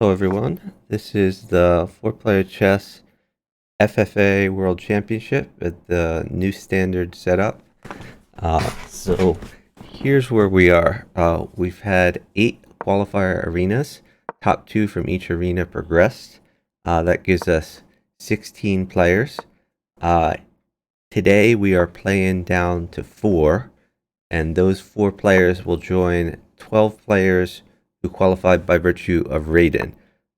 Hello, everyone. This is the four-player chess FFA World Championship at the new standard setup. So here's where we are. We've had 8 qualifier arenas. Top 2 from each arena progressed. That gives us 16 players. Today we are playing down to 4, and those 4 players will join 12 players who qualified by virtue of Raiden.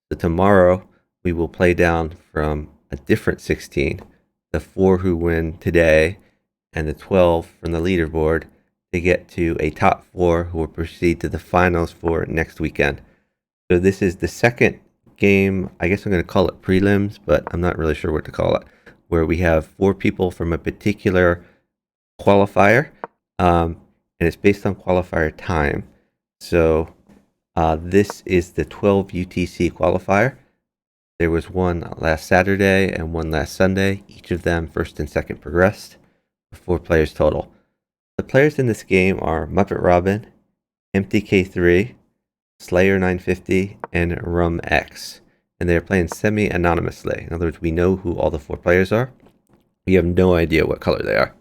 So tomorrow we will play down from a different 16, the 4 who win today and the 12 from the leaderboard, to get to a top 4 who will proceed to the finals for next weekend. So this is the second game. I guess I'm going to call it prelims, but I'm not really sure what to call it, where we have 4 people from a particular qualifier, and it's based on qualifier time. So this is the 12 UTC qualifier. There was one last Saturday and one last Sunday. Each of them first and second progressed, 4 players total. The players in this game are Muppet Robin, MTK3, Slayer 950, and Rum X. And they're playing semi-anonymously. In other words, we know who all the 4 players are. We have no idea what color they are.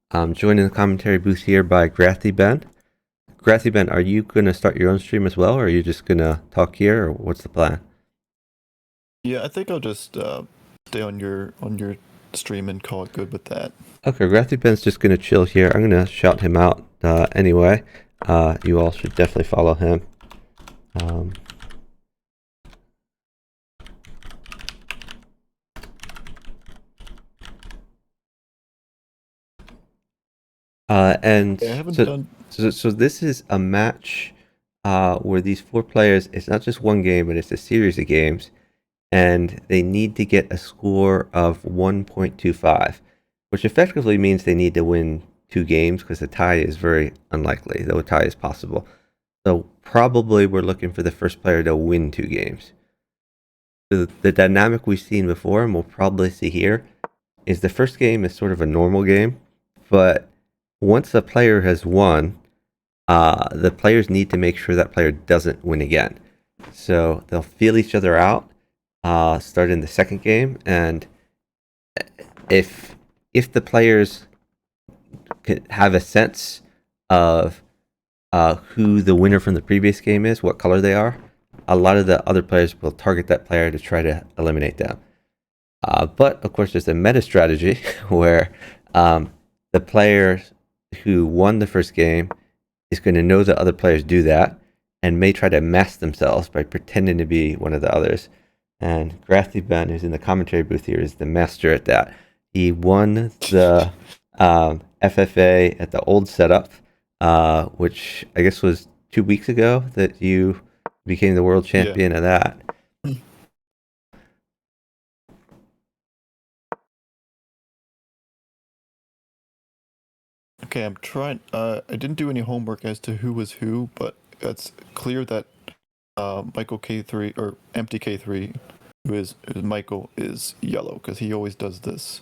I'm joined in the commentary booth here by Grathy Ben. Grathy Ben, are you going to start your own stream as well, or are you just going to talk here, or what's the plan? Yeah, I think I'll just stay on your stream and call it good with that. Okay, Grathy Ben's just going to chill here. I'm going to shout him out anyway. You all should definitely follow him. And Yeah, I haven't so, done. so this is a match where these 4 players, it's not just one game, but it's a series of games, and they need to get a score of 1.25, which effectively means they need to win 2 games, because a tie is very unlikely, though a tie is possible. So probably we're looking for the first player to win 2 games. So the dynamic we've seen before, and we'll probably see here, is the first game is sort of a normal game, but once a player has won, the players need to make sure that player doesn't win again. So they'll feel each other out, start in the second game, and if the players have a sense of who the winner from the previous game is, what color they are, a lot of the other players will target that player to try to eliminate them. But of course, there's a meta strategy where the player who won the first game is going to know that other players do that, and may try to mask themselves by pretending to be one of the others. And Grathy Ben, who's in the commentary booth here, is the master at that. He won the FFA at the old setup, which I guess was 2 weeks ago that you became the world champion of that. Okay, I'm trying. I didn't do any homework as to who was who, but it's clear that Michael K3 or Empty K3, who is Michael, is yellow because he always does this.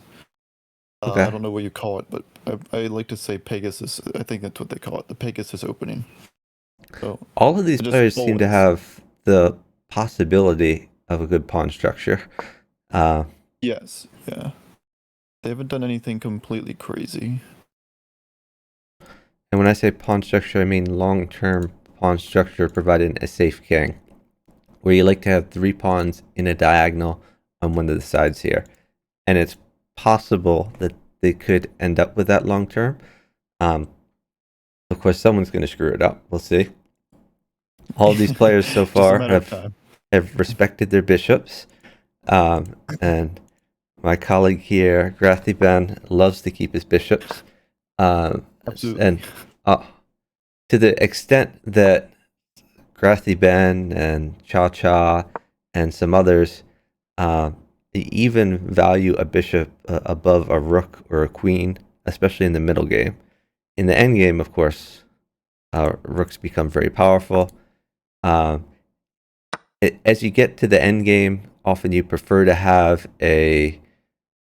Okay. I don't know what you call it, but I like to say Pegasus. I think that's what they call it, the Pegasus opening. So all of these players seem to have the possibility of a good pawn structure. Yes, yeah. They haven't done anything completely crazy. And when I say pawn structure, I mean long-term pawn structure providing a safe king, where you like to have 3 pawns in a diagonal on one of the sides here. And it's possible that they could end up with that long-term. Of course, someone's going to screw it up. We'll see. All of these players so far have respected their bishops. And my colleague here, Grathy Ben, loves to keep his bishops. Absolutely. And to the extent that Grathy Ben and Cha Cha and some others even value a bishop above a rook or a queen, especially in the middle game. In the end game, of course, rooks become very powerful. As you get to the end game, often you prefer to have a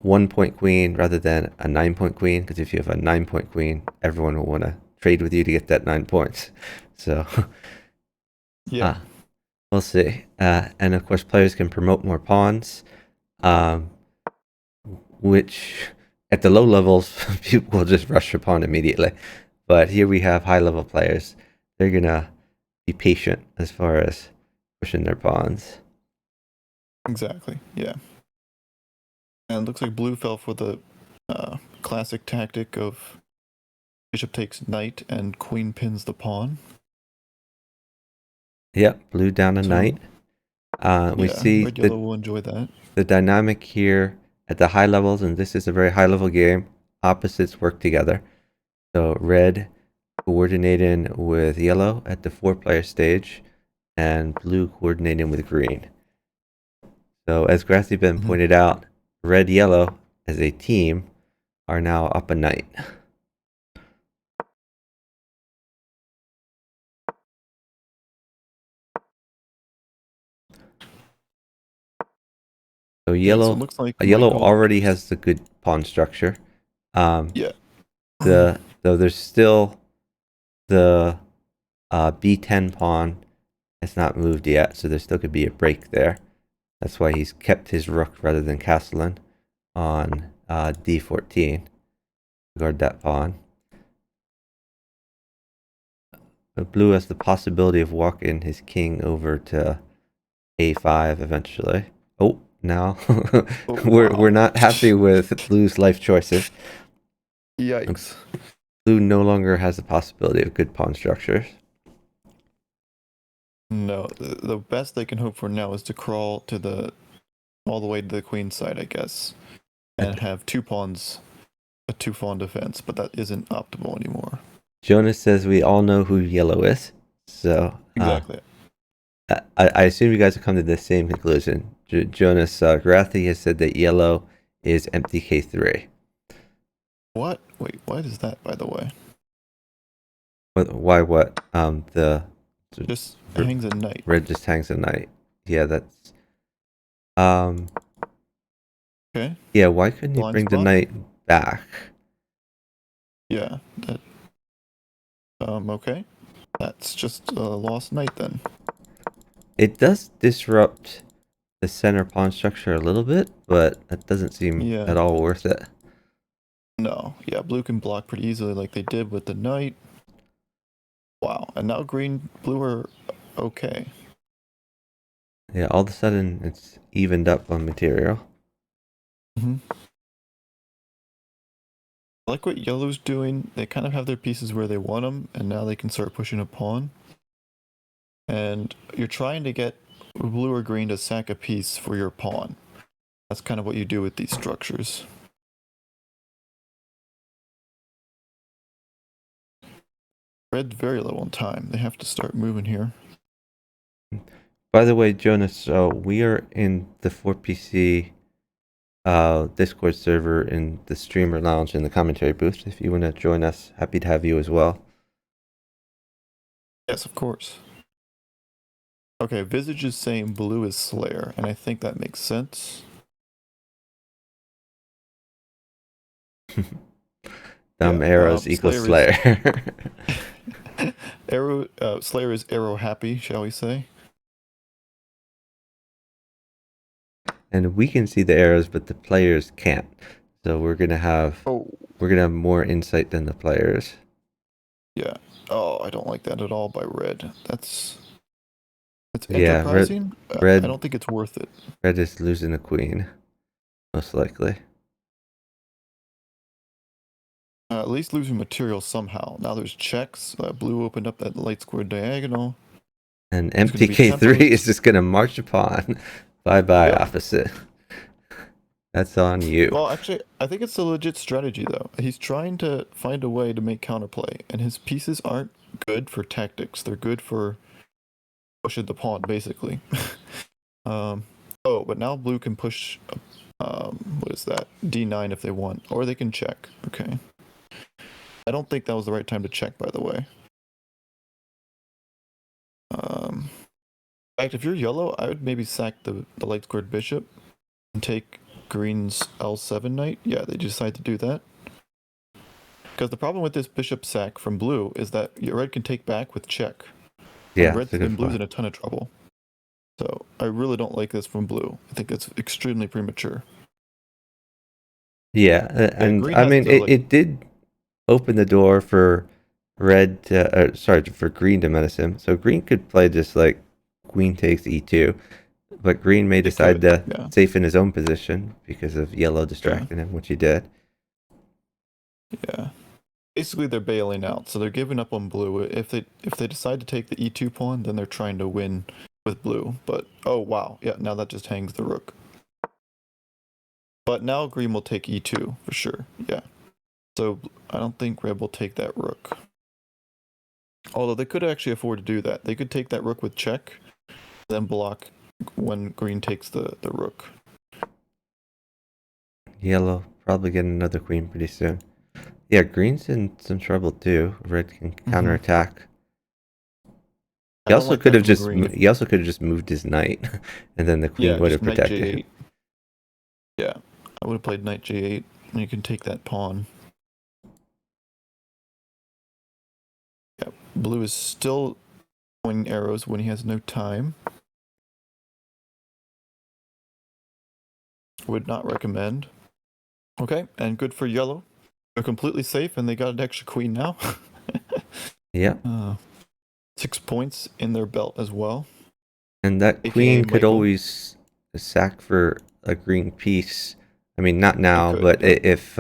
1-point queen rather than a 9-point queen, because if you have a 9-point queen, everyone will want to trade with you to get that 9 points. So, yeah. we'll see. And of course, players can promote more pawns, um, which at the low levels, people will just rush your pawn immediately. But here we have high level players. They're gonna be patient as far as pushing their pawns. Exactly. Yeah. And it looks like blue fell for the classic tactic of bishop takes knight and queen pins the pawn. Yep, blue down a So knight. We yeah, see red yellow will enjoy that. the dynamic here at the high levels, and this is a very high level game. Opposites work together. So red coordinating with yellow at the 4-player stage, and blue coordinating with green. So as Grassy Ben pointed out, red yellow as a team are now up a knight. So Okay, so it looks like yellow Michael. already has the good pawn structure. Yeah. Though there's still the b10 pawn has not moved yet, so there still could be a break there. That's why he's kept his rook rather than castling on d14 to guard that pawn. But blue has the possibility of walking his king over to a5 eventually. Oh, now Oh we're wow. not happy with blue's life choices. Yikes. Blue no longer has the possibility of good pawn structures. No, the best they can hope for now is to crawl to the all the way to the queen's side, I guess, and have two pawns, a two-pawn defense. But that isn't optimal anymore. Jonas says we all know who yellow is, so Exactly. I assume you guys have come to the same conclusion. Jonas Grathi has said that yellow is empty k3. What? Wait, what is that, by the way? Why what? Just r- hangs a knight. red just hangs a knight. Yeah, that's um Okay. yeah. Why couldn't he Blind bring the spot. knight back? Yeah. That. Okay. That's just a lost knight then. It does disrupt the center pawn structure a little bit, but that doesn't seem Yeah. at all worth it. No. Yeah. Blue can block pretty easily, like they did with the knight. Wow. And now blue are okay. Yeah, all of a sudden it's evened up on material. Mm-hmm. I like what yellow's doing. They kind of have their pieces where they want them, and now they can start pushing a pawn. And you're trying to get blue or green to sack a piece for your pawn. That's kind of what you do with these structures. Red very low on time. They have to start moving here. By the way, Jonas, so we are in the 4PC Discord server in the streamer lounge in the commentary booth. If you want to join us, happy to have you as well. Yes, of course. Okay, Visage is saying blue is Slayer, and I think that makes sense. Dumb Yeah, arrows equals Slayer Slayer. is arrow. Slayer is arrow happy, shall we say? And we can see the arrows, but the players can't. So we're gonna have Oh, more insight than the players. yeah. Oh, I don't like that at all by red. It's Yeah, enterprising. I red don't think it's worth it. red is losing a queen, most likely. At least losing material somehow. Now there's checks. Blue opened up that light square diagonal. And It's gonna empty be k3 tempos. is just gonna march upon. Bye bye, Yep. opposite. That's on you. Well, actually, I think it's a legit strategy though. He's trying to find a way to make counterplay, and his pieces aren't good for tactics. They're good for pushing the pawn, basically. Oh, but now blue can push. What is that? D9 if they want, or they can check. Okay. I don't think that was the right time to check, by the way. In fact, if you're yellow, I would maybe sack the light squared bishop and take green's L7 knight. Yeah, they decide to do that. Because the problem with this bishop sack from blue is that your red can take back with check. Yeah, Red it's a good and blue's point. in a ton of trouble. So I really don't like this from blue. I think it's extremely premature. Yeah, Yeah, and green I has mean to like it did open the door for green to menace him. So green could play just like queen takes e2, but green may it decide could. to Yeah. safe in his own position because of yellow Yeah. distracting him, which he did. Yeah. Basically they're bailing out, so they're giving up on blue. If they decide to take the e2 pawn, then they're trying to win with blue. But oh wow, yeah, now that just hangs the rook. But now green will take e2 for sure. Yeah. So I don't think red will take that rook. Although they could actually afford to do that. They could take that rook with check, then block when green takes the rook. Yellow probably getting another queen pretty soon. Yeah, green's in some trouble too. Red can Mm-hmm. counterattack. I don't like that from green. He also could have just moved his knight, and then the queen Yeah, would just have knight protected him. j8. Yeah, I would have played knight j8, and you can take that pawn. Yeah, blue is still pointing arrows when he has no time. Would not recommend. Okay, and good for yellow. They're completely safe, and they got an extra queen now. Yeah, 6 points in their belt as well, and that aka queen could Michael. always sack for a green piece. I mean, not It now, could, but yeah. if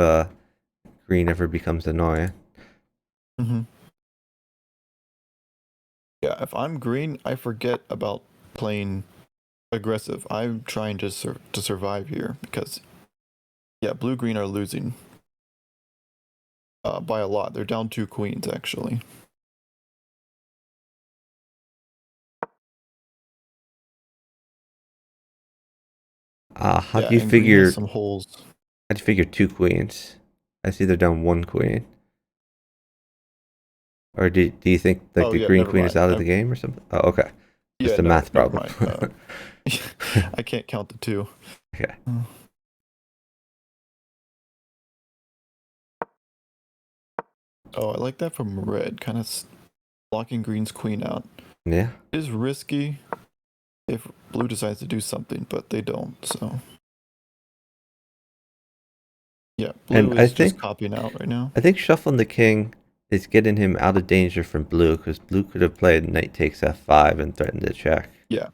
green ever becomes annoying. Mm-hmm. Yeah, if I'm green, I forget about playing aggressive. I'm trying to survive here because yeah, blue green are losing by a lot. They're down 2 queens actually. How Yeah, do you and green has figure? some holes. How do you figure two queens? I see they're down one queen. Or do you think like Oh the yeah, green never queen is mind. out of the game or something? Oh, okay. Yeah, Just a no, math never problem. mind. I can't count the 2. Okay. Oh. Oh, I like that from red, kind of blocking green's queen out. Yeah. It is risky if blue decides to do something, but they don't. So yeah, blue And is just copying out right now. I think shuffling the king is getting him out of danger from blue because blue could have played knight takes f5 and threatened to check. Yeah,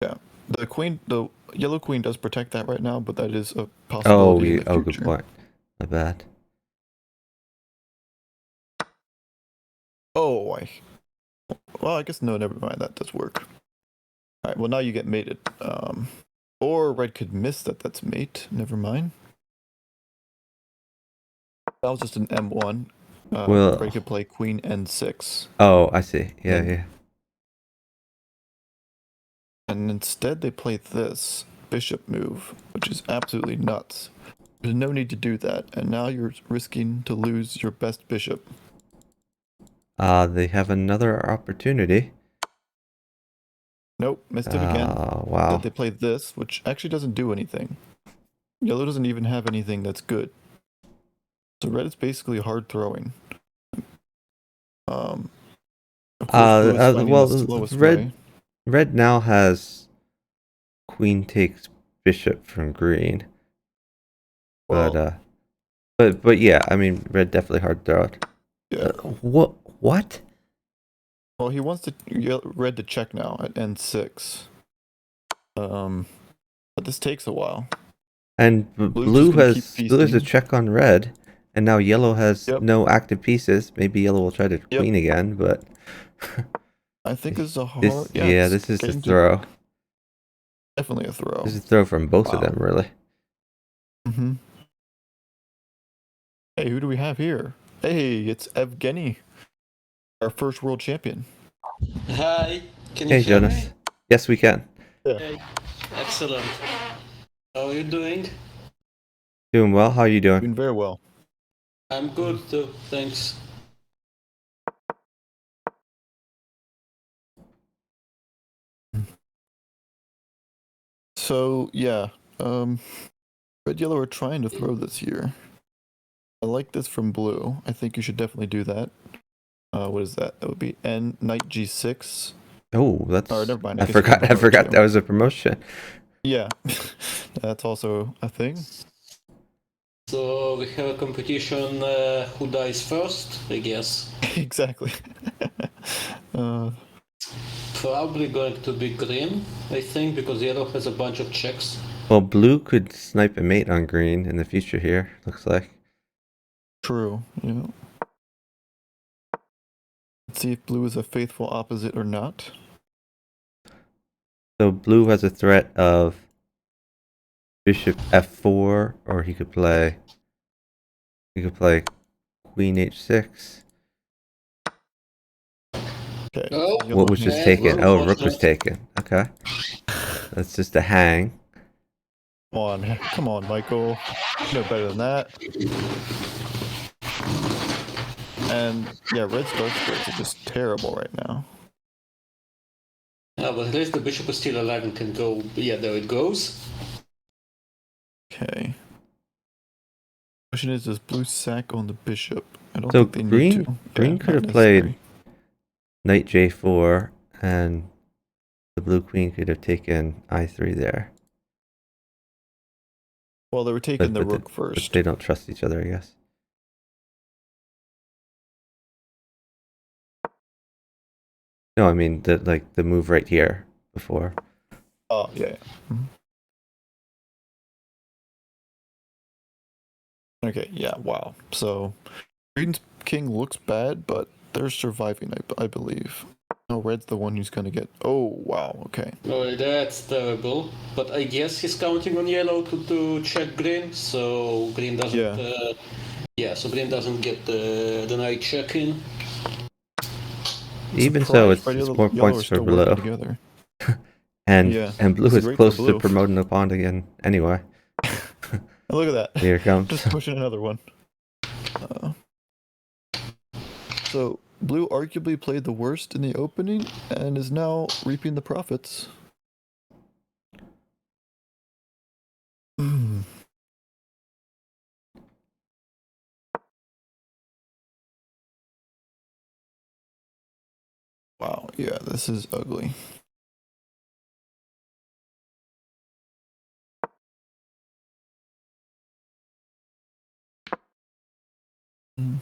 yeah. The yellow queen does protect that right now, but that is a possibility in the Oh, good future. point. My bad. Oh, well, I guess no, never mind. That does work. All right. Well, now you get mated. Or red could miss that. That's mate. Never mind. That was just an M1. Red Well, could play queen N6, oh, I see. Yeah, and yeah. and instead they play this bishop move, which is absolutely nuts. There's no need to do that, and now you're risking to lose your best bishop. They have another opportunity. Nope, missed it again. That Wow. they play this, which actually doesn't do anything. Yellow doesn't even have anything that's good. So red is basically hard throwing. Um, of course, blue is finding the Well, slowest way. red now has queen takes bishop from green, but Well, yeah, I mean, red definitely hard throw it. yeah. What? What? Well, he wants to red to check now at N6. But this takes a while. And Blue's just gonna keep blue has a feasting. check on red, and now yellow has Yep. no active pieces. Maybe yellow will try to Yep. queen again, but I think this is a hard. Yeah, it's this is a getting to throw. definitely a throw. This is a throw from both of Wow. them, really. Mm-hmm. Hey, who do we have here? Hey, it's Evgeny, our first world champion. Hi, can you Hey, hear me? Jonas. Yes, we can. Yeah. Okay, excellent. How are you doing? Doing well. How are you doing? Doing very well. I'm good too, thanks. So yeah, red yellow are trying to throw this here. I like this from blue. I think you should definitely do that. What is that? That would be N knight G6. Oh, that's. Or never mind. I guess you can forgot. I promote forgot too. that was a promotion. Yeah, that's also a thing. So we have a competition who dies first, I guess. Exactly. Probably going to be green, I think, because yellow has a bunch of checks. Well, blue could snipe a mate on green in the future here. Looks like. True. Yeah. Let's see if blue is a faithful opposite or not. So blue has a threat of bishop f4, or he could play. He could play queen h6. Okay. Oh, What was just and taken? rook Oh, was rook was not. taken. Okay, that's just a hang. Come on, Michael. You know better than that. And yeah, red's dark squares are just terrible right now. Yeah, but at least the bishop is still alive and can go. Yeah, there it goes. Okay. Question is, does blue sack on the bishop? I don't So think they need green, to. green Yeah, could not have played necessary. knight j4, and the blue queen could have taken i3 there. Well, they were taking the rook But first. they don't trust each other, I guess. No, I mean the move right here before. Oh, yeah. Mhm. Okay, yeah, wow. So, green's king looks bad, but they're surviving, I believe. No, red's the one who's gonna get... Oh, wow, okay. Oh, that's terrible. But I guess he's counting on yellow to check green, so green doesn't. Yeah. So green doesn't get the knight check in. I'm Even so, surprised it's red more yellow points are for still working blue, together. and Yeah, blue this is is great for close to blue. promoting a pawn again. Anyway, And look at that. here it comes. Just pushing another one. So, blue arguably played the worst in the opening and is now reaping the profits. Wow, yeah, this is ugly. Mm.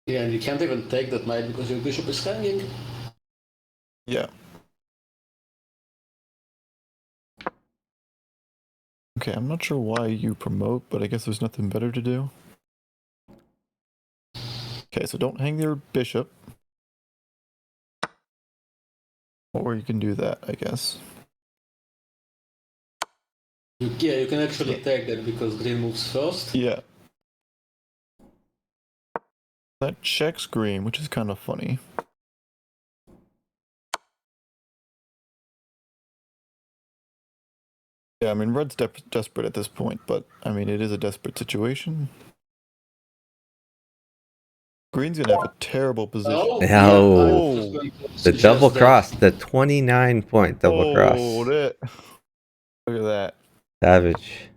Yeah, and you can't even take that knight because your bishop is hanging. Yeah. Okay, I'm not sure why you promote, but I guess there's nothing better to do. Okay, so don't hang your bishop. Or you can do that, I guess. Yeah, you can actually take that because green moves first. Yeah. That checks green, which is kind of funny. Yeah, I mean, red's desperate at this point, but I mean, it is a desperate situation. Green's gonna have a terrible position. Oh, No. yeah, I was going to The double suggest that. cross, the 29-point double cross. Look at that. Savage.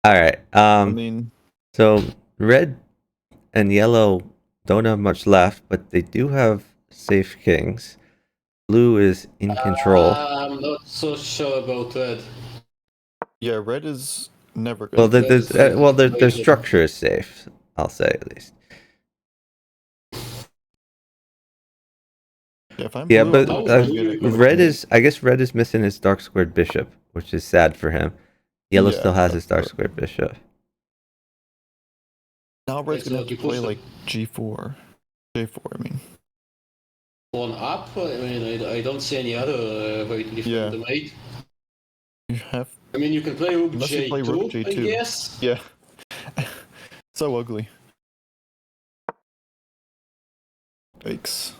All right. I mean, So red and yellow don't have much left, but they do have safe kings. Blue is in control. I'm not so sure about red. yeah, red is never Well, gonna. their structure is safe. I'll say at least. Yeah, if I'm Yeah, blue, I'm but gonna try and get a red king. is. I guess red is missing his dark squared bishop, which is sad for him. Yellow Yeah, still has his that's dark true. squared bishop. Now red's So gonna have to you push play the like G4, J4. I mean, pawn up. I mean, I don't see any other way to defend Yeah. the mate. you have I mean, you can play rook unless you play rook J2, I J2. guess. Yeah. So ugly. Yikes.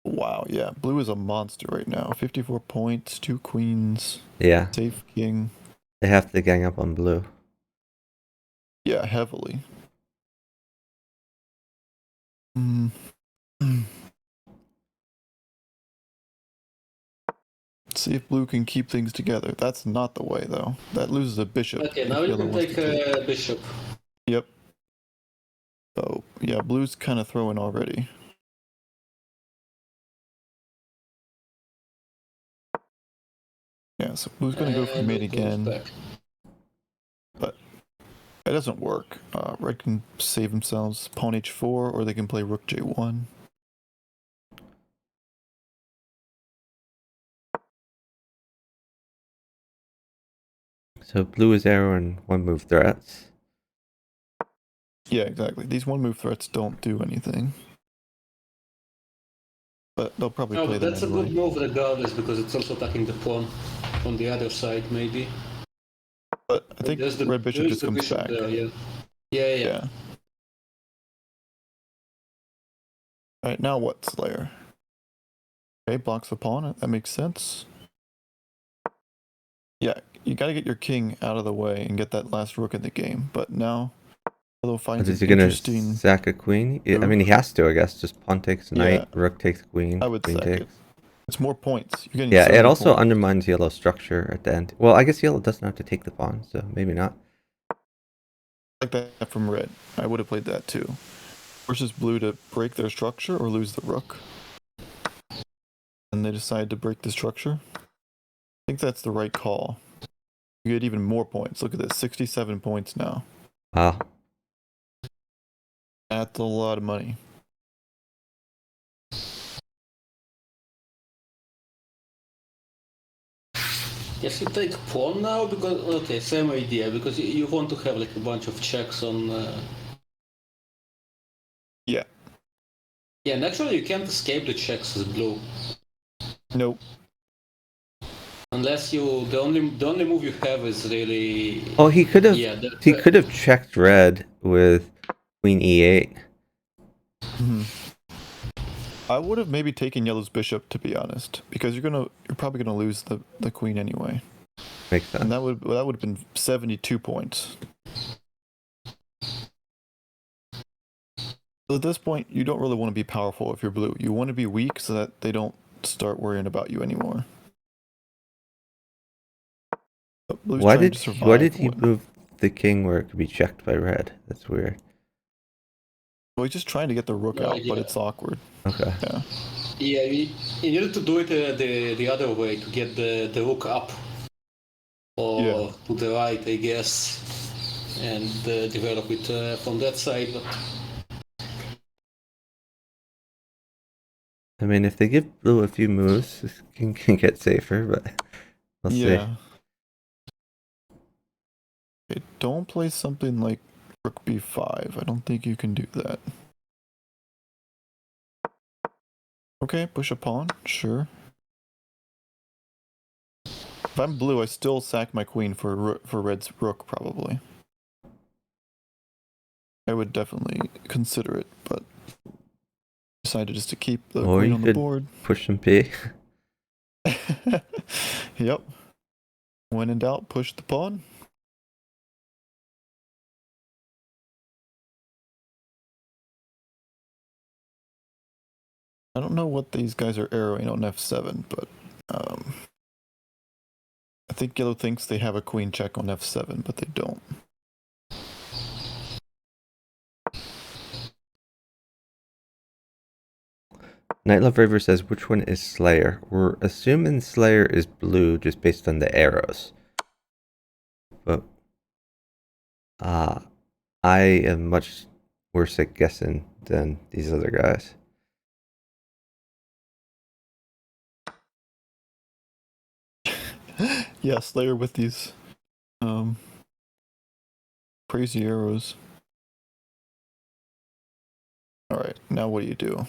Wow, yeah. Blue is a monster right now. 54 points, 2 queens, Yeah, safe king. they have to gang up on blue. Yeah, heavily. Mm. See if blue can keep things together. That's not the way, though. That loses a bishop. Okay, if now you yellow can wants take to a bishop. Yep. So, yeah, blue's kind of throwing already. Yeah, so blue's going to go for mate Blue goes again. back. But it doesn't work. Red can save themselves pawn h4, or they can play rook j1. So blue is arrowing one move threats. Yeah, exactly. These one move threats don't do anything. But they'll probably No, play but them that's a anyway. good move regardless, because it's also attacking the pawn on the other side, maybe. But I think red bishop there's just the comes bishop back. there, yeah. Yeah. Yeah. Alright, now what, Slayer? Okay, blocks the pawn. That makes sense. Yeah, you gotta get your king out of the way and get that last rook in the game. But now, Yellow finds Is an he gonna interesting sack a queen? I mean, he has to, I guess. Just pawn takes knight, Yeah. rook takes queen, I would queen sack takes. it. It's more points. You're getting Yeah, so it many also points. undermines yellow's structure at the end. Well, I guess yellow doesn't have to take the pawn, so maybe not. Like that from red. I would have played that too. Versus blue to break their structure or lose the rook. And they decide to break the structure. I think that's the right call. You get even more points. Look at this, 67 points now. Wow. That's a lot of money. Yes, you take pawn now because okay, same idea, because you want to have like a bunch of checks on. Yeah. Yeah, and actually you can't escape the checks as blue Nope. unless you the only move you have is really. Oh, he could have. Yeah, He could have checked red with queen e8. Mhm. I would have maybe taken yellow's bishop, to be honest, because you're probably gonna lose the queen anyway, Makes sense. and that would have been 72 points. So at this point, you don't really want to be powerful if you're blue. You want to be weak so that they don't start worrying about you anymore. But blue's Why trying did to survive. why did he move the king where it could be checked by red? That's weird. Well, he's just trying to get the rook out, but yeah. it's awkward. Okay. Yeah. Yeah, you needed to do it the other way to get the rook up or to the right, I guess, and develop it from that side. But I mean, if they give blue a few moves, this king can get safer, but we'll see. Okay, don't play something like rook b5. I don't think you can do that. Okay, push a pawn, sure. If I'm blue, I still sack my queen for red's rook, probably. I would definitely consider it, but decided just to keep the Or queen you on the could board. push some p. Yep. When in doubt, push the pawn. I don't know what these guys are arrowing on f7, but I think yellow thinks they have a queen check on f7, but they don't. Nightlove Raver says, which one is Slayer? We're assuming Slayer is blue just based on the arrows. But I am much worse at guessing than these other guys. Yeah, Slayer with these crazy arrows. Alright, now what do you do?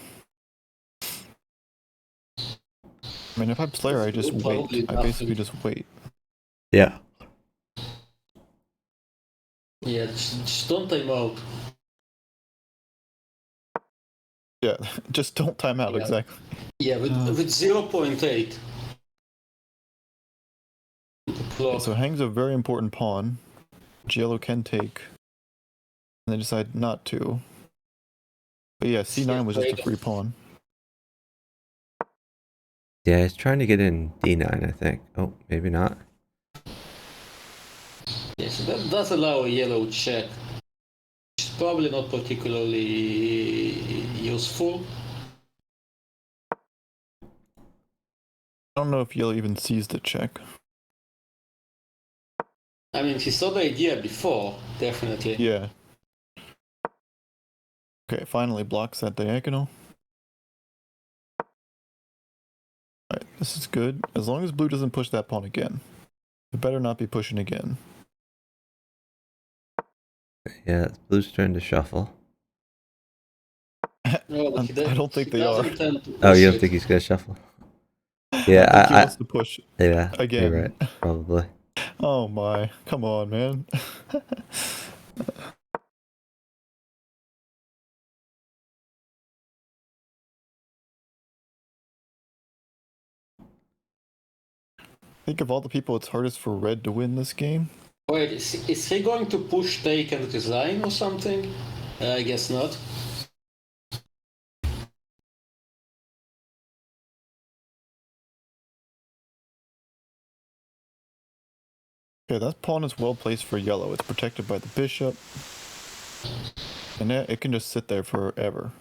I mean, if I'm Slayer, I just wait. I basically just wait. Yeah. yeah, just don't time out. Yeah, just don't time out, Yeah. exactly. Yeah, with 0.8. Okay, so hangs a very important pawn, which yellow can take. And they decide not to. But yeah, c9 was just a free pawn. Yeah, he's trying to get in d9, I think. Oh, maybe not. Yes, that does allow a yellow check. Which is probably not particularly useful. I don't know if yellow even sees the check. I mean, he saw the idea before, definitely. Yeah. Okay, finally blocks that diagonal. Alright, this is good. As long as blue doesn't push that pawn again. It better not be pushing again. Yeah, it's blue's turn to shuffle. No, but I don't think they are. doesn't tend to push Oh, you don't it. think he's gonna shuffle? I Yeah, think he wants to push yeah, again. you're right, probably. Oh my, come on, man. Think of all the people it's hardest for red to win this game. Wait, is he going to push, take, and resign or something? I guess not. Okay, that pawn is well placed for yellow. It's protected by the bishop. And it can just sit there forever.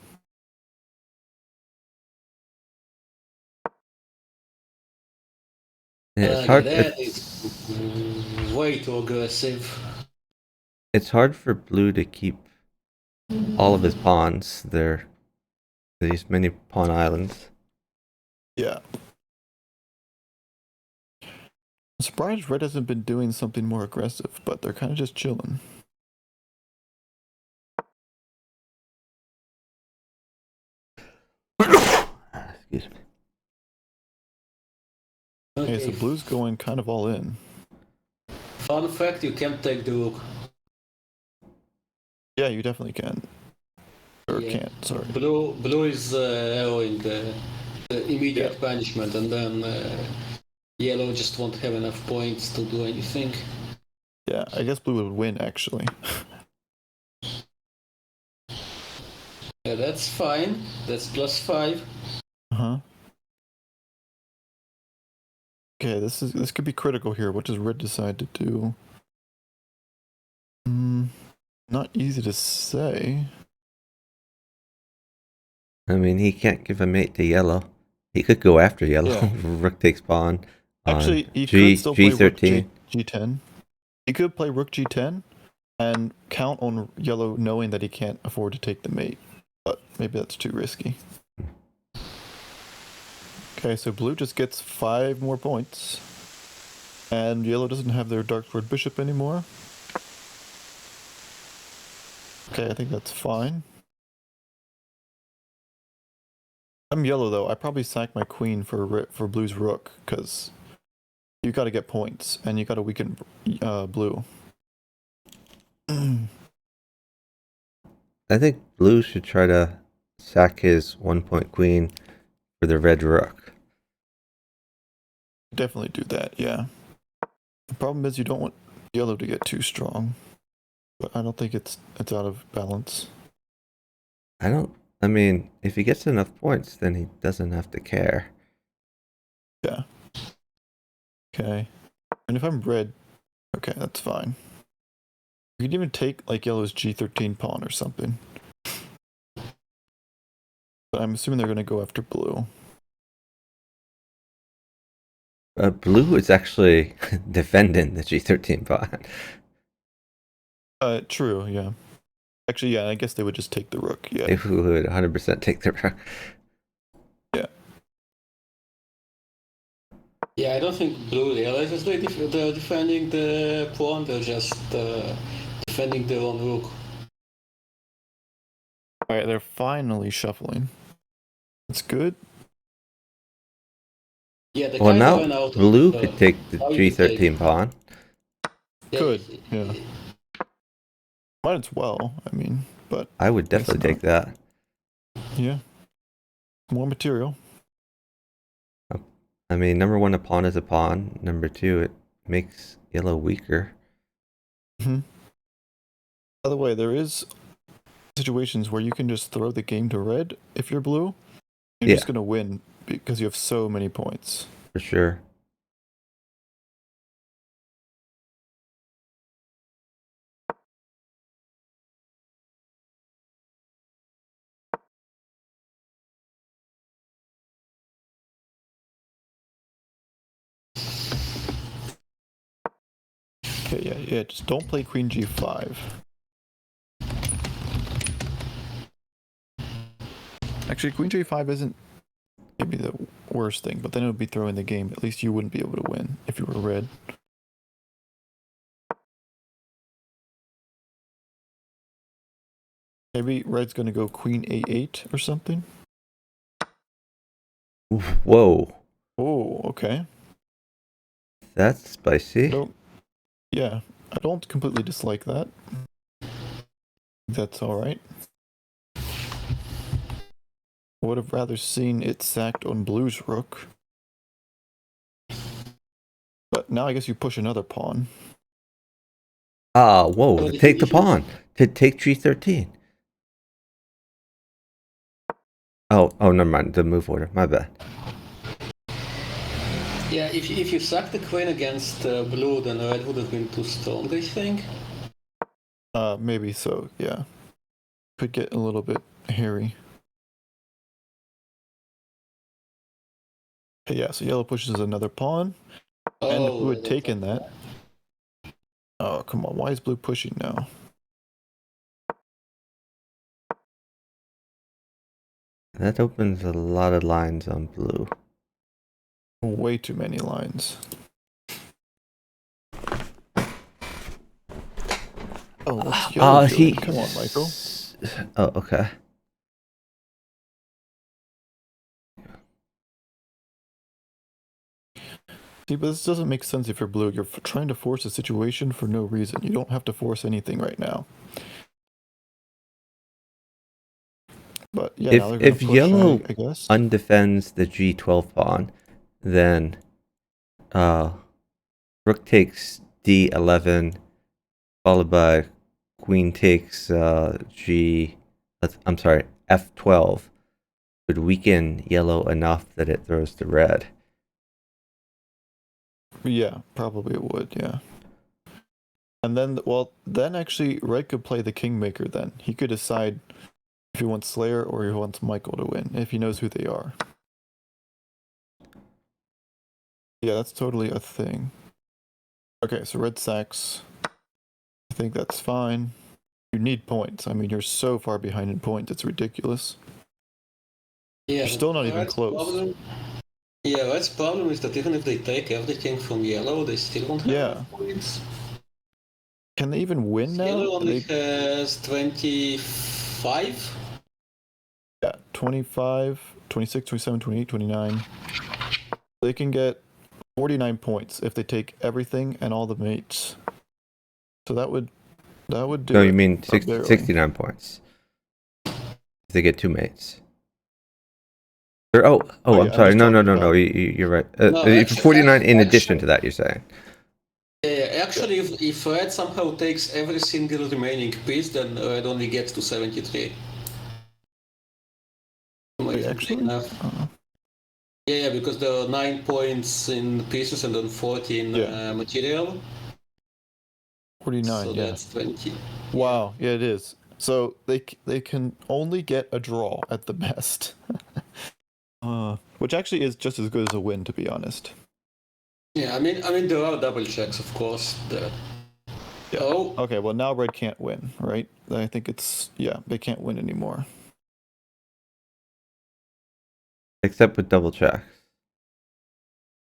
Yeah, it's hard. That is way too aggressive. It's hard for blue to keep all of his pawns. These many pawn islands. Yeah. I'm surprised red hasn't been doing something more aggressive, but they're kind of just chilling. Excuse me. Okay, so blue's going kind of all in. Fun fact, you can't take the rook. Yeah, you definitely can. Or Yeah. can't, sorry. Blue is arrowing the immediate punishment, and then yellow just won't have enough points to do anything. Yeah, I guess blue would win, actually. Yeah, that's fine. That's +5. Uh-huh. Okay, this could be critical here. What does red decide to do? Not easy to say. I mean, he can't give a mate to yellow. He could go after yellow. Yeah. Rook takes pawn. Actually, he G, could still play rook G13. G10. He could play rook G10 and count on yellow knowing that he can't afford to take the mate. But maybe that's too risky. Okay, so blue just gets 5 more points. And yellow doesn't have their dark sword bishop anymore. Okay, I think that's fine. I'm yellow though. I probably sack my queen for blue's rook because you got to get points and you got to weaken blue. I think blue should try to sack his 1-point queen for the red rook. Definitely do that, yeah. The problem is you don't want yellow to get too strong, but I don't think it's out of balance. I mean, if he gets enough points, then he doesn't have to care. Yeah. Okay. And if I'm red, okay, that's fine. You can even take like yellow's G13 pawn or something. But I'm assuming they're going to go after blue. Blue is actually defending the G13 pawn. True, yeah. Actually, yeah, I guess they would just take the rook, yeah. They would 100% take the rook. Yeah. Yeah, I don't think blue realizes they're defending the pawn. They're just defending their own rook. Alright, they're finally shuffling. That's good. Yeah, they Well, kind now of ran out blue of, could take the G13 pawn. Could, yeah. Might as well, I mean, but... I would definitely take that. Yeah. More material. I mean, number one, a pawn is a pawn. Number two, it makes yellow weaker. Mm-hmm. By the way, there is situations where you can just throw the game to red if you're blue. You're just going to win because you have so many points. For sure. Okay, yeah. Just don't play Queen G5. Actually, Queen G5 isn't maybe the worst thing, but then it would be throwing the game. At least you wouldn't be able to win if you were red. Maybe red's going to go Queen A8 or something. Oof, whoa. Oh, okay. That's spicy. Yeah, I don't completely dislike that. That's all right. I would have rather seen it sacked on blue's rook. But now I guess you push another pawn. Ah, whoa. To take the pawn. To take G13. Oh, never mind. The move order. My bad. Yeah, if you sack the queen against blue, then red would have been too strong, I think. Maybe so, yeah. Could get a little bit hairy. Okay, yeah, so yellow pushes another pawn. And blue had taken that. Oh, come on. Why is blue pushing now? That opens a lot of lines on blue. Way too many lines. Oh, what's yellow doing? Come on, Michael. Oh, okay. See, but this doesn't make sense if you're blue. You're trying to force a situation for no reason. You don't have to force anything right now. But yeah, now they're gonna if push, yellow I guess. undefends the G12 pawn, then rook takes D11, followed by queen takes F12, would weaken yellow enough that it throws to red. Yeah, probably it would, yeah. And then, well, then actually red could play the kingmaker then. He could decide if he wants Slayer or he wants Michael to win, if he knows who they are. Yeah, that's totally a thing. Okay, so red sacks. I think that's fine. You need points. I mean, you're so far behind in points, it's ridiculous. Yeah, you're still not even close. Red's problem is that even if they take everything from yellow, they still won't have enough points. Can they even win now? Yellow only has 25? Yeah, 25, 26, 27, 28, 29. They can get 49 points if they take everything and all the mates. So that would do. No, you mean 69 points. If they get two mates. I'm sorry. No. You're right. No, 49 in addition to that, you're saying. Actually, if red somehow takes every single remaining piece, then red only gets to 73. Wait, actually? Yeah, because there are 9 points in pieces and then 40 in material. 49, so yeah. That's 20. Wow, yeah, it is. So they can only get a draw at the best. Which actually is just as good as a win, to be honest. Yeah, I mean there are double checks, of course. Yeah. Oh. Okay, well now red can't win, right? I think they can't win anymore. Except with double checks.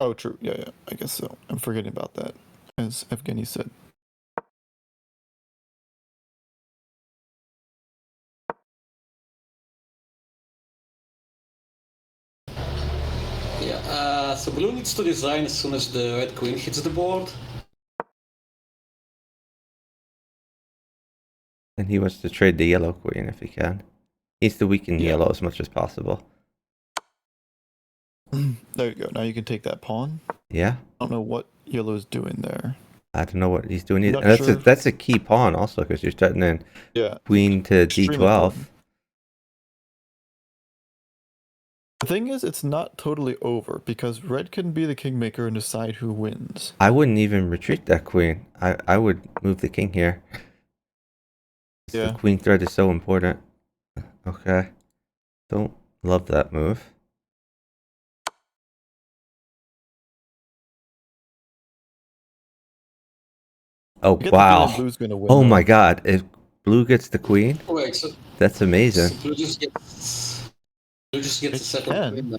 Oh, true. Yeah, I guess so. I'm forgetting about that, as Evgeny said. Yeah, so blue needs to resign as soon as the red queen hits the board. And he wants to trade the yellow queen if he can. He needs to weaken yellow as much as possible. There you go. Now you can take that pawn. Yeah. I don't know what yellow's doing there. I don't know what he's doing either. And that's a key pawn also, because you're starting in queen to D12. The thing is, it's not totally over because red can be the kingmaker and decide who wins. I wouldn't even retreat that queen. I would move the king here. Yeah. The queen threat is so important. Okay. Don't love that move. Oh, I get the wow. feeling blue's gonna win. Oh though. my god. If blue gets the queen, Wait, so, that's amazing. so blue just gets the It second can. queen.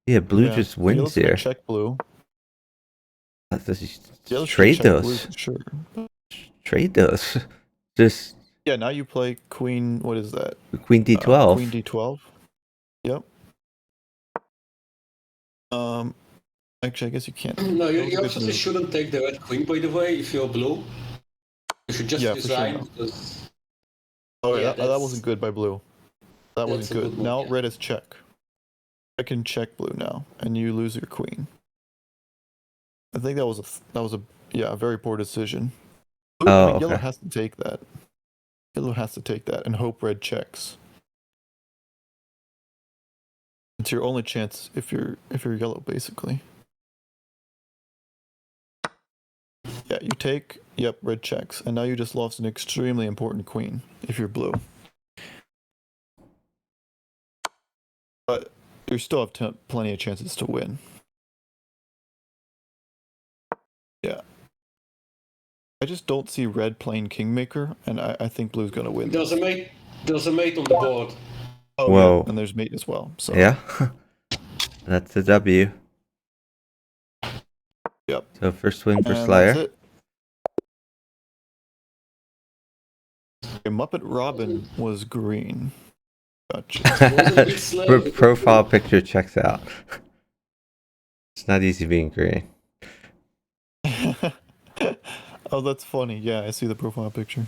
Yeah, blue Yeah, just so wins yellow's gonna here. check blue. Yellow should Trade check blue those. for sure. Trade those. Just Yeah, now you play queen. What is that? queen d12. Queen d12. Yep. Actually, I guess you can't. No, That was you a good actually move. shouldn't take the red queen, by the way, if you're blue. You should just Yeah, for sure resign not. because Oh, yeah, that wasn't good by blue. That wasn't that's a good. good move, Now yeah. red is check. I can check blue now, and you lose your queen. I think that was a very poor decision. Oh, Yellow okay. has to take that. Yellow has to take that and hope red checks. It's your only chance if you're yellow, basically. Yeah, you take. Yep, red checks, and now you just lost an extremely important queen if you're blue. But you still have plenty of chances to win. Yeah. I just don't see red playing kingmaker, and I think blue's gonna win. There's a mate on the board. Oh Whoa. yeah, and there's mate as well. So Yeah. That's a W. Yep. So first win for And Slayer. that's it. Okay, Muppet Robin was green. Gotcha. Profile picture checks out. It's not easy being green. Oh, that's funny. Yeah, I see the profile picture.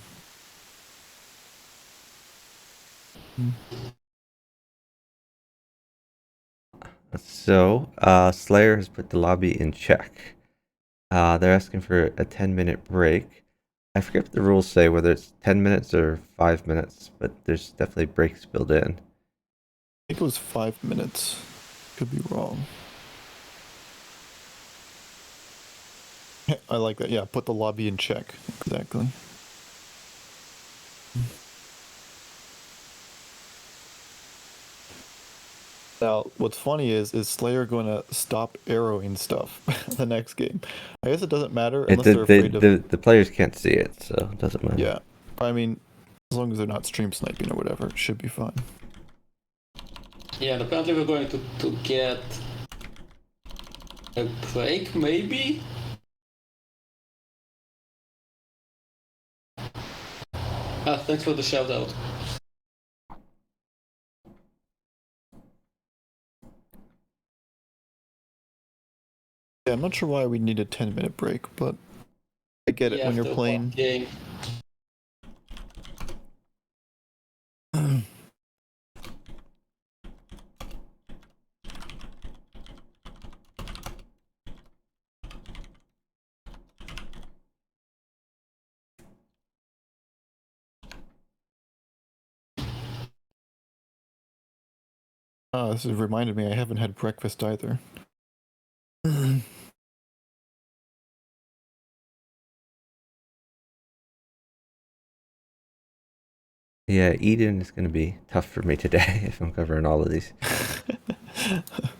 So, Slayer has put the lobby in check. They're asking for a 10-minute break. I forget what the rules say, whether it's 10 minutes or 5 minutes, but there's definitely breaks built in. I think it was 5 minutes. Could be wrong. I like that. Yeah, put the lobby in check. Exactly. Now, what's funny is Slayer going to stop arrowing stuff the next game? I guess it doesn't matter unless they're afraid of... The players can't see it, so it doesn't matter. Yeah. I mean, as long as they're not stream sniping or whatever, it should be fine. Yeah, and apparently we're going to get a break, maybe? Thanks for the shout out. Yeah, I'm not sure why we need a 10-minute break, but I get it when you're playing. Game. This has reminded me I haven't had breakfast either. Yeah, Eden is going to be tough for me today if I'm covering all of these.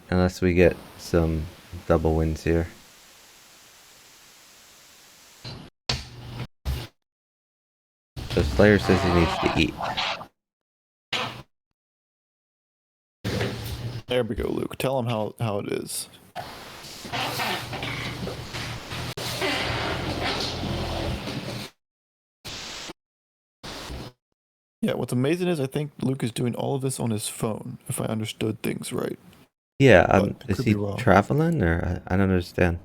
Unless we get some double wins here. So Slayer says he needs to eat. There we go, Luke. Tell him how it is. Yeah, what's amazing is I think Luke is doing all of this on his phone, if I understood things right. Yeah, But it is could he be wrong. traveling or I don't understand.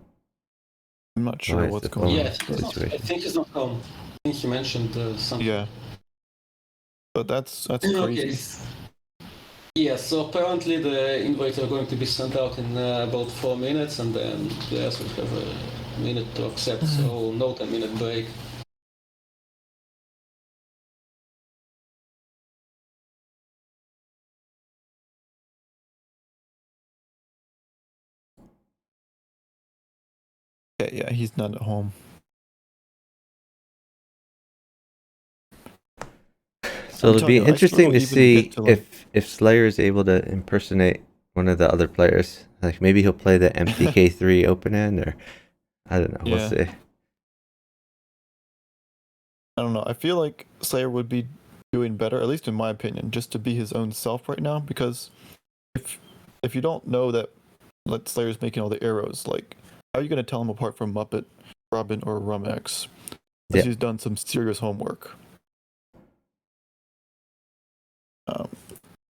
I'm not Why sure is what's the going phone- on. Yeah, I think he's not home. I think he mentioned something. Yeah. But that's Okay. crazy. Yeah, so apparently the invites are going to be sent out in about 4 minutes, and then players will have a minute to accept, so no 10-minute break. Okay, yeah, he's not at home. So I'm it'll telling be you, I interesting struggle to even get see to like. if Slayer is able to impersonate one of the other players. Like maybe he'll play the MTK3 open end, or I don't know. We'll Yeah, see. I don't know. I feel like Slayer would be doing better, at least in my opinion, just to be his own self right now. Because if if you don't know that, like Slayer's making all the arrows, like how are you gonna tell him apart from Muppet, Robin, or Rumex? Unless Yeah. he's done some serious homework. Um,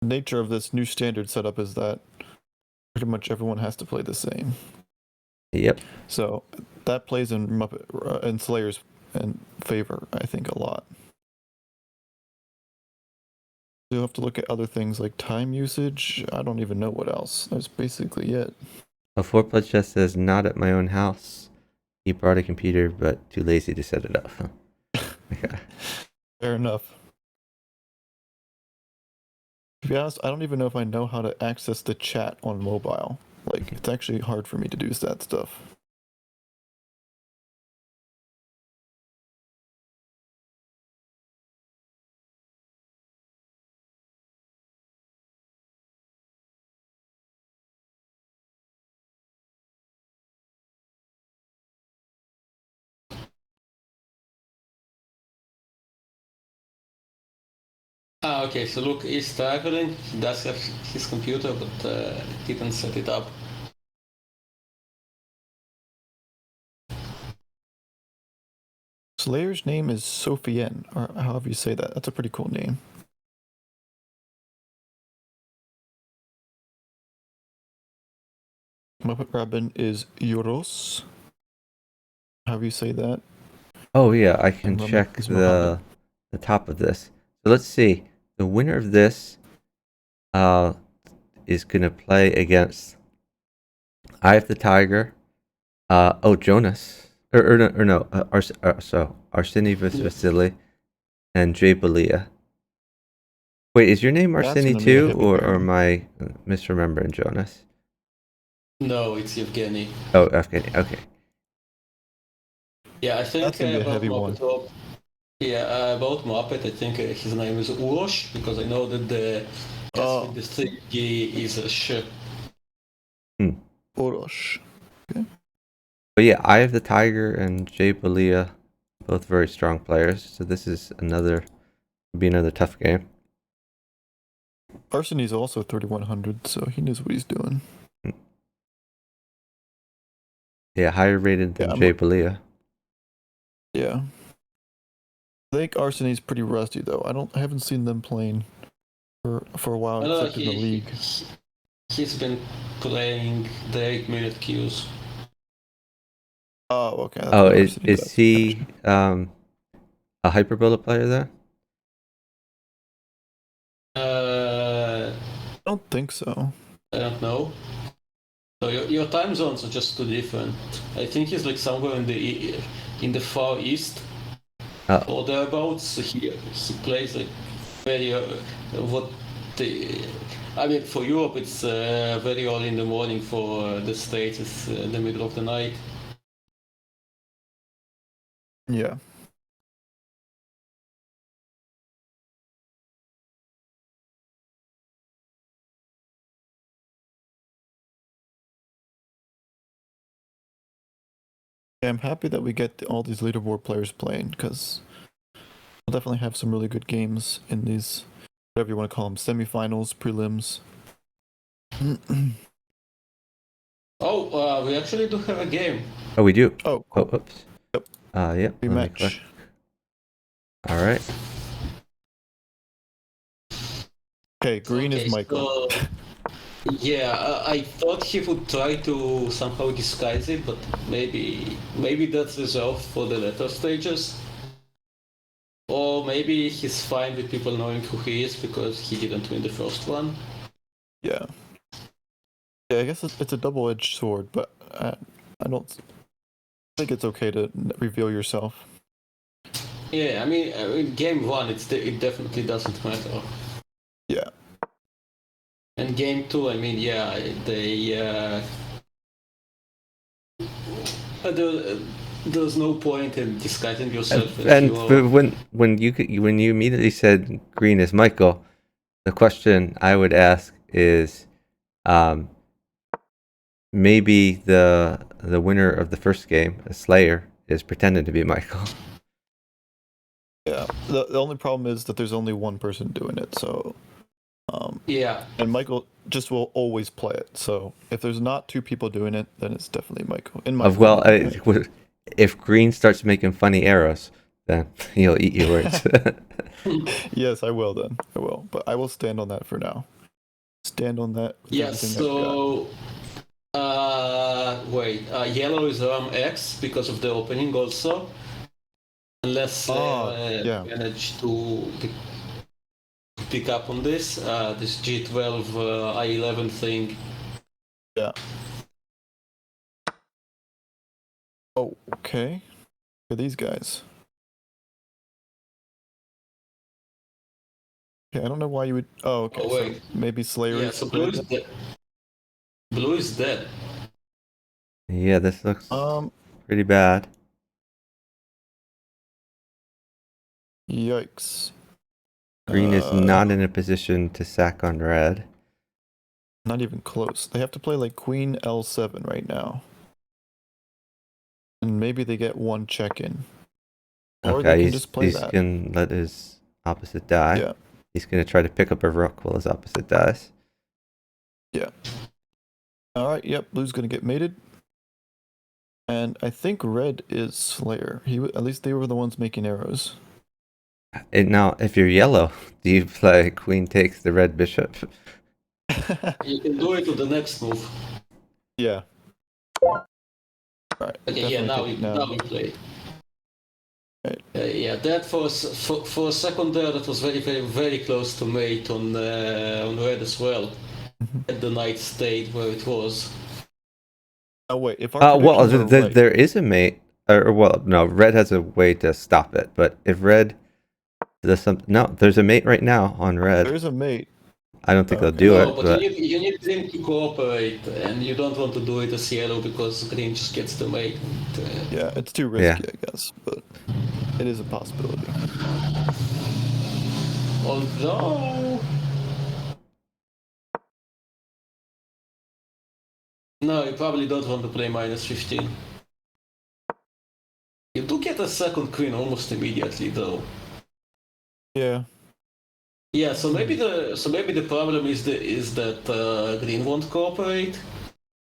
nature of this new standard setup is that pretty much everyone has to play the same. Yep. So that plays in Muppet and Slayer's in favor, I think, a lot. You'll have to look at other things like time usage. I don't even know what else. That's basically it. A four-plus just says not at my own house. He brought a computer, but too lazy to set it up. Okay. Fair enough. To be honest, I don't even know if I know how to access the chat on mobile. Like, it's actually hard for me to do that stuff. Okay, so look, he's traveling. He does have his computer, but didn't set it up. Slayer's name is Sophien, or however you say that. That's a pretty cool name. Muppet Robin is Yoros. However you say that. Oh yeah, I can And check Rumex is Muhammad. the top of this. So let's see. The winner of this uh is gonna play against Eye of the Tiger. Oh, Jonas. Or no, Arseny Yeah. Vasily and Jay Balia. Wait, is your name That's Arseny gonna be a too, heavy or pairing. am I misremembering Jonas? No, it's Evgeny. Oh, Afghani. Okay. Yeah, I That's think gonna be a about heavy one. Muppet. Yeah, about Muppet, I think his name is Urosh because I know that the S with Oh, the 3G is a sh. Hmm. Orosh. Okay. But yeah, Eye of the Tiger and Jay Balia, both very strong players. So this is another tough game. Arseny's also 3100, so he knows what he's doing. Hmm. Yeah, higher rated Yeah, than Jay Balia. yeah. I think Arseny's pretty rusty though. I haven't seen them playing for a while I know except in the league. he's been playing the 8-minute queues. Oh, okay. That's Oh, what Arseny is does. he Gotcha. a hyperbolic player then? Uh, I don't think so. I don't know. So your time zones are just too different. I think he's like somewhere in the far east Oh, or thereabouts. He plays like very what the. I mean, for Europe, it's very early in the morning. For the States, it's the middle of the night. Yeah. Yeah, I'm happy that we get all these leaderboard players playing because we'll definitely have some really good games in these, whatever you want to call them, semifinals, prelims. Oh, we actually do have a game. oh, we do. Oh, Oh, cool. oops. Yep. Yep. Let me click. Rematch. All right. Okay, green is Okay, Michael. so yeah, I thought he would try to somehow disguise it, but maybe that's reserved for the later stages. Or maybe he's fine with people knowing who he is because he didn't win the first one. Yeah. Yeah, I guess it's a double-edged sword, but I don't think it's okay to reveal yourself. Yeah, I mean, game one, it definitely doesn't matter. Yeah. And game two, I mean, yeah, they There's no point in disguising yourself as And your. when you immediately said green is Michael, the question I would ask is, um, maybe the winner of the first game, a Slayer, is pretending to be Michael. Yeah. The only problem is that there's only one person doing it, so Yeah, and Michael just will always play it. So if there's not two people doing it, then it's definitely Michael. In my Well, opinion. if green starts making funny arrows, then he'll eat your words. Yes, I will then. I will. But I will stand on that for now. Stand on that with yeah. everything I've got. So wait, yellow is around X because of the opening also. Unless they Yeah. manage to pick up on this G12 I11 thing. Yeah. Oh, okay. For these guys. Okay, I don't know why you would. Oh, okay. Oh, So wait. maybe Slayer Yeah, is so blue red is then? dead. Blue is dead. Yeah, this looks Um, pretty bad. Yikes. Green is not in a position to sack on red. Not even close. They have to play like Queen L7 right now. And maybe they get one check in. Or they Okay, can just play he's that. gonna let his opposite die. Yeah. He's gonna try to pick up a rook while his opposite dies. Yeah. Alright, yep, blue's gonna get mated. And I think red is Slayer. At least they were the ones making arrows. And now, if you're yellow, do you play queen takes the red bishop? You can do it with the next move. Yeah. Right. Okay, yeah, now we play. Right. Yeah, that for a second there, that was very, very, very close to mate on red as well. At the knight stayed where it was. Oh wait, if our predictions are right, there is a mate, or well, no, red has a way to stop it. But if red does something, no, there's a mate right now on red. there's a mate. I don't think they'll Okay. do No, it, but you need green to cooperate, and you don't want to do it as yellow because green just gets the mate. And, Yeah, it's too risky, I guess, but it is a possibility. although. No, you probably don't want to play minus 15. You do get a second queen almost immediately, though. Yeah. Yeah, so maybe the problem is that green won't cooperate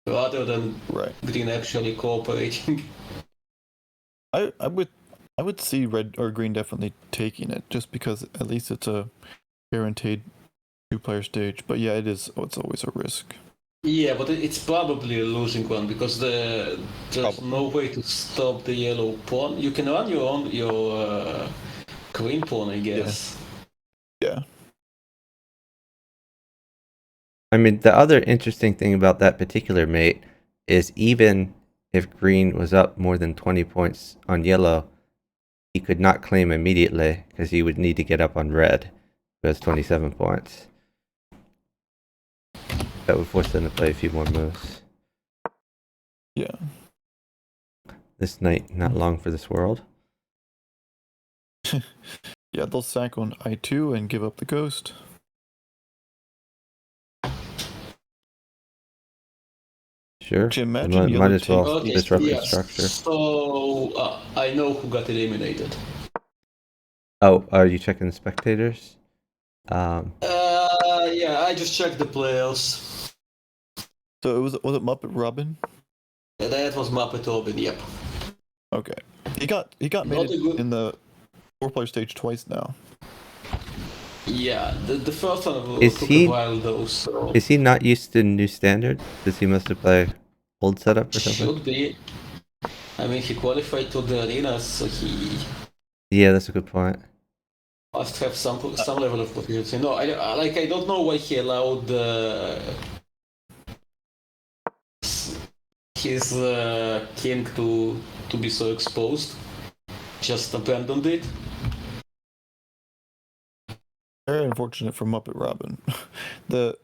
rather than Right. green actually cooperating. I would see red or green definitely taking it just because at least it's a guaranteed two-player stage. But yeah, it's always a risk. Yeah, but it's probably a losing one because there's no way to stop the yellow pawn. You can run your queen pawn, I guess. Yeah. I mean, the other interesting thing about that particular mate is even if green was up more than 20 points on yellow, he could not claim immediately because he would need to get up on red, who has 27 points. That would force them to play a few more moves. Yeah. This knight, not long for this world. Yeah, they'll sack on I2 and give up the ghost. Sure. Imagine Might as well Okay, disrupt the yes. structure. So I know who got eliminated. Oh, are you checking the spectators? Yeah, I just checked the players. So was it Muppet Robin? That was Muppet Robin, yep. Okay. He got made in the 4-player stage twice now. Yeah, the first one Is took he- a while though, so... Is he not used to new standard? Does he must have played old setup or something? Should be. I mean, he qualified to the arena, so he Yeah, that's a good point. must have some level of proficiency. No, I don't know why he allowed his king to be so exposed. Just abandoned it. Very unfortunate for Muppet Robin. the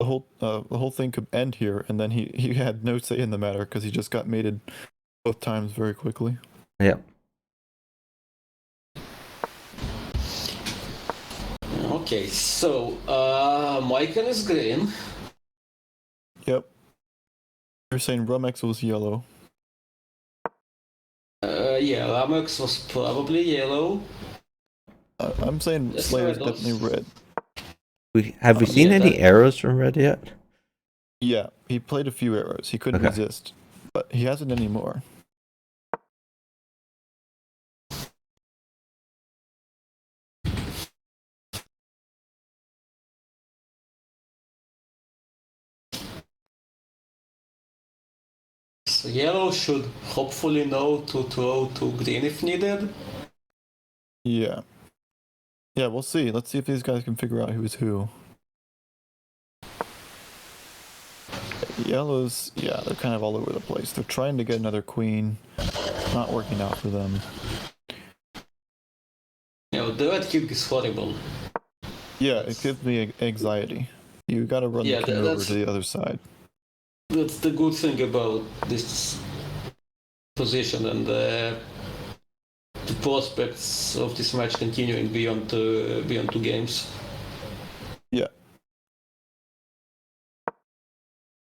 whole thing could end here, and then he had no say in the matter because he just got mated both times very quickly. Yep. Okay, so Michael is green. Yep. You're saying Rumex was yellow. Yeah, Ramex was probably yellow. I'm saying Yes, Slayer's red definitely also. red. Have we seen Yeah, any that. arrows from Red yet? Yeah, he played a few arrows. He couldn't Okay. resist, but he hasn't anymore. So yellow should hopefully know to throw to green if needed. Yeah. Yeah, we'll see. Let's see if these guys can figure out who's who. Yellows, yeah, they're kind of all over the place. They're trying to get another queen. Not working out for them. The red king is horrible. Yeah, it gives me anxiety. You gotta run Yeah, the king over that's to the other side. that's the good thing about this position and the prospects of this match continuing beyond two games. Yeah.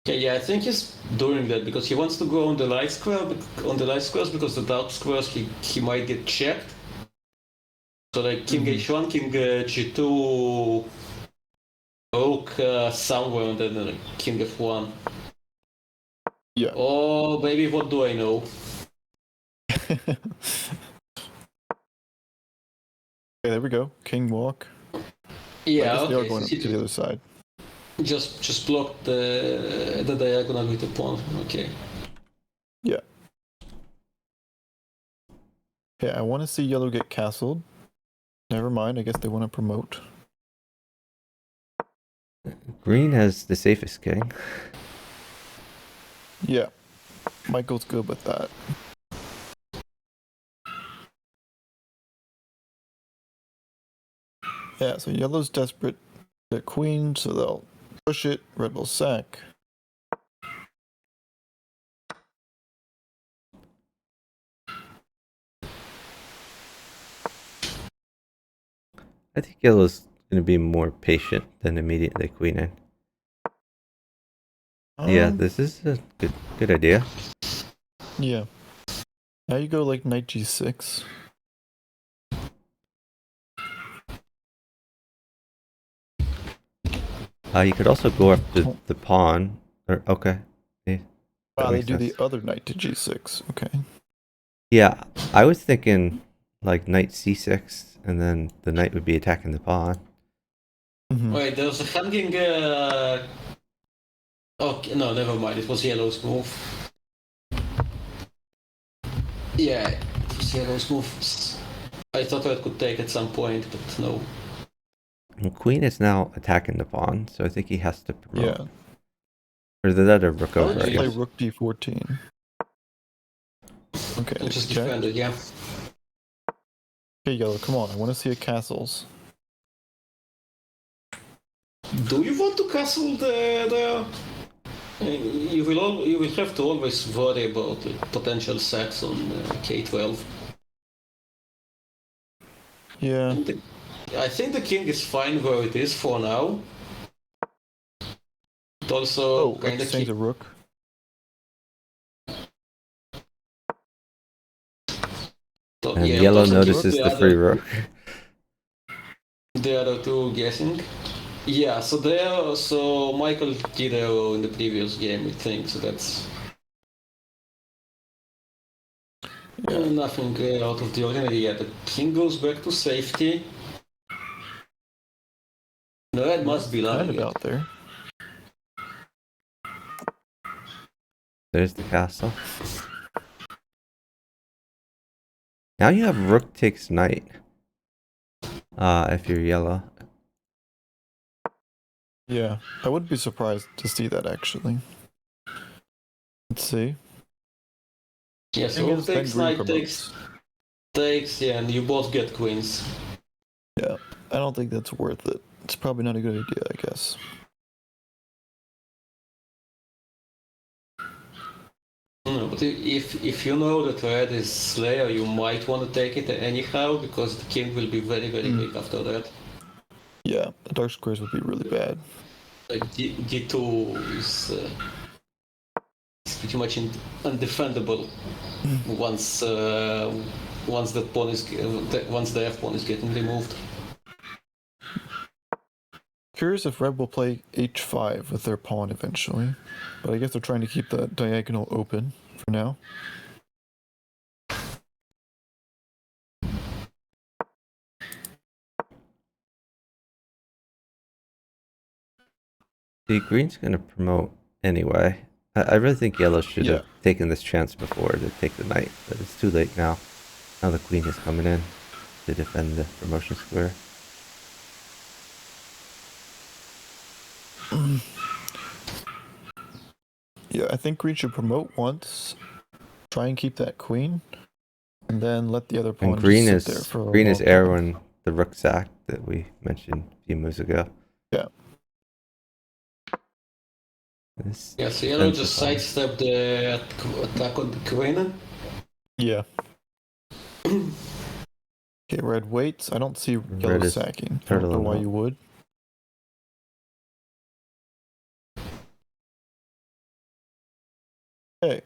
Okay, yeah, I think he's doing that because he wants to go on the light squares because the dark squares he might get checked. So like King H1, King G2, Rook somewhere, and then King F1. Yeah. Oh, baby, what do I know? Okay, there we go. King walk. Yeah, I guess they are okay. going So up to the other side. just block the diagonal with the pawn. Okay. Yeah. Okay, I want to see yellow get castled. Never mind, I guess they want to promote. Green has the safest king. Yeah. Michael's good with that. Yeah, so yellow's desperate. They're queen, so they'll push it. Red will sack. I think yellow's going to be more patient than immediately queen in. Yeah, this is a good idea. Yeah. Now you go like knight g6. You could also go after the pawn. Or okay. Yeah, Wow, they do sense. the other knight to g6. Okay. Yeah, I was thinking like knight c6, and then the knight would be attacking the pawn. Wait, there's a hanging. Okay, no, never mind. It was yellow's move. Yeah, it was yellow's move. I thought I could take at some point, but no. And queen is now attacking the pawn, so I think he has to promote. Yeah. Or is that a rook Oh, over? Let's I play guess. rook d14. Okay, It just check. defended, yeah. Okay, yellow, come on. I want to see a castles. Do you want to castle the? You will have to always worry about potential sacks on K12. Yeah. I think the king is fine where it is for now. It also kind of exchange a rook. And yeah, yellow also keep notices the free rook. The other two guessing. Yeah, so Michael did arrow in the previous game, I think, so that's nothing out of the ordinary yet. The king goes back to safety. No, red must be Kind loving of it. out there. There's the castle. Now you have rook takes knight. If you're yellow. Yeah, I wouldn't be surprised to see that actually. Let's see. Yeah, so Thing rook is, then takes, green knight promotes. takes, yeah, and you both get queens. Yeah, I don't think that's worth it. It's probably not a good idea, I guess. No, but But if you know that red is Slayer, you might want to take it anyhow, because the king will be very, very weak after that. Yeah, the dark squares would be really bad. Like D2 is pretty much undefendable once the pawn is once the f pawn is getting removed. Curious if red will play h5 with their pawn eventually, but I guess they're trying to keep the diagonal open for now. See, green's going to promote anyway. I really think yellow should have taken this chance before to take the knight, but it's too late now. Now the queen is coming in to defend the promotion square. Yeah, I think green should promote once, try and keep that queen, and then let the other pawn And green just sit is there for a green is long air time. when the rook sacked that we mentioned a few moves ago. Yeah. This Yeah, so yellow defends just the pawn. sidestepped the attack on the queen. Yeah. Okay, red waits. I don't see yellow Red is sacking. I don't know turtling why up. you would. Okay.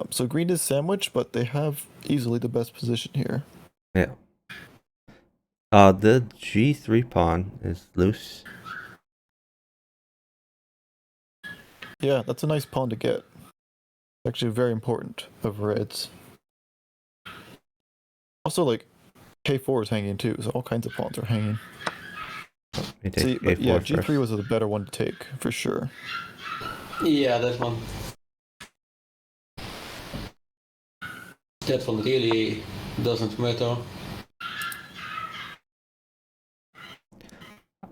So green is sandwiched, but they have easily the best position here. Yeah. The g3 pawn is loose. Yeah, that's a nice pawn to get. Actually very important of reds. Also, like, k4 is hanging too, so all kinds of pawns are hanging. We take See, but a4 yeah, first. g3 was the better one to take, for sure. Yeah, that one. That one really doesn't matter.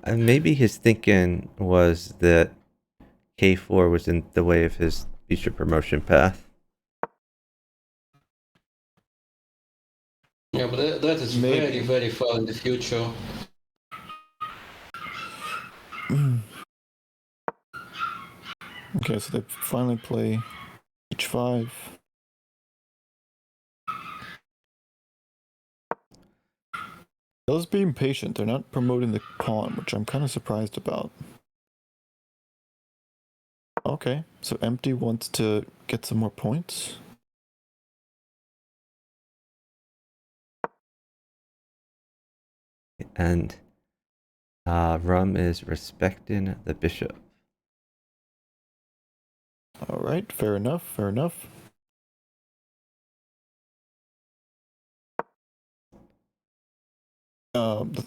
And maybe his thinking was that k4 was in the way of his future promotion path. Yeah, but that is Maybe. very, very far in the future. Okay, so they finally play h5. Yellow's being patient. They're not promoting the pawn, which I'm kind of surprised about. Okay, so empty wants to get some more points. And Rum is respecting the bishop. All right, fair enough, fair enough.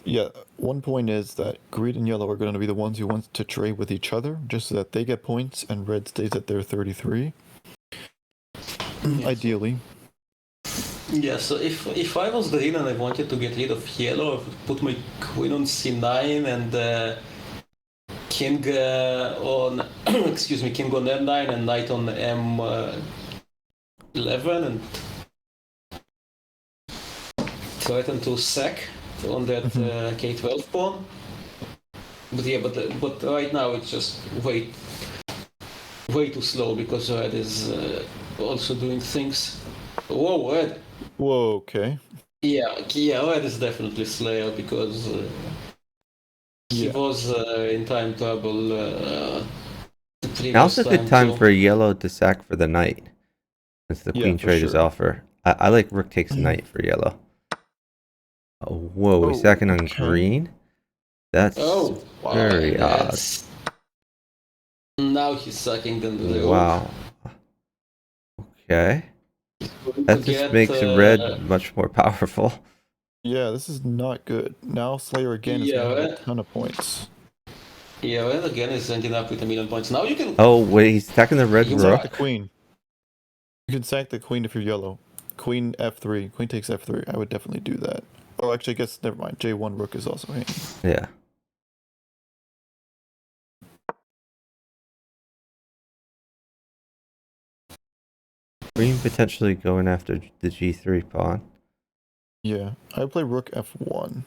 Yeah, one point is that green and yellow are going to be the ones who want to trade with each other, just so that they get points and red stays at their 33. Ideally. Yeah, so if I was green and I wanted to get rid of yellow, I would put my queen on c9 and king on excuse me, king on n9 and knight on m11 and threaten to sack on that k12 pawn. But yeah, but right now it's just way too slow because red is also doing things. Whoa, red. Whoa, okay. Yeah, red is definitely Slayer because he was in time trouble the previous Now's a good time so. for yellow to sack for the knight, since the queen for trade is sure. offer. I like rook takes knight for yellow. Oh, whoa, he's sacking on green? That's very odd. Now he's sucking the Wow. Okay. That just makes red much more powerful. Yeah, this is not good. Now Slayer again is going to have a ton of points. Yeah, red again is ending up with 1,000,000 points. Now you can... Oh, wait, he's attacking the red You can rook? sack the queen. You can sack the queen if you're yellow. Queen f3. Queen takes f3. I would definitely do that. Oh, actually, I guess, never mind. J1 rook is also hanging. Yeah. Green potentially going after the g3 pawn. Yeah, I would play rook f1.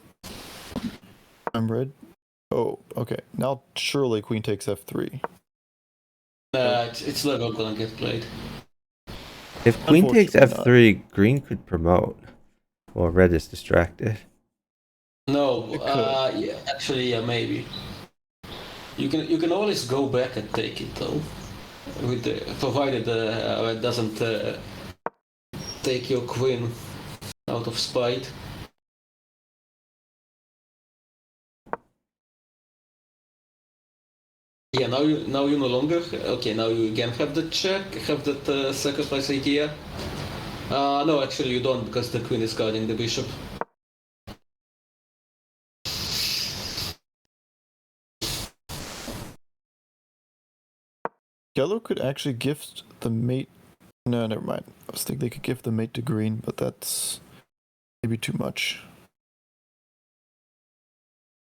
I'm red. Oh, okay. Now surely queen takes f3. it's never gonna get played. If queen takes Unfortunately f3, green could promote. Or red is distracted. No, It could. yeah, actually, yeah, maybe. You can always go back and take it though, with provided red doesn't take your queen out of spite. Yeah, now you no longer. Okay, now you again have the check, have that sacrifice idea. No, actually you don't, because the queen is guarding the bishop. Yellow could actually gift the mate. No, never mind. I was thinking they could give the mate to green, but that's maybe too much.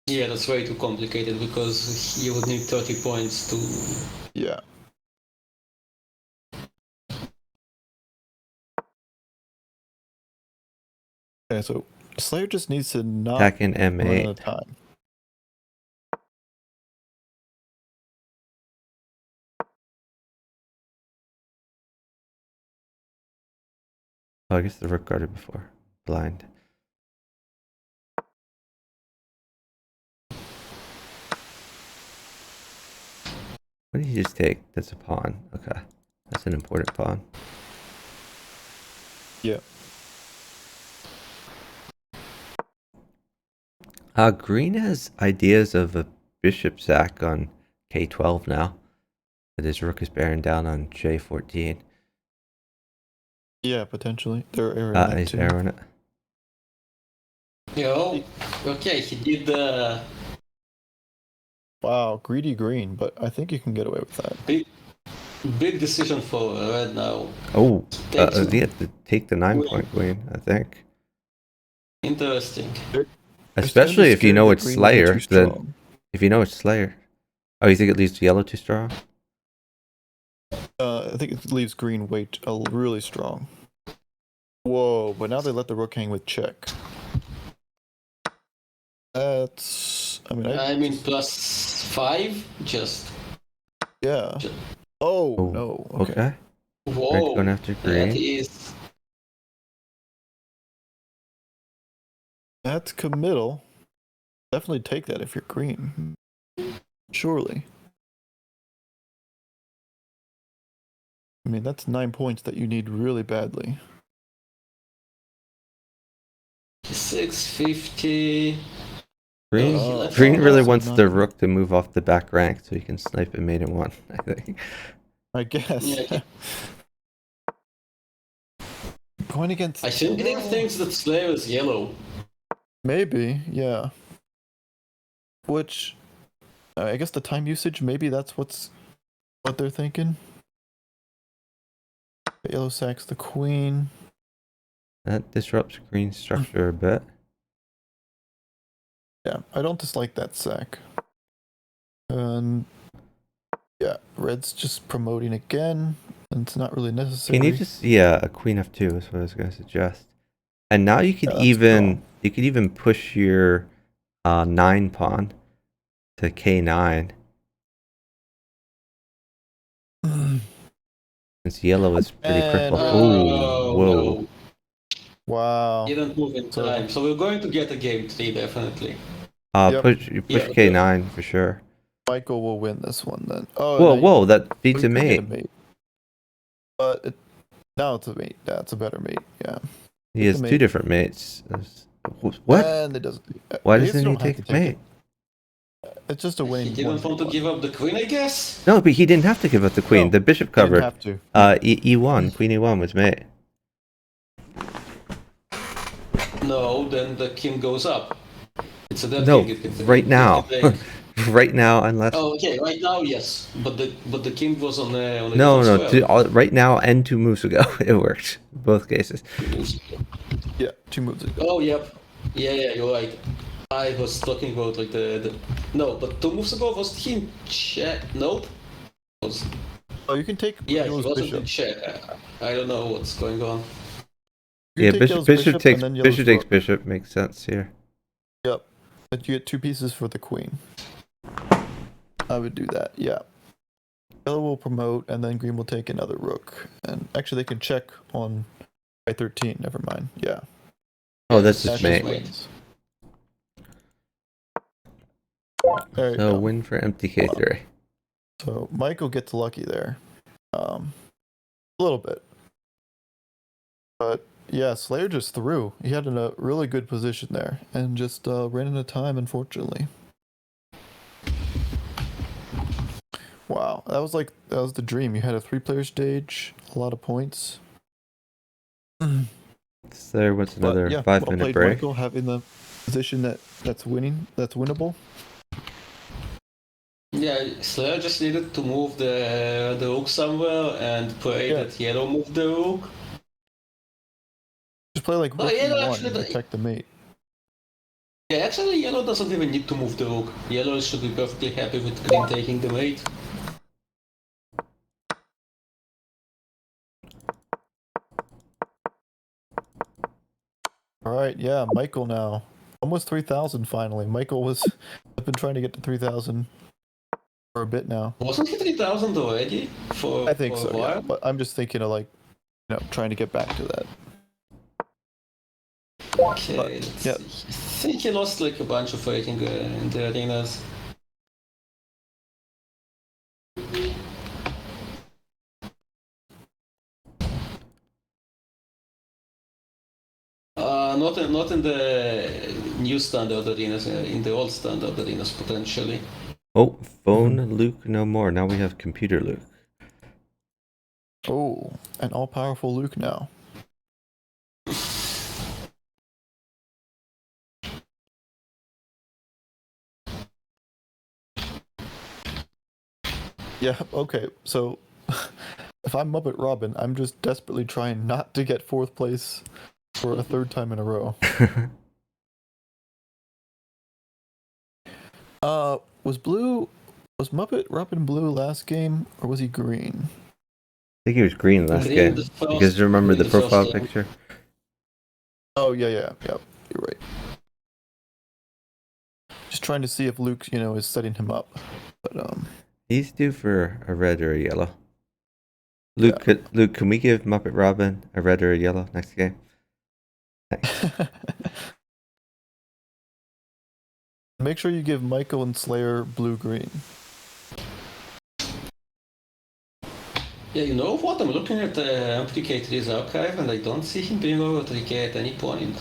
Yeah, that's way too complicated, because you would need 30 points to... Yeah. Okay, so Slayer just needs to not Attacking run out m8. of time. Oh, I guess the rook guarded before. Blind. What did he just take? That's a pawn. Okay. That's an important pawn. Yeah. Green has ideas of a bishop sack on k12 now. That his rook is bearing down on j14. Yeah, potentially. They're airing that He's too. airing it. Yo, okay, he did Wow, greedy green, but I think you can get away with that. big decision for red now. Oh, Takes he had to take the 9-point queen, I think. Interesting. Especially if you know it's Slayer, then strong. if you know it's Slayer. Oh, you think it leaves yellow too strong? I think it leaves green weight really strong. Whoa, but now they let the rook hang with check. That's... I mean, +5, just... Yeah. Oh, Oh, no. Okay. okay. Whoa, Red's going after green. that is... That's committal. Definitely take that if you're green. Surely. I mean, that's 9 points that you need really badly. 650... Green, Oh, green wow, really that's wants not the good. rook to move off the back rank so he can snipe and mate in one, I think. I guess. Yeah. Going against... I think it thinks that Slayer is yellow. Maybe, yeah. Which... I guess the time usage, maybe that's what they're thinking. Yellow sacks the queen. That disrupts green's structure a bit. Yeah, I don't dislike that sack. And yeah, red's just promoting again, and it's not really necessary. Can you just a queen f2 is what I was gonna suggest. And now you could that's even push your 9 pawn to k9. Since yellow is pretty crippled. Oh, whoa. Wow. Didn't move in time, so we're going to get a game 3 definitely. Yep. Push k9 for sure. Michael will win this one then. Oh, whoa, that beats a mate. But now it's a mate. That's a better mate. Yeah. He has 2 different mates. What? And it doesn't. Why doesn't he take a mate? It's just a winning. He didn't want to give up the queen, I guess. No, but he didn't have to give up the queen. No, the bishop covered. He didn't have to. E1, queen e1 was mate. No, then the king goes up. It's a dead No, king. right now. Right now, unless. Oh, okay. Right now, yes, but the king was on a no. Right now and 2 moves ago, it worked. Both cases. Yeah, 2 moves ago. Oh, yep. Yeah, you're right. I was talking about like the no, but 2 moves ago was he in check? Nope. Oh, you can take. Yeah, he wasn't in check. I don't know what's going on. Bishop takes bishop makes sense here. Yep. But you get 2 pieces for the queen. I would do that, yeah. Yellow will promote, and then green will take another rook. And actually, they can check on I13. Never mind. Yeah. Oh, that's That's just just mate. mate. There you So go. win for MTK3. So Michael gets lucky there. A little bit. But yeah, Slayer just threw. He had a really good position there and just ran into time, unfortunately. Wow, that was the dream. You had a 3-player stage, a lot of points. So there was But another yeah, 5 well minute played, break. Michael, having the position that's winning, that's winnable. Yeah, Slayer just needed to move the rook somewhere and pray Yeah. that yellow moved the rook. Just play like Oh, rook yellow e1 actually, and protect the mate. yeah, actually, yellow doesn't even need to move the rook. Yellow should be perfectly happy with green taking the mate. All right, yeah, Michael now. Almost 3,000 finally. Michael I've been trying to get to 3,000 for a bit now. Wasn't he 3,000 already for I think a so, yeah. while? But I'm just thinking of like, trying to get back to that. Okay, But, let's yeah. see. I think he lost like a bunch of rating in the arenas. Not in the new standard arenas, in the old standard arenas potentially. Oh, phone Luke no more. Now we have computer Luke. Oh, an all-powerful Luke now. Yeah, okay. So if I'm Muppet Robin, I'm just desperately trying not to get 4th place for a 3rd time in a row. Was Muppet Robin blue last game, or was he green? I think he was green last Green game. the first- Because remember green the the first profile game. picture? Oh yeah, you're right. Just trying to see if Luke, is setting him up. But He's due for a red or a yellow. Yeah. Luke, can we give Muppet Robin a red or a yellow next game? Thanks. Make sure you give Michael and Slayer blue-green. Yeah, you know what? I'm looking at the MPK3's archive and I don't see him being over 3K at any point.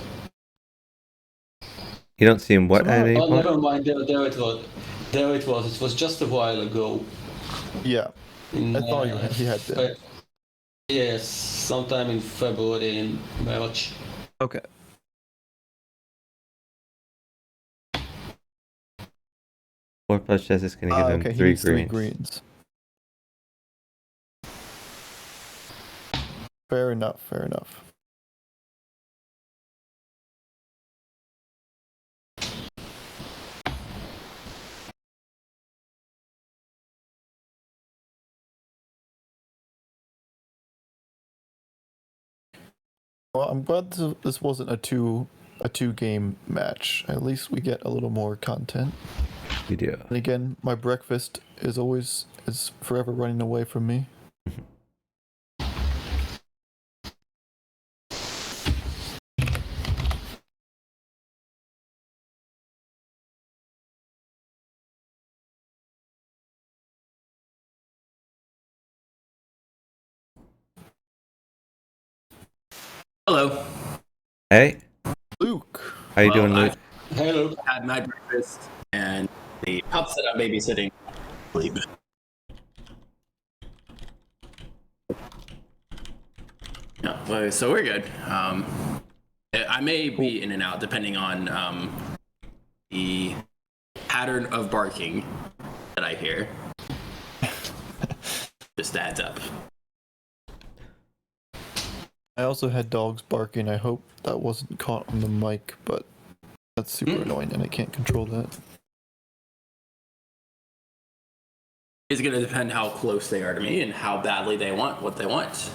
You don't see him what Somehow- at any Oh, point? never mind. There it was. There it was. It was just a while ago. Yeah, In, I thought he had been. Yes, sometime in February, in March. Okay. 4+ chess is going to give him Okay, he 3 needs 3 greens. greens. Fair enough. Well, I'm glad this wasn't a two game match. At least we get a little more content. We do. And again, my breakfast is forever running away from me. Hello. Hey, Luke. how you doing, Luke? Hello. I had my breakfast and the pups that I'm babysitting sleep. No, so we're good. I may be in and out depending on the pattern of barking that I hear. Just adds up. I also had dogs barking. I hope that wasn't caught on the mic, but that's super annoying and I can't control that. It's going to depend how close they are to me and how badly they want what they want.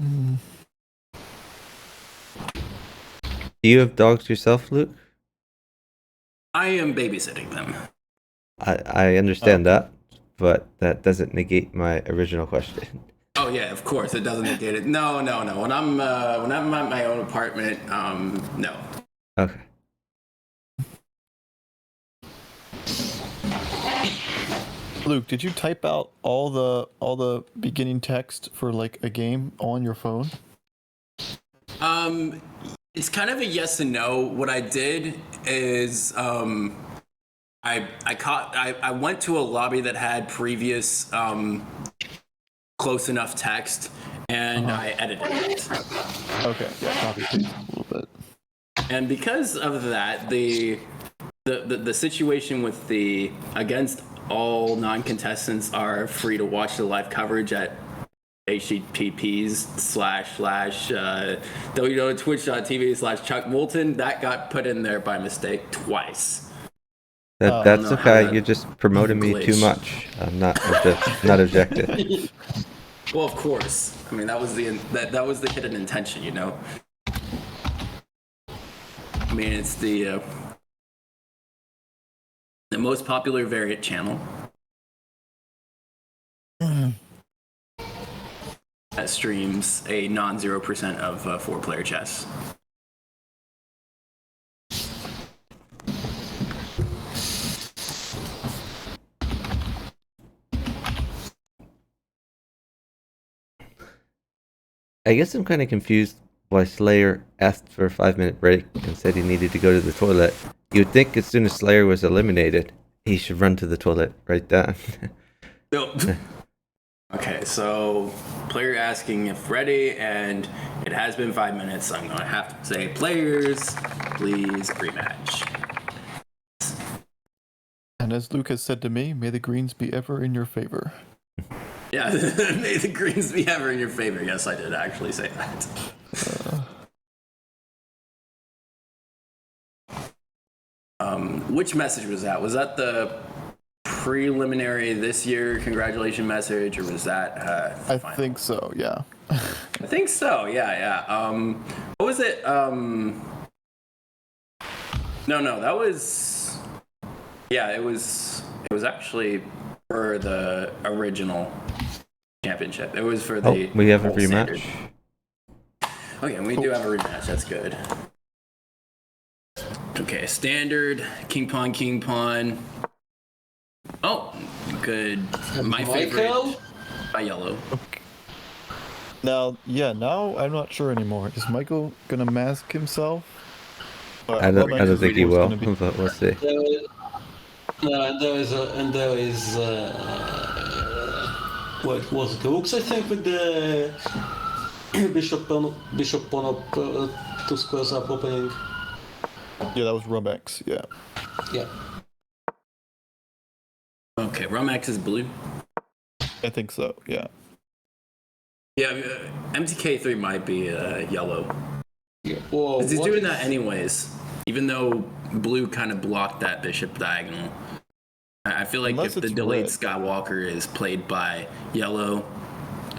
Mm. Do you have dogs yourself, Luke? I am babysitting them. I understand that, but that doesn't negate my original question. Oh yeah, of course it doesn't negate it. No. When I'm at my own apartment, no. Okay. Luke, did you type out all the beginning text for like a game on your phone? It's kind of a yes and no. What I did is I went to a lobby that had previous close enough text, and I edited it. Okay, yeah, copy paste a little bit. And because of that, the situation with the against all non-contestants are free to watch the live coverage at https://twitch.tv/Chuck Moulton, that got put in there by mistake twice. That's know how okay. that You're just promoting me too glitch. much. I'm not objective. Well, of course. I mean, that was the hidden intention, you know. I mean, it's the most popular variant channel that streams a non-0% of 4-player chess. I guess I'm kind of confused why Slayer asked for a 5-minute break and said he needed to go to the toilet. You'd think as soon as Slayer was eliminated, he should run to the toilet right then. So, okay, so player asking if ready, and it has been 5 minutes. I'm gonna have to say, players, please rematch. And as Luke has said to me, may the greens be ever in your favor. Yeah, may the greens be ever in your favor. Yes, I did actually say that. Which message was that? Was that the preliminary this year congratulations message, or was that I think so, yeah. I think so, yeah. What was it? No, that was, yeah, it was actually for the original championship. It was for the we have a whole rematch. standard. Okay, we do have a rematch. That's good. Okay, standard, king pawn. Oh, good. My favorite. By yellow. Okay. Now I'm not sure anymore. Is Michael gonna mask himself? I don't think he will, but we'll see. There is what was it? Rooks, I think, with the bishop pawn up 2 squares up opening. Yeah, that was Rubex, yeah. Yeah. Okay, Romax is blue. I think so, yeah. Yeah, MTK3 might be yellow. Yeah. Whoa, He's what doing is- that anyways, even though blue kind of blocked that bishop diagonal. I feel like Unless if the it's delayed red. Skywalker is played by yellow,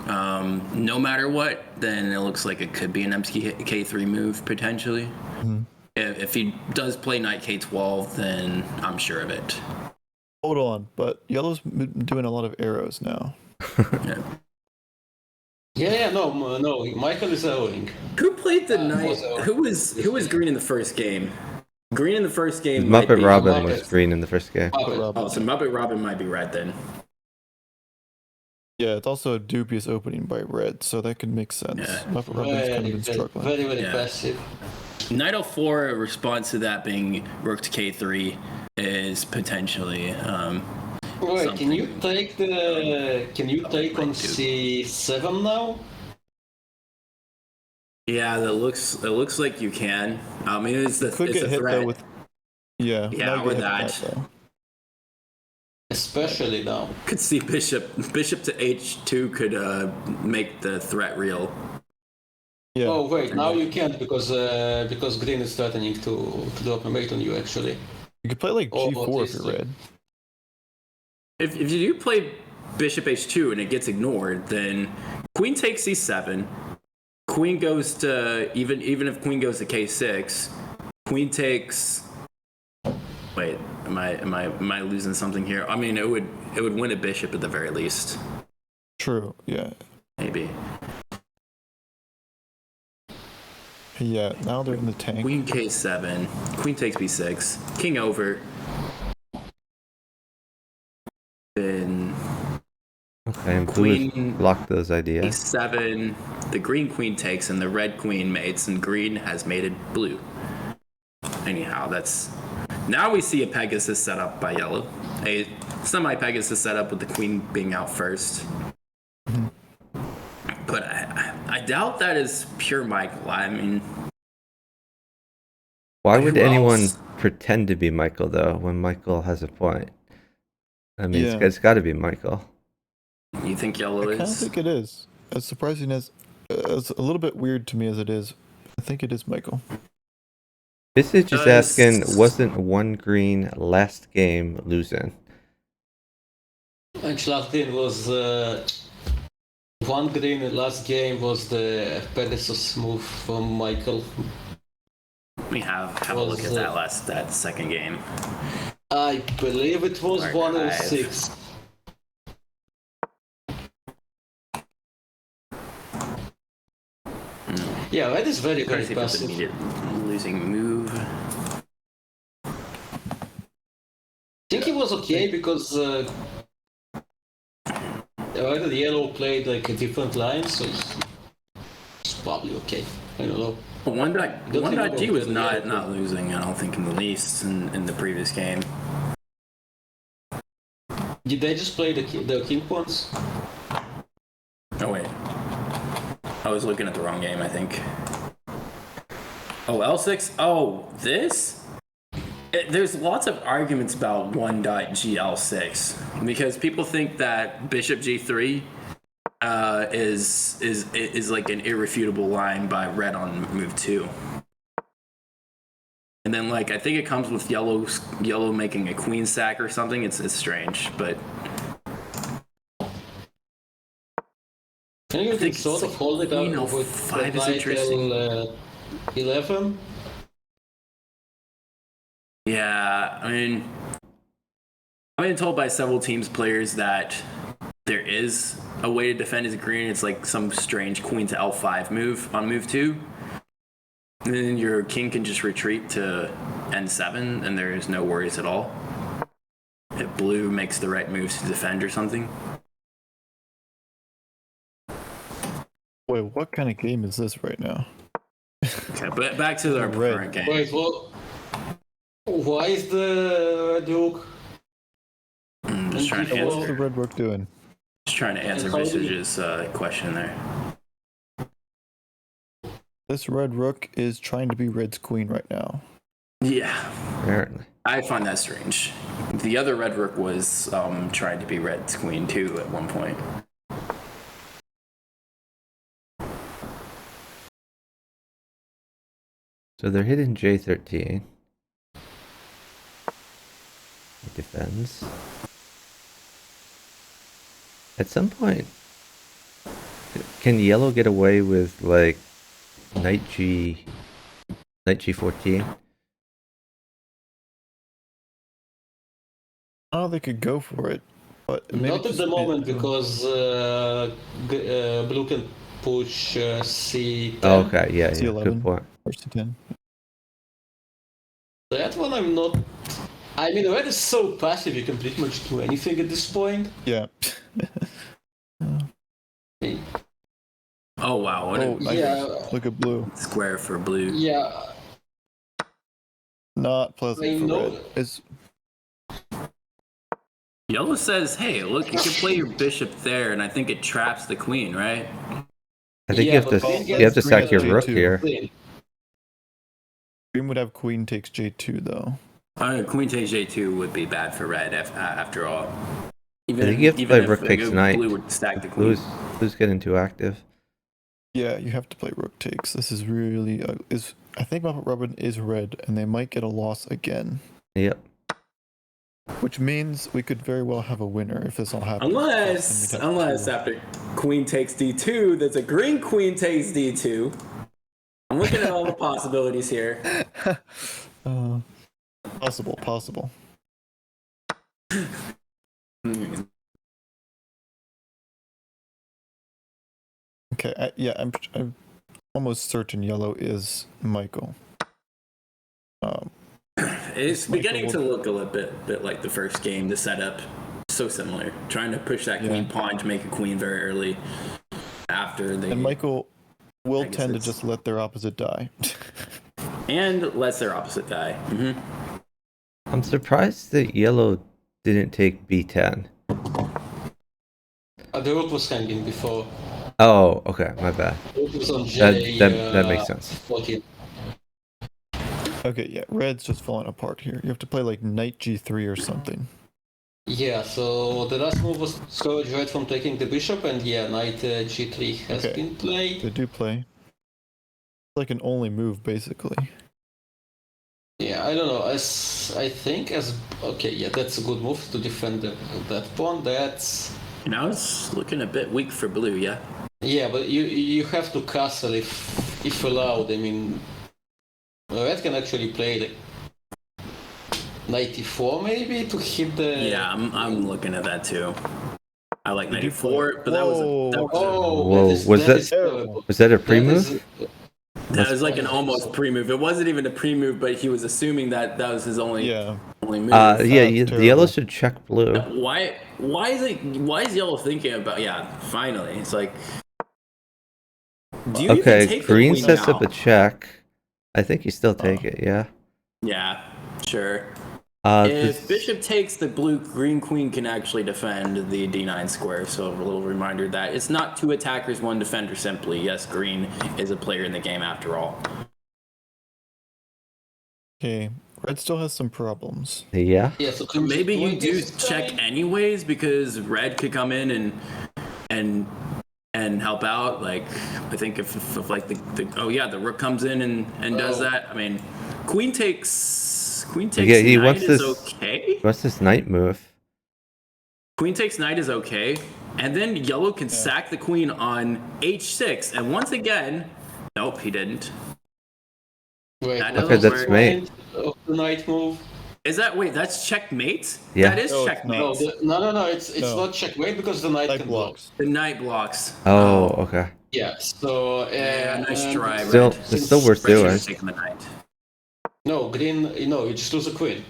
no matter what, then it looks like it could be an MTK3 move potentially. Mhm. If he does play knight K12, then I'm sure of it. Hold on, but yellow's doing a lot of arrows now. Yeah. No, Michael is owing. Who played the knight? also- Who was green in the first game? Green in the first game. might Muppet be- Robin was Muppet. green in the first game. Oh, so Muppet Robin might be red then. Yeah, it's also a dubious opening by red, so that could make sense. Yeah. Muppet Robin's kind of been struggling. Very Yeah. passive. Knight 04, a response to that being rook to K3 is potentially. Wait, can you something- take on C7 now? Yeah, it looks like you can. I mean, it's Could it's get a hit threat. though with Yeah, might with get hit that. though. Especially now. Could see bishop to H2 could make the threat real. Yeah. Oh wait, now you can't because green is threatening to drop a mate on you actually. You could play like Oh, G4 if this you're red. If you do play bishop H2 and it gets ignored, then queen takes C7. Queen goes to even if queen goes to K6, queen takes. Wait, Am I losing something here? I mean, it would win a bishop at the very least. True. Yeah. Maybe. Yeah. Now they're in the tank. Queen k7. Queen takes b6. King over. Then Okay, and blue Queen blocked those ideas. e7. The green queen takes, and the red queen mates, and green has mated blue. Anyhow, that's... Now we see a Pegasus set up by yellow. A semi-Pegasus set up with the queen being out first. But I doubt that is pure Michael. I mean... Why would who anyone else? pretend to be Michael, though, when Michael has a point? I mean, Yeah. it's got to be Michael. You think yellow I kind of is? think it is. As surprising as a little bit weird to me as it is, I think it is Michael. This is just Does- asking, wasn't one green last game losing? And last game was one green. Last game was the Pegasus move from Michael. Let me have a look at that second game. I believe it was Archive. 106. Yeah, that is very, Trying very to see if it's passive. immediate losing move. I think he was okay because either the yellow played like a different line, so it's probably okay. I don't know. One dot G was Yeah. not losing. I don't think in the least in the previous game. Did they just play the king once? Oh wait, I was looking at the wrong game. I think. Oh L6. Oh this. There's lots of arguments about 1.GL6 because people think that Bishop G3 is like an irrefutable line by red on move 2. And then like I think it comes with yellow making a queen sack or something. It's strange, but Can you think sort it's of hold it queen up with L5 the is knight interesting. L11? yeah, I mean, I've been told by several teams players that there is a way to defend his green. It's like some strange queen to L5 move on move 2. And then your king can just retreat to N7 and there's no worries at all. If blue makes the right moves to defend or something. Wait, what kind of game is this right now? Okay, but back to our Red. current game. Wait, what? Why is the Duke? I'm just trying to What's the answer, red rook doing? answer Visage's question there. This red rook is trying to be red's queen right now. Yeah, Apparently. I find that strange. The other red rook was trying to be red's queen too at one point. So they're hitting J13. He defends. At some point, can yellow get away with like knight G14? Oh, they could go for it, but maybe Not at just the moment it- because blue can push C10. Oh, okay, yeah, C11. good point. First to 10. That one I'm not. I mean, red is so passive, you can pretty much do anything at this point. Yeah. Oh wow, what Oh, a nice. Yeah. Look at blue. square for blue. Yeah, Not pleasant I for know. red. It's Yellow says, "Hey, look, you can play your bishop there, and I think it traps the queen, right?" I think Yeah, you have but to green you have to gets sack your green rook G2. here. green would have queen takes J2 though. Queen takes J2 would be bad for red after all. I think you have to play rook takes knight. Blue would stack the queen. Blue's getting too active. Yeah, you have to play rook takes. This is really I think Muppet Robin is red, and they might get a loss again, Yep. which means we could very well have a winner if this all happens. And we'd have Unless to- after queen takes D2, there's a green queen takes D2. I'm looking at all the possibilities here. Possible. Okay, yeah, I'm almost certain yellow is Michael. It's Michael beginning will- to look a little bit like the first game. The setup so similar, trying to push that queen Yeah. pawn to make a queen very early. After they And Michael will I guess tend to it's- just let their opposite die. and lets their opposite die. I'm surprised that yellow didn't take b10. The rook was hanging before. Oh, okay, my bad. The rook was on That J. that makes sense. 14. Okay, yeah, red's just falling apart here. You have to play like knight g3 or something. Yeah, so the last move was to discourage red from taking the bishop, and yeah, knight g3 has Okay. been played. They do play. It's like an only move, basically. Yeah, I don't know. Okay, yeah, that's a good move to defend that pawn. That's Now it's looking a bit weak for blue. Yeah. yeah, but you have to castle if allowed. I mean, red can actually play the 94 maybe to hit the. Yeah, I'm looking at that too. I like Did you 94, play- but that was Whoa. Whoa, was that- is terrible. Was that a That pre-move? that was like an almost pre-move. It wasn't even a pre-move, but he was assuming that was his only Yeah. move. Yeah, That's the terrible. yellow should check blue. Why is yellow thinking about? Yeah, finally, it's like. Do you even Okay, take the green queen sets now? up a check. I think you still take it, yeah. Yeah, sure. This- If bishop takes, the blue green queen can actually defend the d9 square. So a little reminder that it's not two attackers, one defender. Simply, yes, green is a player in the game after all. Okay, red still has some problems. yeah. Yeah, so Maybe you queen do takes check time. anyways because red could come in and help out. Like I think if like the rook comes in and does Oh. that. I mean, queen takes Yeah, he knight wants is this- okay. What's this knight move? Queen takes knight is okay, and then yellow can sack the queen on h6. And once again, nope, he didn't. Wait, That what Okay, was the that's mate. point of the knight move? That's checkmate? Yeah. That is No, it's checkmate. not. No, it's No. not checkmate because the knight Knight can block. blocks. The knight blocks. Oh, okay. Yeah, so Yeah, nice and try, Still, Red. it's still worth Red should doing. have taken the knight. No, green. No, you just lose a queen.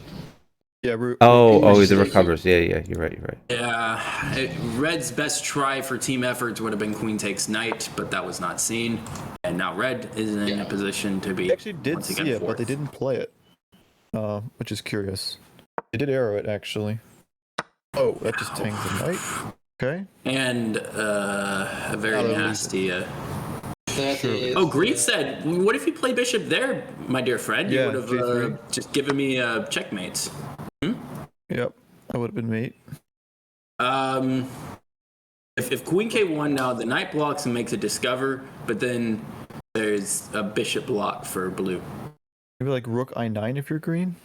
Yeah, Oh, just he like- recovers. Yeah, you're right. Yeah, Red's best try for team efforts would have been queen takes knight, but that was not seen. And now Red is in a position to be They actually did once see again it, but fourth. they didn't play it. Which is curious. They did arrow it, actually. Oh, that just hangs the knight. Okay. And a very Oh, nasty. That Sure. is- Oh, Green said, "What if you play bishop there, my dear friend? You Yeah, would have G3. just given me checkmates." Yep, that would have been mate. If queen k1 now, the knight blocks and makes a discover, but then there's a bishop block for blue. Maybe like rook i9 if you're green.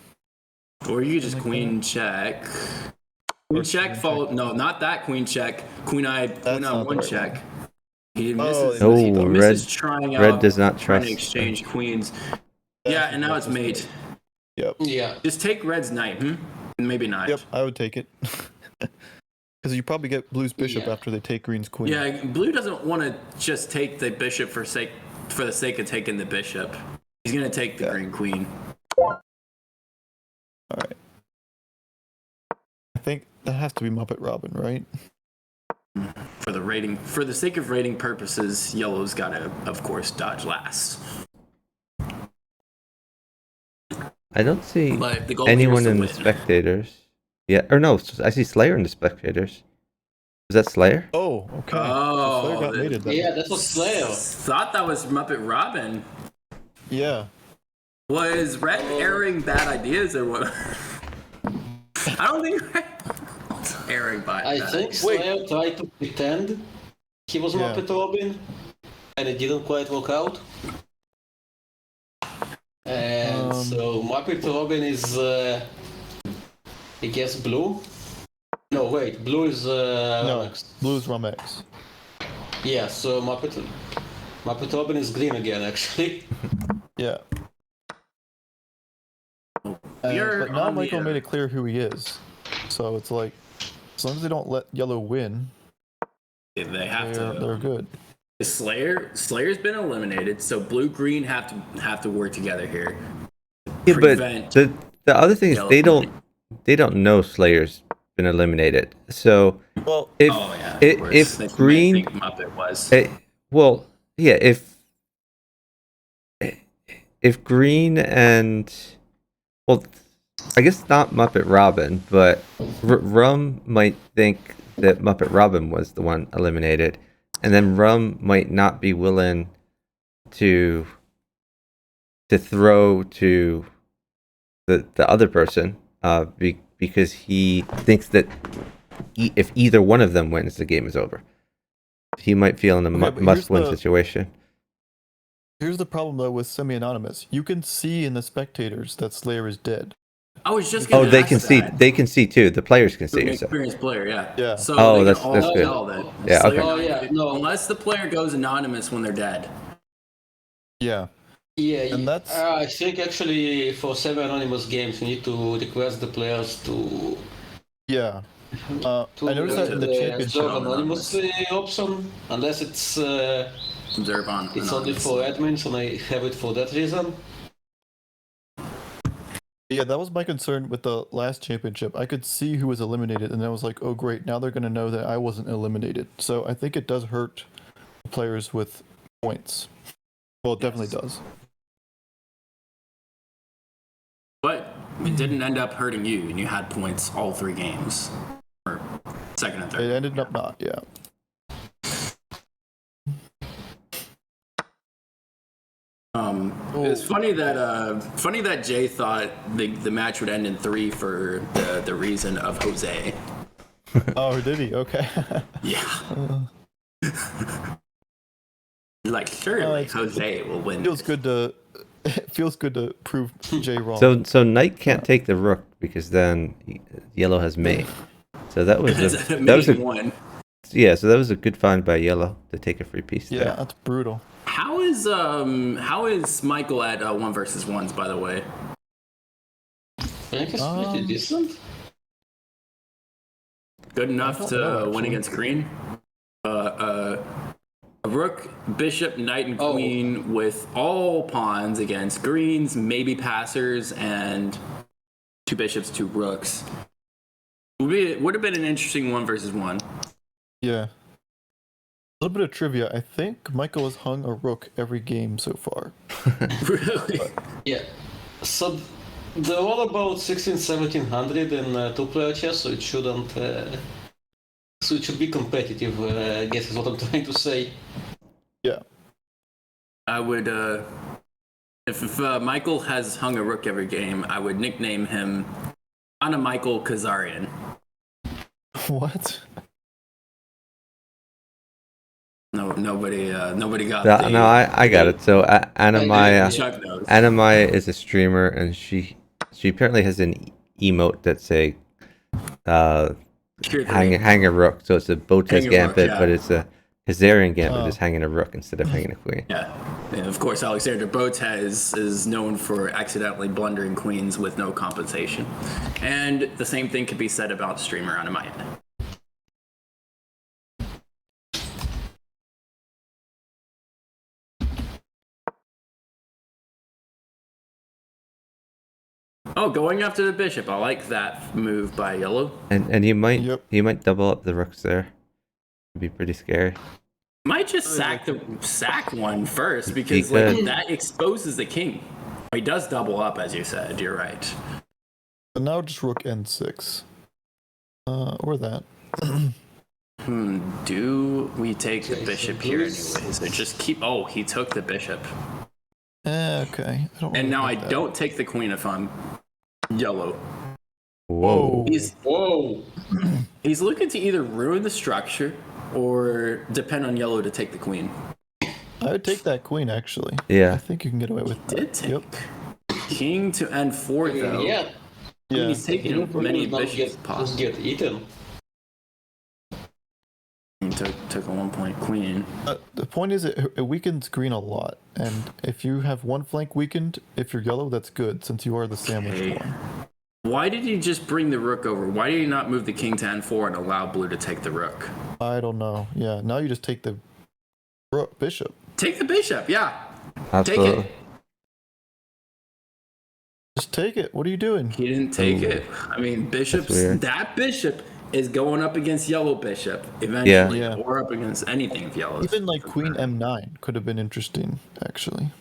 Or you could just Something like queen check. Queen check, queen follow. No, not that queen check. Queen not the one right check. one. He Oh, misses. No, he misses red- trying out. red does not trying to trust exchange queens. Yeah, and now it's mate. Yep. Yeah, Just take red's knight. Maybe not. Yep, I would take it. Because you probably get blue's bishop Yeah. after they take green's queen. Yeah, blue doesn't want to just take the bishop for the sake of taking the bishop. He's gonna take the Yeah. green queen. Alright. I think that has to be Muppet Robin, right? For the sake of rating purposes, yellow's gotta, of course, dodge last. I don't see But the goal here is anyone to in the win. spectators. Yeah, or no, I see Slayer in the spectators. Was that Slayer? Oh, okay. Oh, so Slayer got mated then. yeah, that was Slayer. Thought that was Muppet Robin. Yeah. Was Red airing bad ideas or what? I don't think Red airing bad. I think Slayer tried to pretend he was Yeah. Muppet Robin, and it didn't quite work out. And so Muppet Robin is, I guess, blue. No, wait, blue is No, Ramex. blue's Ramex. Yeah, so Muppet Robin is green again, actually. Yeah. You're But now on the, Michael made it clear who he is. So it's like, as long as they don't let yellow win, They have to. they're good. Slayer's been eliminated, so blue green have to work together here. Yeah, but Prevent the other thing is yellow they don't know Slayer's been eliminated. So Well, if Oh yeah. of if, course. if They might green think Muppet was. well, yeah, if green and well, I guess not Muppet Robin, but Rum might think that Muppet Robin was the one eliminated, and then Rum might not be willing to throw to the other person, because he thinks that if either one of them wins, the game is over. He might feel in a Okay, but must-win situation. here's the problem though with semi-anonymous. You can see in the spectators that Slayer is dead. I was just Oh, gonna they ask can see. that. They can see too. The players can see. An So. experienced player, yeah. Yeah. So Oh, they that's can all good. tell that. Yeah, Slayer- okay. Oh, yeah, no. Unless the player goes anonymous when they're dead. Yeah. Yeah, And that's- I think actually for semi-anonymous games, you need to request the players to Yeah. I noticed that in the championship. observe anonymously option, unless it's Observe on. it's only for admins, and I have it for that reason. Yeah, that was my concern with the last championship. I could see who was eliminated, and I was like, oh, great, now they're going to know that I wasn't eliminated. So I think it does hurt players with points. Well, it definitely does. But it didn't end up hurting you, and you had points all 3 games. Or second and It third. ended up not, yeah. It's funny that Jay thought the match would end in 3 for the reason of Jose. Oh, did he? Okay. Yeah. Like surely Jose will win. Feels good to it feels good to prove Jay wrong. So Knight can't take the rook because then Yellow has mate. So that was one. yeah. So that was a good find by Yellow to take a free piece. Yeah, there. that's brutal. How is Michael at 1 versus 1s, by the way? I think it's pretty decent. Good enough know, to win actually. against green. A rook, bishop, knight, and queen with all pawns against greens, maybe passers, and 2 bishops, 2 rooks. Would have been an interesting 1 versus 1. Yeah. A little bit of trivia. I think Michael has hung a rook every game so far. Really? Yeah. So they're all about 1700 in 2-player chess, so it shouldn't. So it should be competitive. I guess is what I'm trying to say. Yeah. I would, if Michael has hung a rook every game, I would nickname him Anna Michael Kazarian. What? Nobody got No, no, I got it. So Anamaya Chuck knows. Anamaya is a streamer, and she apparently has an emote that say hang a rook. So it's a Botez Hang a rook, gambit, yeah. but it's a Hazarian gambit is hanging a rook instead of hanging a queen. Yeah. And of course, Alexander Botez is known for accidentally blundering queens with no compensation. And the same thing could be said about streamer Anamaya. Oh, going after the bishop. I like that move by yellow. And you might Yep. double up the rooks there. It'd be pretty scary. Might just sack one first because could. like, that exposes the king. He does double up, as you said. You're right. But now just rook n6. Or that. Do we take the Okay, bishop so here those- anyways? Or just keep... Oh, he took the bishop. Okay. I don't And really now I like that. don't take the queen if I'm yellow. Whoa. Whoa! He's looking to either ruin the structure or depend on yellow to take the queen. I would take that queen, actually. I Yeah. think you can get away with that. Did take. Yep. King to n4 though. Yeah. I mean, Yeah. he's taking many bishops Just possible. get eaten. He took a 1 point queen. The point is, it weakens green a lot. And if you have one flank weakened, if you're yellow, that's good, since you are the sandwich Okay. one. Why did he just bring the rook over? Why did he not move the king to n4 and allow blue to take the rook? I don't know. Yeah, now you just take the bishop. Take the bishop, yeah. Absolutely. Take it. Just take it. What are you doing? He didn't take Ooh. it. I mean, that bishop is going up against yellow bishop eventually, Yeah. or up against anything if yellow. Even like queen m9 could have been interesting, actually.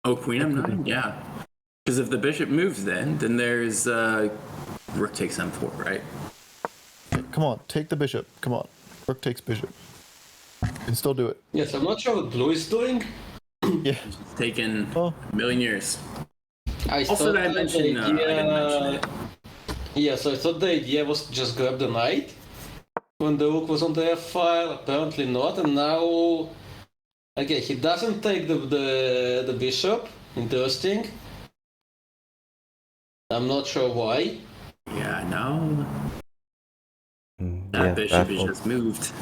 Oh, queen m9, yeah. Because if the bishop moves, then there's rook takes m4, right? Okay, come on, take the bishop. Come on, rook takes bishop. You can still do it. Yes, I'm not sure what blue is doing. Yeah. It's taken Oh. a million years. I Also, thought did I the mention? I didn't mention it. Yeah, so I thought the idea was to just grab the knight when the rook was on the f file. Apparently not, and now, okay, he doesn't take the bishop. Interesting. I'm not sure why. Yeah, no. That Yeah, bishop baffled. is just moved.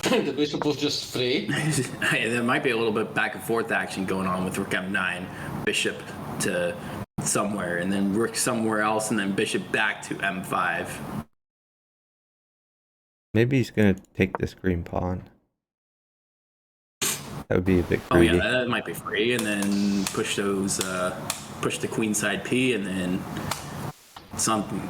The bishop was just free. There might be a little bit back and forth action going on with rook m9, bishop to somewhere, and then rook somewhere else, and then bishop back to m5. Maybe he's gonna take this green pawn. That would be a bit Oh greedy. yeah, that might be free, and then push those, push the queen side p, and then something.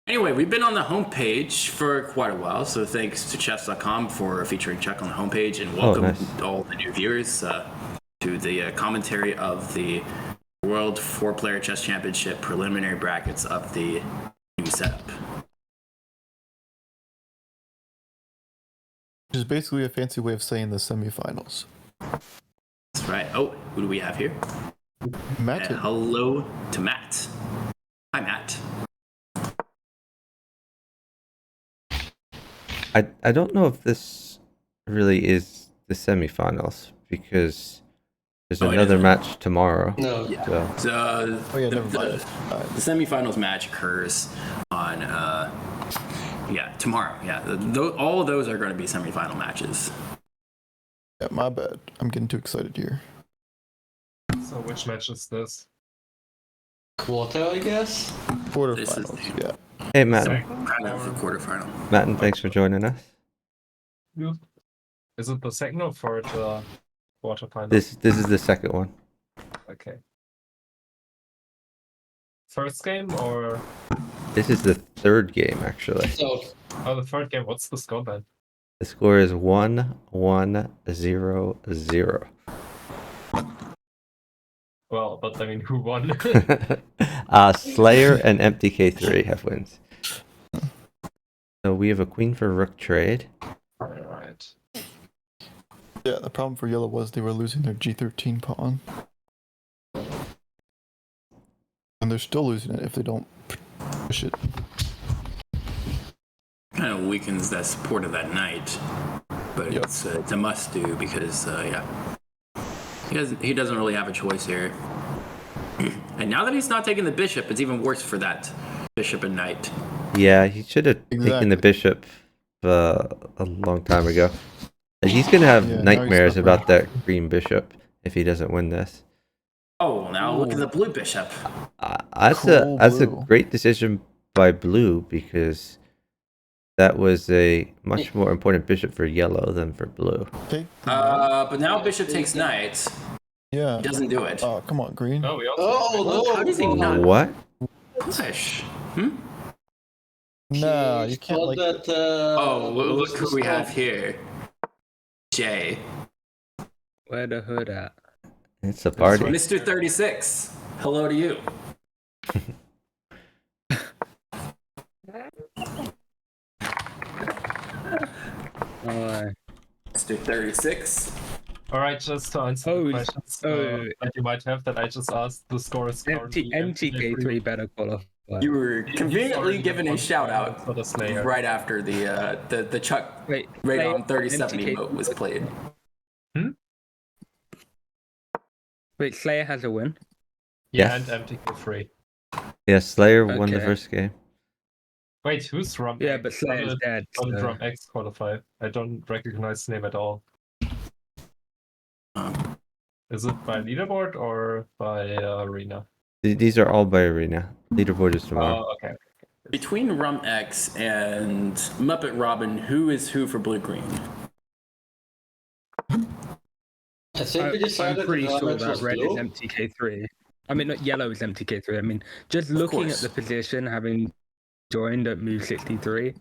Anyway, we've been on the homepage for quite a while, so thanks to chess.com for featuring Chuck on the homepage, and welcome nice. all the new viewers to the commentary of the World 4-Player Chess Championship preliminary brackets of the new setup. Which is basically a fancy way of saying the semifinals. That's right. Oh, who do we have here? Matt, Hello to Matt. Hi, Matt. I don't know if this really is the semifinals because there's Oh, it another isn't. match tomorrow. No. Yeah. So So oh yeah, the, never mind. the semifinals match occurs on tomorrow. Yeah, all of those are going to be semifinal matches. Yeah, my bad. I'm getting too excited here. So which match is this? Quarter, I guess. This is Quarterfinals, yeah. hey, Matt, kind of the quarterfinal. Matt, and thanks for joining us. Is it the second or third quarterfinal? This is the second one. Okay. First game or This is the third game actually. So, the third game? What's the score then? The score is 1-1-0-0. Well, but I mean, who won? Slayer and MTK3 have wins. So we have a queen for rook trade. Alright. Yeah, the problem for yellow was they were losing their g13 pawn. And they're still losing it if they don't push it. Kind of weakens that support of that knight, but Yep. it's a must do because he doesn't really have a choice here. And now that he's not taking the bishop, it's even worse for that bishop and knight. Yeah, he should have taken Exactly. the bishop a long time ago. And he's gonna have Yeah, now he's nightmares suffering. about that green bishop if he doesn't win this. Oh, now look at the blue bishop. That's Cool a blue. great decision by blue because that was a much more important bishop for yellow than for blue. Take But now bishop takes knight. yeah. He doesn't do it. Oh, come on, green. No, we also. oh no! How does he not? What? Push. Nah, you can't thought like. that. Oh, blue look was who we the have stuff. here. Jay. Where the hood at? It's a party. Mr. 36. Hello to you. Oh, Mr. 36. Alright, just to answer Oh, the questions that you might have that I just asked, the score is currently MTK3 better qualify. You were conveniently already given a won shout for out the Slayer. right after the Chuck Wait, Radon Slayer, 3070 MTK vote was played. Wait, Slayer has a win. Yeah, Yes. and MTK3. Yeah, Slayer won the Okay. first game. Wait, who's from Yeah, X? but Slayer's dead. How did so- Rum X qualify? I don't recognize the name at all. Um, Is it by leaderboard or by arena? These are all by arena. Leaderboard is tomorrow. Oh, okay. Between Rum X and Muppet Robin, who is who for blue green? I think we I'm decided pretty that sure Ramex that was red blue. is MTK3. I mean, not yellow is MTK3. I mean, just looking at course. the position, having joined at move 63.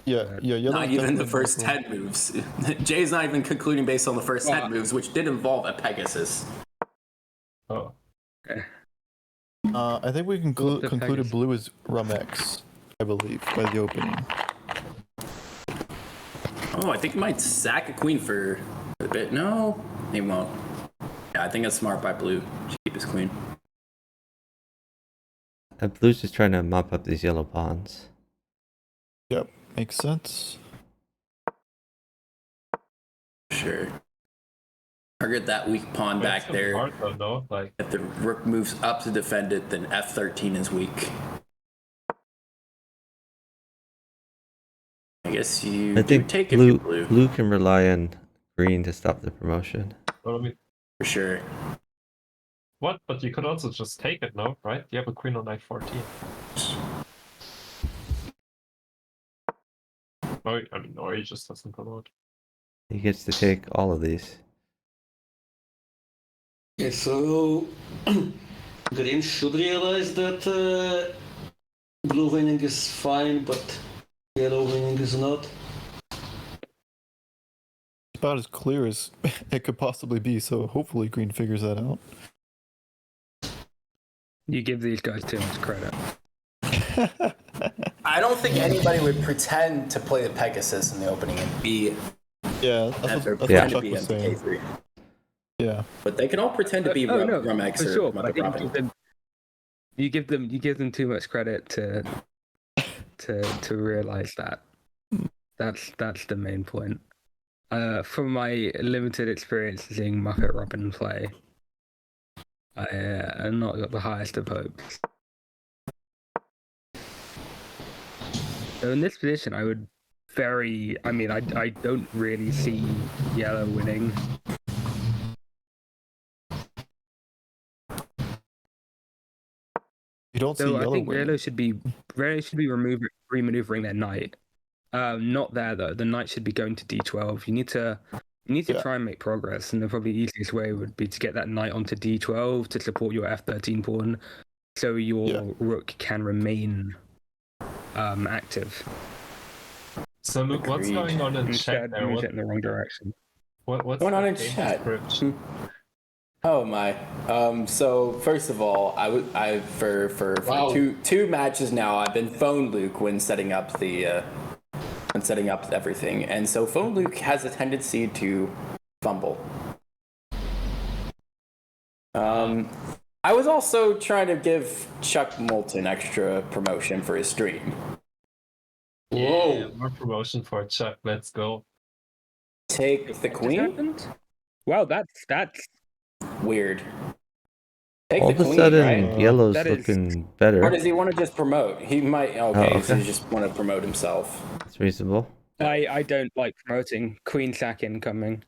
Yeah, yellow. Not is even the definitely first Michael. 10 moves. Jay's not even concluding based on the first 10 moves, which did involve a Pegasus. Oh. I think we the concluded Pegasus? blue is Rumex, I believe, by the opening. Oh, I think he might sack a queen for a bit. No, he won't. Yeah, I think it's smart by blue to keep his queen. Blue's just trying to mop up these yellow pawns. Yep, makes sense. Sure. Target that weak pawn That's back gonna be there. hard though, no? Like, If the rook moves up to defend it, then f13 is weak. I guess you I do think take if you're blue blue. can rely on green to stop the promotion. well, I mean, For sure. what? But you could also just take it, no? Right? You have a queen on knight 14. Or, I mean, or he just doesn't promote. He gets to take all of these. Okay, so green should realize that blue winning is fine, but yellow winning is not. About as clear as it could possibly be, so hopefully green figures that out. You give these guys too much credit. I don't think anybody would pretend to play the Pegasus in the opening and be Yeah, that's that's what Yeah. Chuck was saying. MTK3. Yeah. But they can all pretend to be Oh no, Rumex for or sure. But I Muppet think Robin. you give them too much credit to realize that. That's the main point. From my limited experience seeing Muppet Robin play, I not got the highest of hopes. So in this position, I would I mean, I don't really see yellow winning. You don't see So I yellow think winning. yellow should be remaneuvering their knight. Not there though. The knight should be going to d12. You need to Yeah. try and make progress, and the probably easiest way would be to get that knight onto d12 to support your f13 pawn, so your Yeah. rook can remain active. So, Luke, what's Agreed. going on in Instead, chat there? use it in the wrong direction. What's Going on the in game chat? description? Oh my. So first of all, for Wow. two matches now, I've been phone Luke when setting up everything, and so phone Luke has a tendency to fumble. I was also trying to give Chuck Moulton extra promotion for his stream. Whoa! Yeah, more promotion for Chuck. Let's go. Take the What just queen? happened? Well, that's Weird. Take All the of a queen, sudden, right? yellow's that is- looking Or better. does he want to just promote? He might. Okay, Oh, so okay. he just want to promote himself. It's reasonable. I don't like promoting. Queen sack incoming.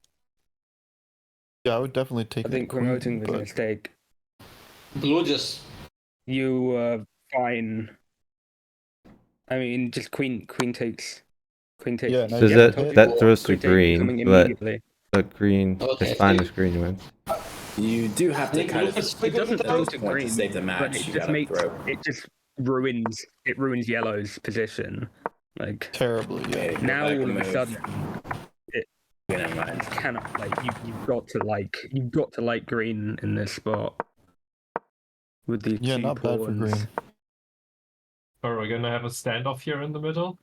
Yeah, I would definitely take I the think queen, promoting was a but mistake. Blue just You fine. I mean, just queen takes. Yeah, So Yeah, that told you. that throws to Queen take green, incoming but immediately. green Okay, is fine so- as green wins. You do have to think kind of Lucas It figured doesn't it throw out. to point to green, save the but match. it You just gotta makes throw. it just ruins yellow's position. Like terribly, yeah. Okay, go now back all and of a move. sudden Okay, never mind. cannot you've got to like green in this spot with these Yeah, two not bad for pawns. green. Are we gonna have a standoff here in the middle?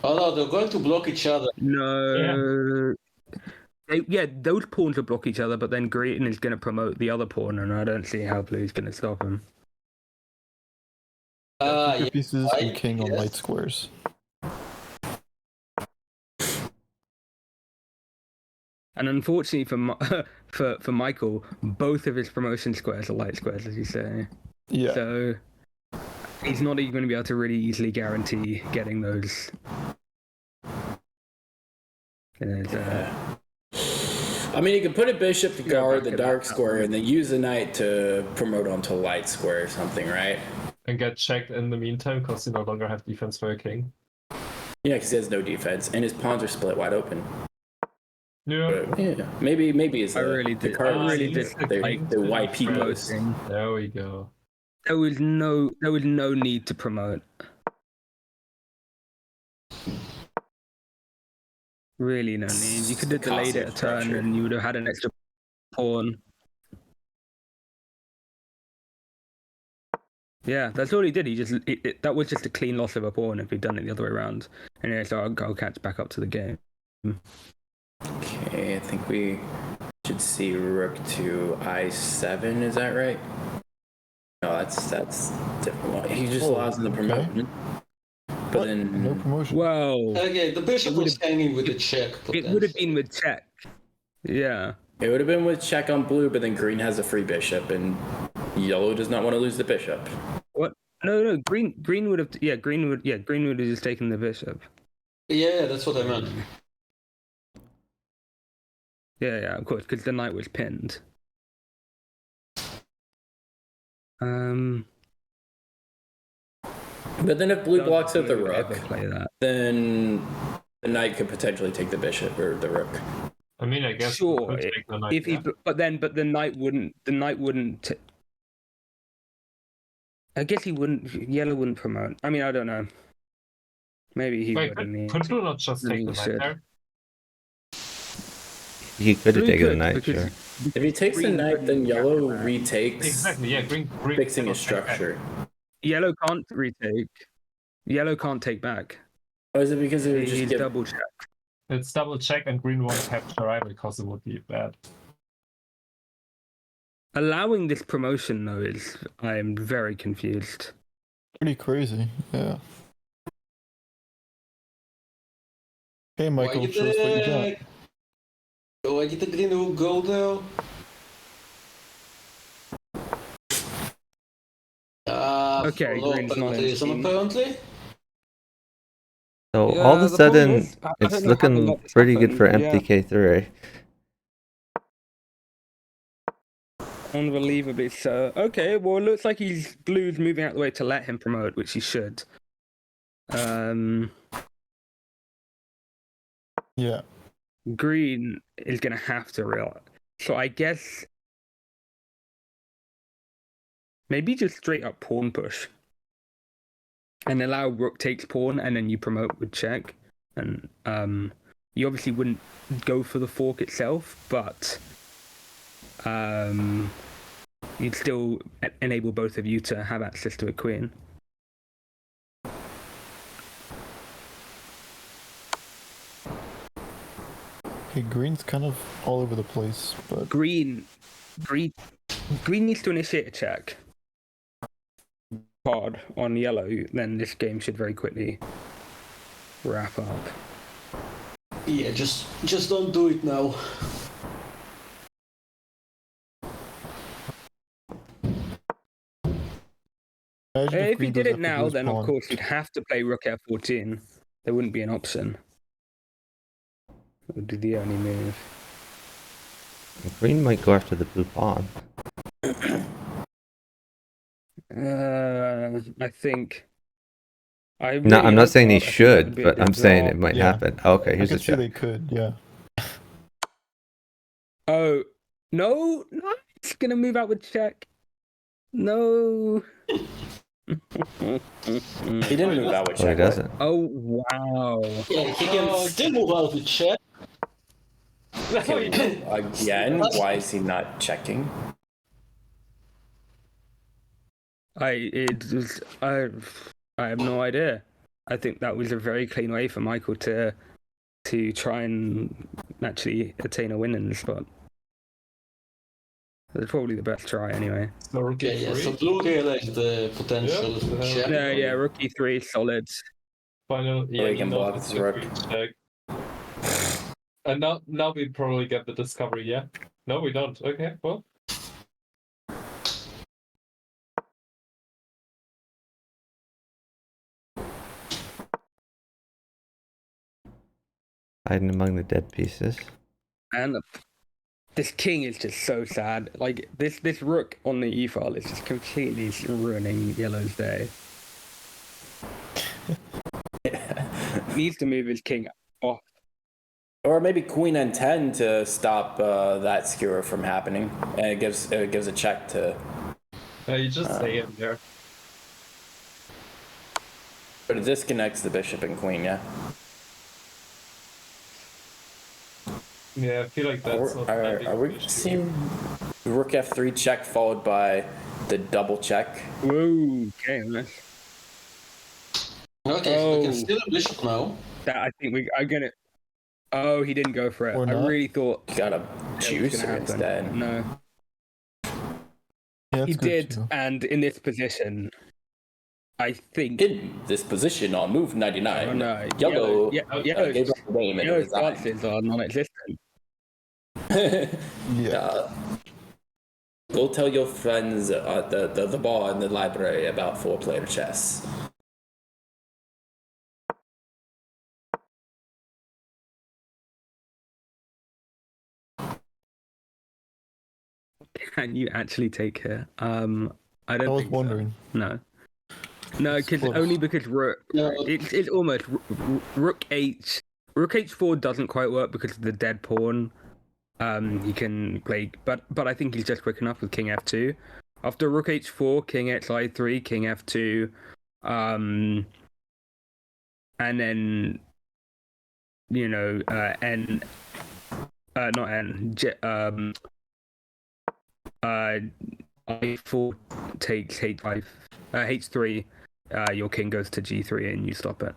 Oh no, they're going to block each other. No. Those pawns will block each other, but then green is going to promote the other pawn, and I don't see how blue's going to stop him. Keep your Yeah. pieces I and king on guess. light squares. And unfortunately for Michael, both of his promotion squares are light squares, as you say. Yeah. So he's not even going to be able to really easily guarantee getting those. And, I mean, you can put a bishop to Go guard back the to dark that square one. and then use a knight to promote onto light square or something, right? And get checked in the meantime because you no longer have defense for a king. Yeah, because he has no defense and his pawns are split wide open. Yeah. But, yeah, maybe it's I really did. the card I really use did the they king like white to peoples. promoting. There we go. There was no need to promote. Really, no need. You could have The delayed it a Cossack turn, structure. and you would have had an extra pawn. Yeah, that's all he did. He just that was just a clean loss of a pawn if he'd done it the other way around. And yeah, so I'll catch back up to the game. Okay, I think we should see rook to I7. Is that right? No, that's different one. He just Oh, allows him to promote. okay. But What? then No promotion. Well, Okay, the bishop It was would've- hanging with the check. it would have been potentially. with check. Yeah. it would have been with check on blue, but then green has a free bishop, and yellow does not want to lose the bishop. What? No. Green would have. Yeah, green would have just taken the bishop. Yeah, that's what I meant. Yeah, of course, because the knight was pinned. But then if blue Does blocks out the blue rook, ever play that? then the knight could potentially take the bishop or the rook. I mean, I guess Sure, we could take the knight. If he, Yeah. but the knight wouldn't. I guess he wouldn't. Yellow wouldn't promote. I mean, I don't know. Maybe he Wait, would. And could blue not just then take he the knight should. there? You could have Blue taken the could, knight, because- sure. If he takes the Green knight, then couldn't yellow capture that. retakes, Exactly, yeah, green fixing cannot his take that. structure. Yellow can't retake. Yellow can't take back. Or is it because it would He's just give double check. It's double check and green won't capture either because it would be bad. Allowing this promotion though is I am very confused. Pretty crazy. Yeah. Hey, Michael, Why show us what you got. Why did the green rook go there? Okay, for green's no not reason, in. apparently. So Yeah, all of a the problem sudden, is, I don't it's know how to looking let this pretty good for happen. Yeah. MTK3. Unbelievably so. Okay, well, it looks like blue's moving out the way to let him promote, which he should. Yeah. Green is gonna have to realize. So I guess maybe just straight up pawn push and allow rook takes pawn, and then you promote with check. And you obviously wouldn't go for the fork itself, but you'd still enable both of you to have access to a queen. Okay, green's kind of all over the place, but Green needs to initiate a check hard on yellow. Then this game should very quickly wrap up. Yeah, just don't do it now. imagine If he green did goes it after now, blue's then of pawn. course he'd have to play rook f14. There wouldn't be an option. That would be the only move. Green might go after the blue pawn. I think. I No, really I'm not hope saying he I think that should, would be a but I'm good saying draw. it might Yeah. happen. Okay, I here's a could see they check. could, yeah. Oh no! It's gonna move out with check. No. He didn't move out with Oh, he check. doesn't. Oh wow! Yeah, he can still move out with check. Again, why is he not checking? I have no idea. I think that was a very clean way for Michael to try and actually attain a win in the spot. It's probably the best try anyway. So rook Yeah, so e3. blue realized the potential Yeah. check. Yeah, rookie 3 solid. Final, yeah, he can block noticed his the rook. green check. And now we probably get the discovery, yeah? No, we don't. Okay, well. Hiding among the dead pieces. And This king is just so sad. Like this rook on the e file is just completely ruining yellow's day. Needs to move his king off. Or maybe queen n10 to stop that skewer from happening, and it gives a check to. You just stay in there. But it disconnects the bishop and queen, yeah. Yeah, I feel like that's not that big Are of we an issue. seeing rook f3 check followed by the double check? Whoa, okay, nice. Okay, so we can Oh. steal a bishop now. That I think we are gonna. Oh, he didn't go for it. Or I not. really thought You got a it was juicer gonna happen. instead. No, Yeah, that's he good did, too. and in this position, I think. In this position on move 99, Oh, no. yellow Yellow, gave up the game and yellow's resigned. chances are non-existent. Yeah. Go tell your friends at the bar in the library about 4-player chess. Can you actually take here? I don't. I was think so. wondering. No, because close. only because rook. No. It's almost rook h4 doesn't quite work because of the dead pawn. He can play, but I think he's just quick enough with king f2. After rook h4, king xi3, king f2, and then n, not n, I4 takes h5, h3. Your king goes to g3 and you stop it.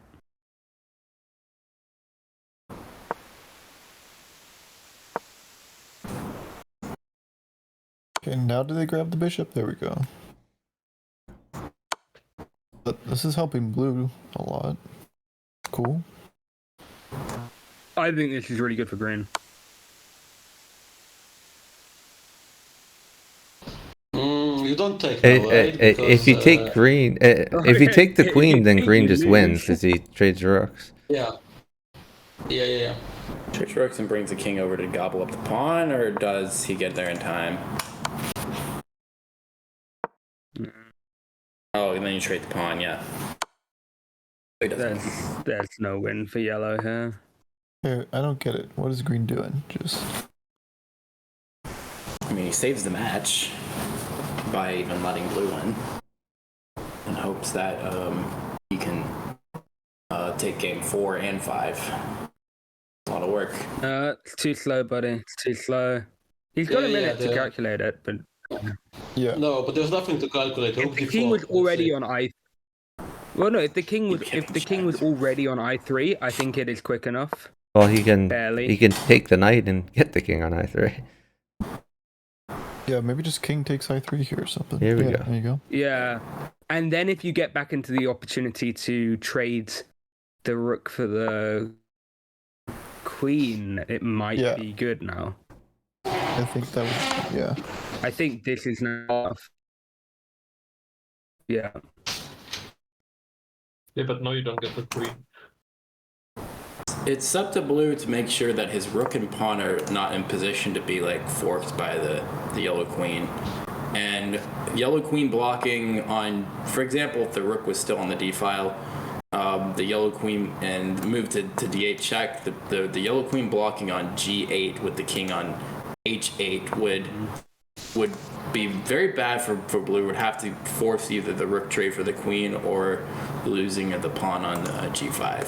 Okay, now do they grab the bishop? There we go. But this is helping blue a lot. Cool. I think this is really good for green. You don't take now, right? If you take green, if you take the queen, then green just wins because he trades rooks. Yeah. Trades rooks and brings the king over to gobble up the pawn, or does he get there in time? Oh, and then you trade the pawn, yeah. He doesn't. There's no win for yellow here. Here, I don't get it. What is green doing? Just I mean, he saves the match by even letting blue win, in hopes that he can take game 4 and 5. A lot of work. It's too slow, buddy. It's too slow. He's got a minute to calculate it, but yeah. No, but there's nothing to calculate. if the king was already on I, well, no, if the king was already on I3, I think it is quick enough. Well, he can Barely. take the knight and get the king on I3. Yeah, maybe just king takes I3 here or something. Here we Yeah, go. There you go. Yeah, and then if you get back into the opportunity to trade the rook for the queen, it might Yeah. be good now. I think that was, yeah. I think this is now. Yeah. Yeah, but no, you don't get the queen. It's up to blue to make sure that his rook and pawn are not in position to be like forked by the yellow queen. And yellow queen blocking on, for example, if the rook was still on the d file, the yellow queen and move to d8 check, the yellow queen blocking on g8 with the king on h8 would be very bad for blue. Would have to force either the rook trade for the queen or losing of the pawn on g5.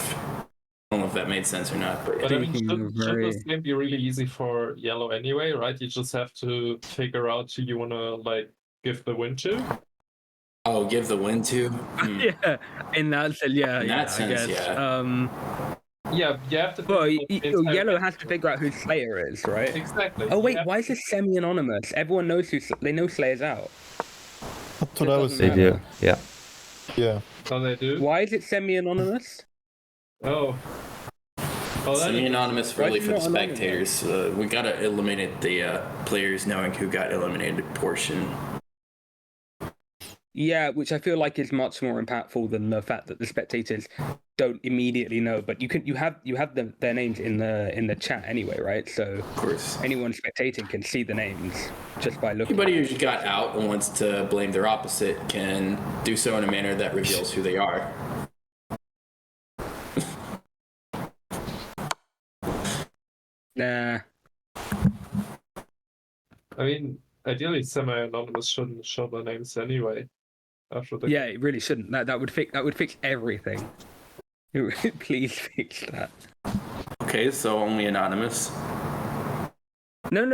I don't know if that made sense or not, but But I mean, Thinking should very- this game be really easy for yellow anyway, right? You just have to figure out who you want to, like, give the win to. oh, give the win to. Yeah, in that sense, yeah, In that sense, I guess. Yeah, you have to. Well, think about the entire- yellow has to figure out who Slayer is, right? Exactly. Oh wait, You have- why is this semi-anonymous? Everyone knows they know Slayer's out. That's what I was They doesn't saying. do, yeah. Yeah. So they do. Why is it semi-anonymous? Oh. Oh, that Semi-anonymous Why really is it for the not anonymous? spectators. We gotta eliminate the players knowing who got eliminated portion. Yeah, which I feel like is much more impactful than the fact that the spectators don't immediately know. But you have their names in the chat anyway, right? So Of course. anyone spectating can see the names just by looking. Anybody who just got out and wants to blame their opposite can do so in a manner that reveals who they are. Nah. I mean, ideally, semi-anonymous shouldn't show their names anyway. After the Yeah, it really shouldn't. That would fix everything. Please fix that. Okay, so only anonymous. No.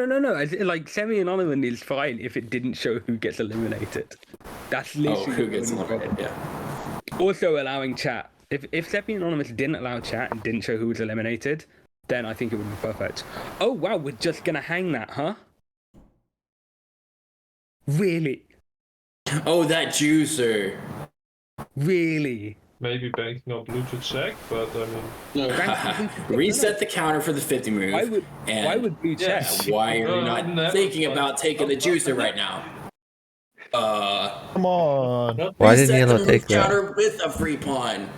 Like semi-anonymous is fine if it didn't show who gets eliminated. That's literally Who gets the only eliminated? problem. Yeah. Also allowing chat. If semi-anonymous didn't allow chat and didn't show who was eliminated, then I think it would be perfect. Oh wow, we're just gonna hang that, huh? Really? Oh, that juicer. Really? maybe banking on blue to check, but I mean, Reset the counter for the 50 move. Why would blue check? Why are you No, not thinking about taking the juicer right now? Come on. Why didn't reset yellow the take move that? counter with a free pawn.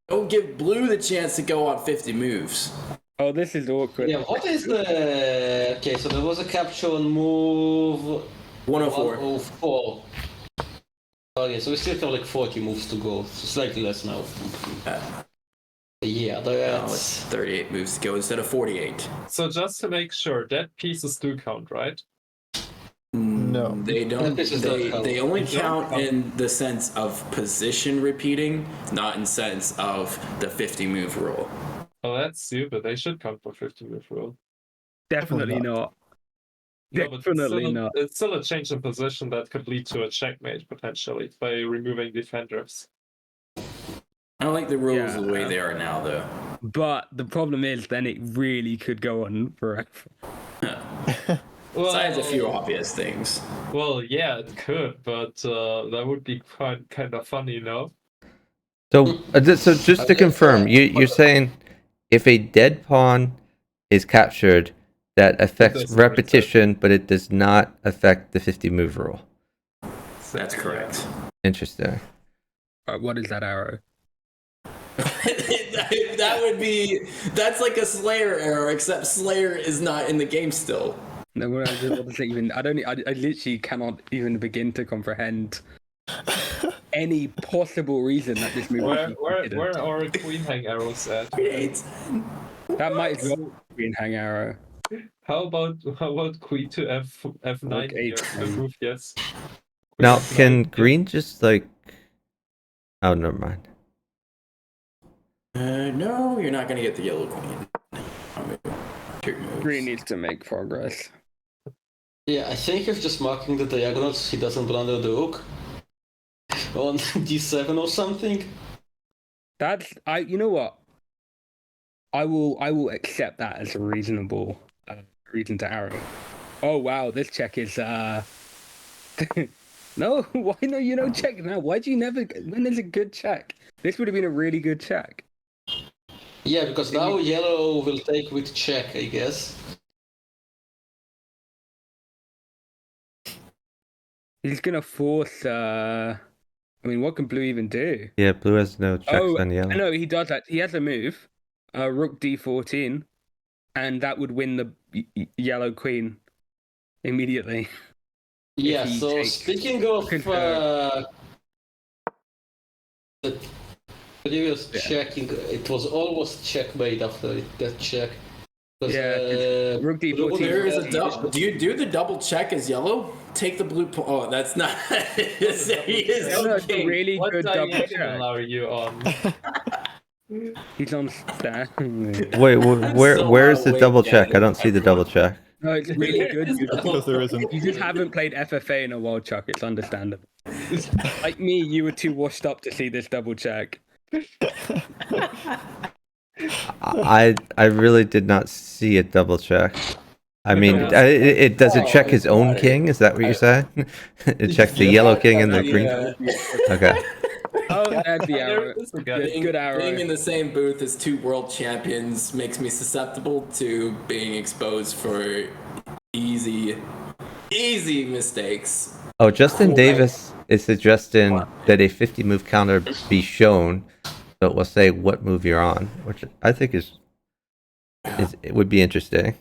Don't give blue the chance to go on 50 moves. Oh, this is awkward. Yeah, what is the... Okay, so there was a capture on move... 104. 104. Okay, so we still have like 40 moves to go. Slightly less now. Yeah, Now it's that's... 38 moves to go instead of 48. so just to make sure, dead pieces do count, right? No. They don't. This is not count. They only They don't count count. in the sense of position repeating, not in sense of the 50 move rule. Oh, that's stupid. They should count for 50 move rule. Definitely not. No, but Definitely still, not. it's still a change in position that could lead to a checkmate potentially by removing defenders. I like the rules the way Yeah. they are now, though. But the problem is, then it really could go on forever. Well, Besides a few obvious things. Well, yeah, it could, but that would be kind of funny, no? So, so just to confirm, you're saying if a dead pawn is captured, that affects doesn't affect repetition, but it does not affect the 50 move rule. That's correct. Interesting. What is that arrow? that would be. That's like a Slayer arrow, except Slayer is not in the game still. No, what does it even? I literally cannot even begin to comprehend any possible reason that this movie. Where are queen hang arrows at? That might as well be in hang arrow. How about queen to f9 Rook here? A2. Approve, yes. Queen Now, F9, can yeah. green just like... Oh, never mind. No, you're not gonna get the yellow queen. Green needs to make progress. Yeah, I think if just marking the diagonals, he doesn't blunder the rook. On d7 or something. That's You know what? I will accept that as a reasonable reason to arrow. Oh wow, this check is No, why no? You don't check now. Why do you never? When is a good check? This would have been a really good check. Yeah, because now yellow will take with check, I guess. He's gonna force. I mean, what can blue even do? Yeah, blue has no checks on yellow. No, he does that. He has a move, rook d14, and that would win the yellow queen immediately. Yeah, he so takes speaking of the previous checking, it was almost checkmate after that check. Yeah, rook d14. There is a double. Do you do the double check as yellow? Take the blue. Oh, that's not. He is That's a king. really What good double diagonal check. are you on? He's on stand. Wait, where so where's the awake double at check? it. I don't see the double check. No, it's really good. Because there isn't. You just haven't played FFA in a while, Chuck. It's understandable. Like me, you were too washed up to see this double check. I really did not see a double check. I mean, it does it check his own king? Is that what you're saying? It checks the yellow king and the green. Okay. Oh, that's the arrow. There is a guy. Good arrow. Being in the same booth as two world champions makes me susceptible to being exposed for easy mistakes. Oh, Justin Davis it's suggesting that a 50 move counter be shown, so it will say what move you're on, which I think is it would be interesting.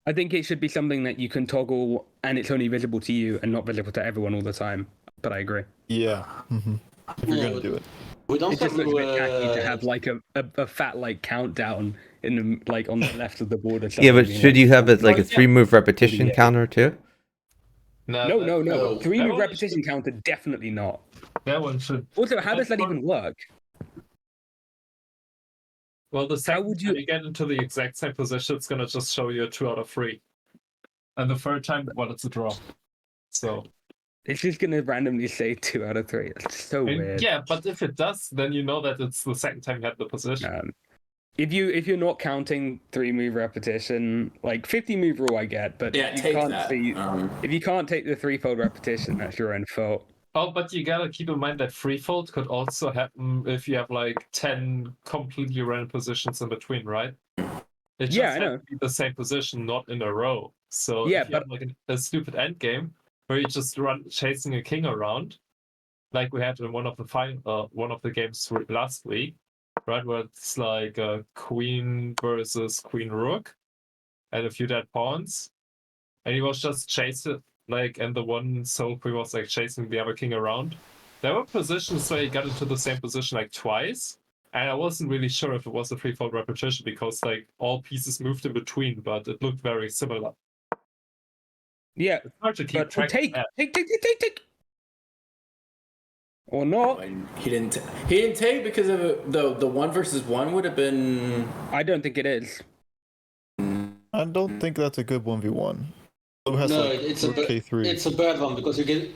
I think it should be something that you can toggle and it's only visible to you and not visible to everyone all the time. But I agree. Yeah. If you're gonna do it. We don't It just have looks a bit tacky to have like a fat like countdown in the, like on the left of the board or something. Yeah, but should you have it like a 3 move repetition Yeah. counter too? No. no. 3 That move one repetition counter, definitely not. That one should. Also, how does that even work? Well, the second would time you get into the exact same position, it's gonna just show you a 2 out of 3. And the third time, well, it's a draw. So. It's just gonna randomly say 2 out of 3. It's so weird. Yeah, but if it does, then you know that it's the second time you had the position. If you're not counting 3 move repetition, like 50 move rule, I get, but Yeah, you take can't that. if you can't take the 3-fold repetition, that's your own fault. Oh, but you gotta keep in mind that freefold could also happen if you have like 10 completely random positions in between, right? It just Yeah, I has know. to be the same position, not in a row. So Yeah, if you have like a stupid end game where you just run chasing a king around, like we had in one of the games last week, right, where it's like a queen versus queen rook and a few dead pawns, and he was just chasing and the one soul queen was like chasing the other king around. There were positions where he got into the same position like twice, and I wasn't really sure if it was a threefold repetition because like all pieces moved in between, but it looked very similar. Yeah, It's hard to keep but track. take. Or not. He didn't take because of the 1 versus 1 would have been. I don't think it is. I don't think that's a good 1v1. Blue has No, like it's a K3. it's a bad one because you get.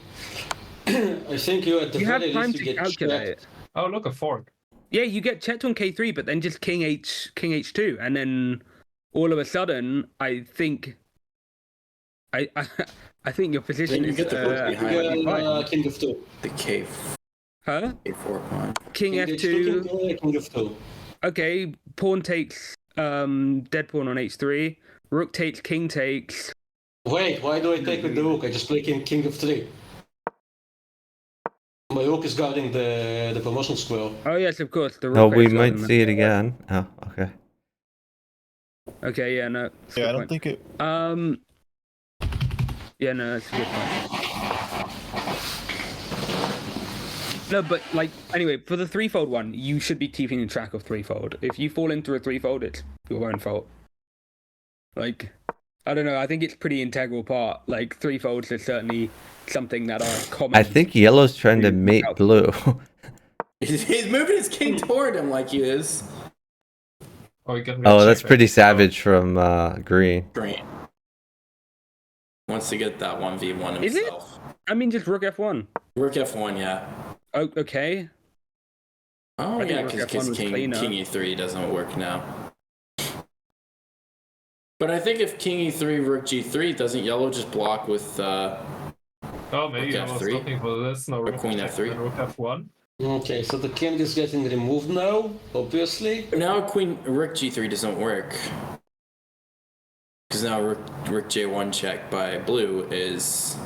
I think you at the You have very time least to you get calculate checked. it. Oh, look, a fork. Yeah, you get checked on K3, but then just King H2, and then all of a sudden, I think think your position Then you is get the book You behind get king of 2. the K4 pawn. King King F2. H2, king of 2. Okay, pawn takes dead pawn on H3. Rook takes, king takes. Wait, why do I take with the rook? I just play king of 3. My rook is guarding the promotion square. Oh yes, of course. The rook. Oh, we is might on see it again. Oh, okay. Okay, yeah, no. that's a Yeah, good I don't point. think it. Yeah, no, that's a good point. No, but like anyway, for the threefold one, you should be keeping track of threefold. If you fall into a threefold, it's your own fault. Like, I don't know. I think it's pretty integral part. Like threefolds are certainly something that are common. I think yellow's trying to mate blue. He's moving his king toward him like he is. Oh, That's pretty savage from green. Green. Wants to get that 1v1 Is it? himself. I mean, just rook F1. Rook F1, yeah. Oh, okay. Oh, I think yeah, rook F1 because was king cleaner. E3 doesn't work now. But I think if king E3, rook G3, doesn't yellow just block with Oh, maybe rook I was F3? looking for this. No, Or rook queen check F3? and rook F1. Okay, so the king is getting removed now, obviously. Now rook G3 doesn't work. Because now rook J1 check by blue is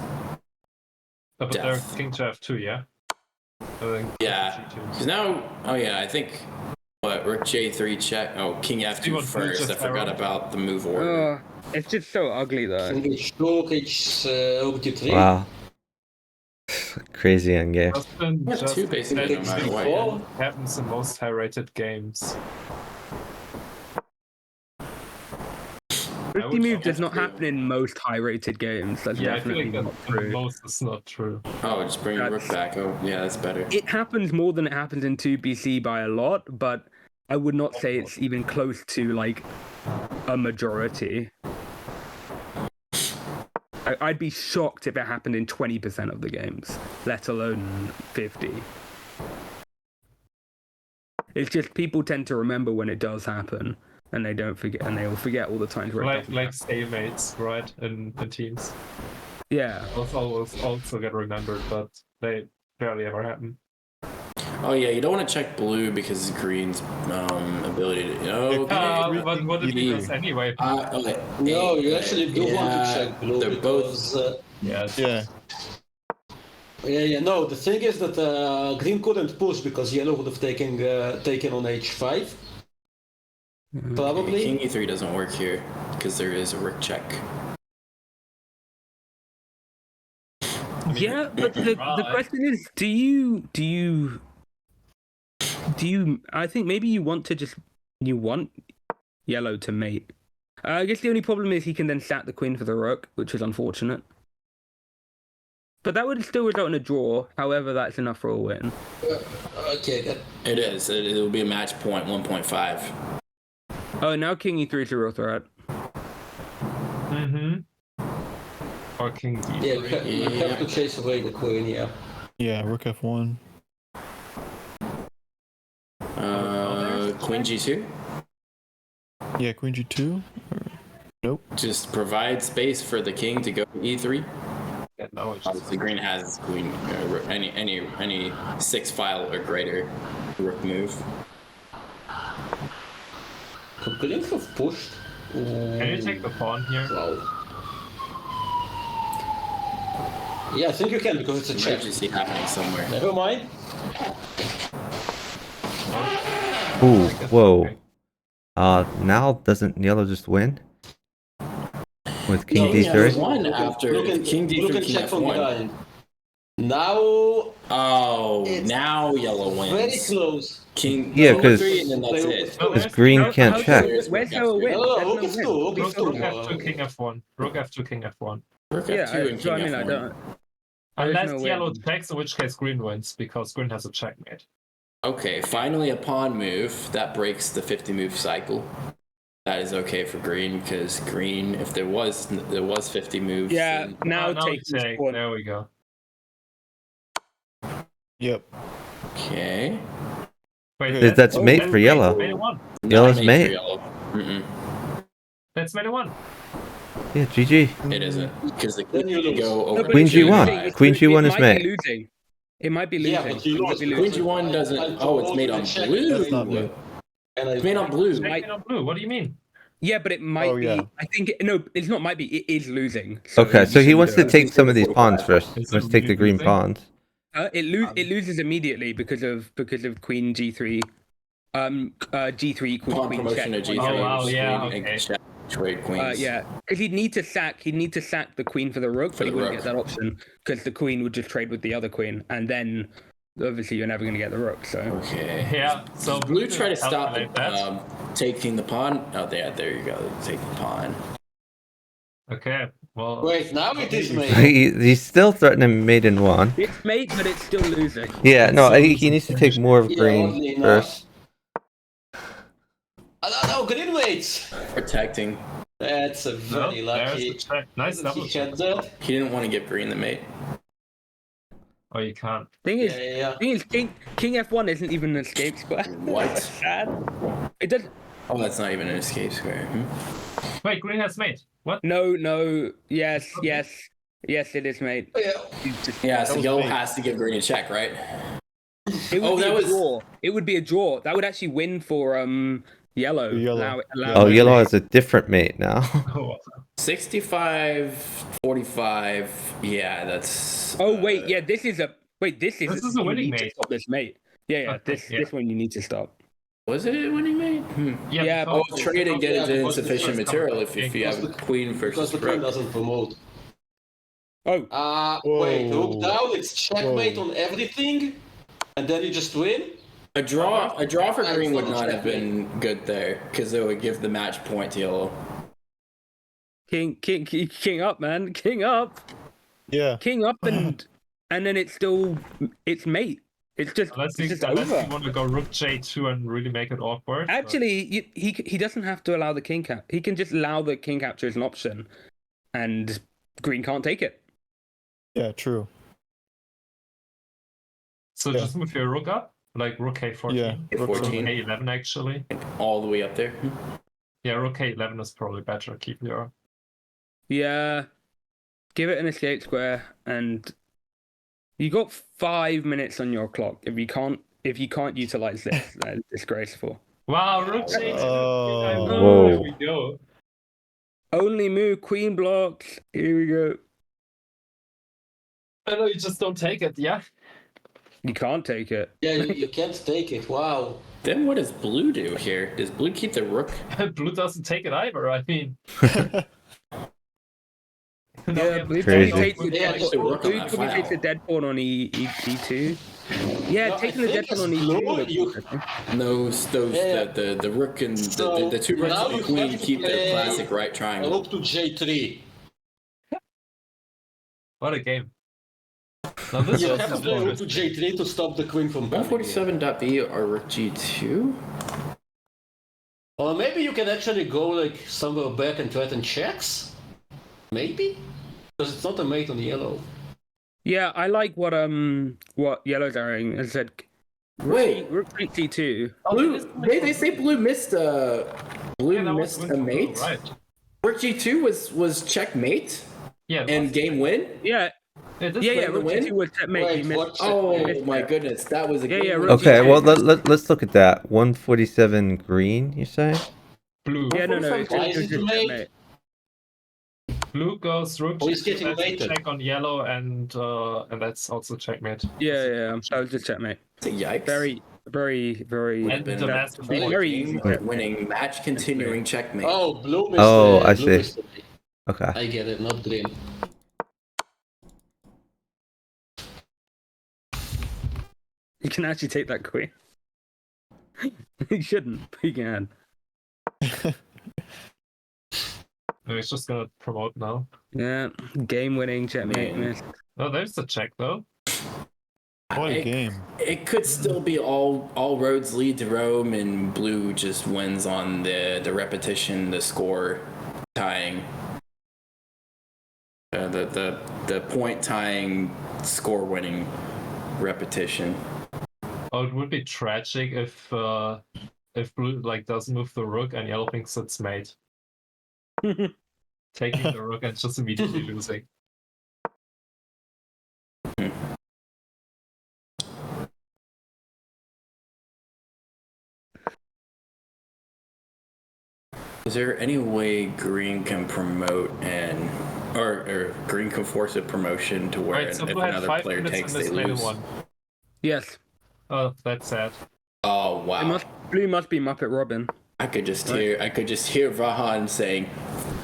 But Death. there's king to F2, yeah? yeah. Because now I think rook J3 check. Oh, king F2 You want first. just I forgot arrow? about the move order. It's just so ugly though. King H2, rook D3. Wow. Crazy end game. That's two basically, no matter what. Four. Happens in most high-rated games. 50 move does not happen in most high-rated games. That's Yeah, I feel definitely like not that true. most is not true. Oh, just bring rook back. Oh, yeah, that's better. It happens more than it happens in 2BC by a lot, but I would not say it's even close to like a majority. I'd be shocked if it happened in 20% of the games, let alone 50. It's just people tend to remember when it does happen, and they don't forget, and they'll forget all the times where it doesn't Like stalemates, right? In teams. Yeah. Those always also get remembered, but they barely ever happen. Oh yeah, you don't want to check blue because green's ability to. But what if he does anyway? No, you actually do want to check blue They're because Yes. Yeah. Yeah. No, the thing is that green couldn't push because yellow would have taken on h5. Probably. King e3 doesn't work here because there is a rook check. Yeah, but the question is, do you? I think maybe you want yellow to mate. I guess the only problem is he can then sack the queen for the rook, which is unfortunate. But that would still result in a draw. However, that's enough for a win. Okay. It is. It will be a match point 1.5. Oh, now king e3 is a real threat. Mm-hmm. Or king d3. Yeah, you have to chase away the queen. Yeah. Yeah, rook f1. Queen g2. Yeah, queen g2. Nope. Just provide space for the king to go e3. Yeah, no, it's Obviously, green has queen. Any 6 file or greater rook move. Could green have pushed? Can you take the pawn here? Wow. Yeah, I think you can because it's a check. Emergency happening somewhere. Never mind. Ooh, whoa. Now doesn't yellow just win? With king King d3? f1 after king d3, king check from f1. behind. Now. Oh, It's now yellow wins. very close. King Yeah, go 'cause- three, and then that's it. Because green can't check. Where's yellow win? No, rook There's f2. no win. Rook Rook f2. f2, king f1. Rook f2, king f1. Rook Yeah, f2 and so king I mean, I f1. don't. Unless no yellow win. checks, in which case green wins because green has a checkmate. Okay, finally a pawn move that breaks the 50 move cycle. That is okay for green because green, if there was 50 moves. Yeah, then- now Now take this take. pawn. There we go. Yep. Okay. Wait, That's mate for yellow. Mate one. Yellow's Not mate. for yellow. Mm-mm. That's mate one. Yeah, GG. It isn't because the Then you queen lose. go No, over but Queen it's G1. losing. Queen G1 is It might mate. be losing. It might be losing. Yeah, but you It might lost. be Queen losing. G1 doesn't. Oh, it's made on blue. That's not blue. And It's made on blue. Check Might- mate on blue. What do you mean? Yeah, but it might Oh, yeah. be. I think no, it's not. Might be. It is losing. Okay, so he shouldn't wants do to it. take some of these pawns first. He Is wants it to take the really green losing? pawns. It loses immediately because of queen g3. G3 equals Pawn queen promotion check. to G3. Oh, wow, queen yeah, and okay. check, trade queens. Yeah, because he'd need to sack the queen for the rook, For but he the wouldn't rook. get that option because the queen would just trade with the other queen, and then obviously you're never going to get the rook. So Okay. Yeah. So Blue try to stop calculate that. taking the pawn. Oh, there you go. Take the pawn. Okay. Well. wait, now it is mate. He's still threatening mate in one. it's mate, but it's still losing. Yeah, no, So I think he needs to take more of Yeah, green oddly enough. first. No, green waits. Protecting. That's a No, very there's lucky. the check. Nice double He check. had that. He didn't want to give green the mate. Oh, you can't. Thing is, Yeah. thing is, king f1 isn't even an escape square. What? That's sad. It does. Oh, that's not even an escape square. Wait, green has mate. What? No. Yes. It is, mate. Yeah. It's just- Yeah, so was yellow mate. has to give green a check, right? It would Oh, be that a was- draw. It would be a draw. That would actually win for yellow. Yellow. Oh, yellow has a different mate now. Oh, 65, 45. Yeah, that's. Oh wait, yeah. This is a This is a you winning need to mate. Stop this mate. Yeah. Okay, This one you need to stop. Was it a winning mate? Yeah, Oh, because- trade and get Yeah, into because insufficient it's material first if you have because queen Because versus the queen rook. doesn't promote. Oh, Wait, rook Whoa. down, it's checkmate Whoa. on everything, and then you just win? A draw for I green would thought not have checkmate. been good there because it would give the match point to yellow. king up, man. King up, Yeah. and then it's mate. It's just Unless it's you, just unless over. you want to go rook j2 and really make it awkward. but- Actually, he doesn't have to allow the king cap. He can just allow the king capture as an option, and green can't take it. Yeah, true. So Yeah. just move your rook up, like rook k14. Yeah. Rook Rook 14. k11 actually. All the way up there. Yeah, rook k11 is probably better. Keep your. Yeah, give it an escape square, and you got 5 minutes on your clock. If you can't utilize this, that is disgraceful. Wow, rook j2. Oh. There we go. Only move queen blocks. Here we go. I know you just don't take it, yeah? You can't take it. Yeah, you can't take it. Wow. Then what does blue do here? Does blue keep the rook? Blue doesn't take it either, I mean. Yeah, blue Crazy. probably takes Blue Yeah, the just blue work on that probably takes the file. dead pawn on e2. Yeah, No, I taking the dead think pawn on as e2 blue, looks you- interesting. Those Yeah. the rook and So, the two rooks now and the you queen have to keep the play classic right triangle. Rook to J3. What a game. Now this You was have to play Rook to J3 to stop the queen from coming in. 147.b or rook g2. Or maybe you can actually go like somewhere back and threaten checks? Maybe? Because it's not a mate on yellow. Yeah, I like what yellow's doing. As I said, Wait, rook takes e2. blue. They say blue missed Yeah, that was missed win a for blue, mate. right? Rook g2 was checkmate Yeah, it and was. game win. Yeah, It is yeah, win. rook win? e2 was checkmate. Wait, He missed. what? Oh Checkmate. my goodness, that was a Yeah, game yeah, win. rook Okay, g2. well let's look at that. 147 green, you say? Blue. Yeah, no, it's Why is just it mate? checkmate. Blue goes rook Oh, he's g2, getting that's a mated. check on yellow, and that's also checkmate. Yeah, that was just checkmate. Yikes. Very. And been the a master very game easy. winning match continuing checkmate. Oh, blue missed Oh, I blue see. missed the mate. Okay. I get it, not green. You can actually take that queen. You shouldn't, but you can. No, he's just gonna promote now. Yeah, game-winning checkmate Man. miss. Oh, there's the check though. What a It- game. It could still be all roads lead to Rome, and blue just wins on the repetition, the score tying, the point tying, score winning repetition. Oh, it would be tragic if blue like doesn't move the rook and yellow thinks it's mate. Taking the rook and just immediately losing. Is there any way green can promote or green can force a promotion to where Right, so if blue had another 5 player minutes takes, in this they maiden lose? one. Yes, Oh, that's sad. Oh wow! blue must be Muppet Robin. I could just hear Vahan saying,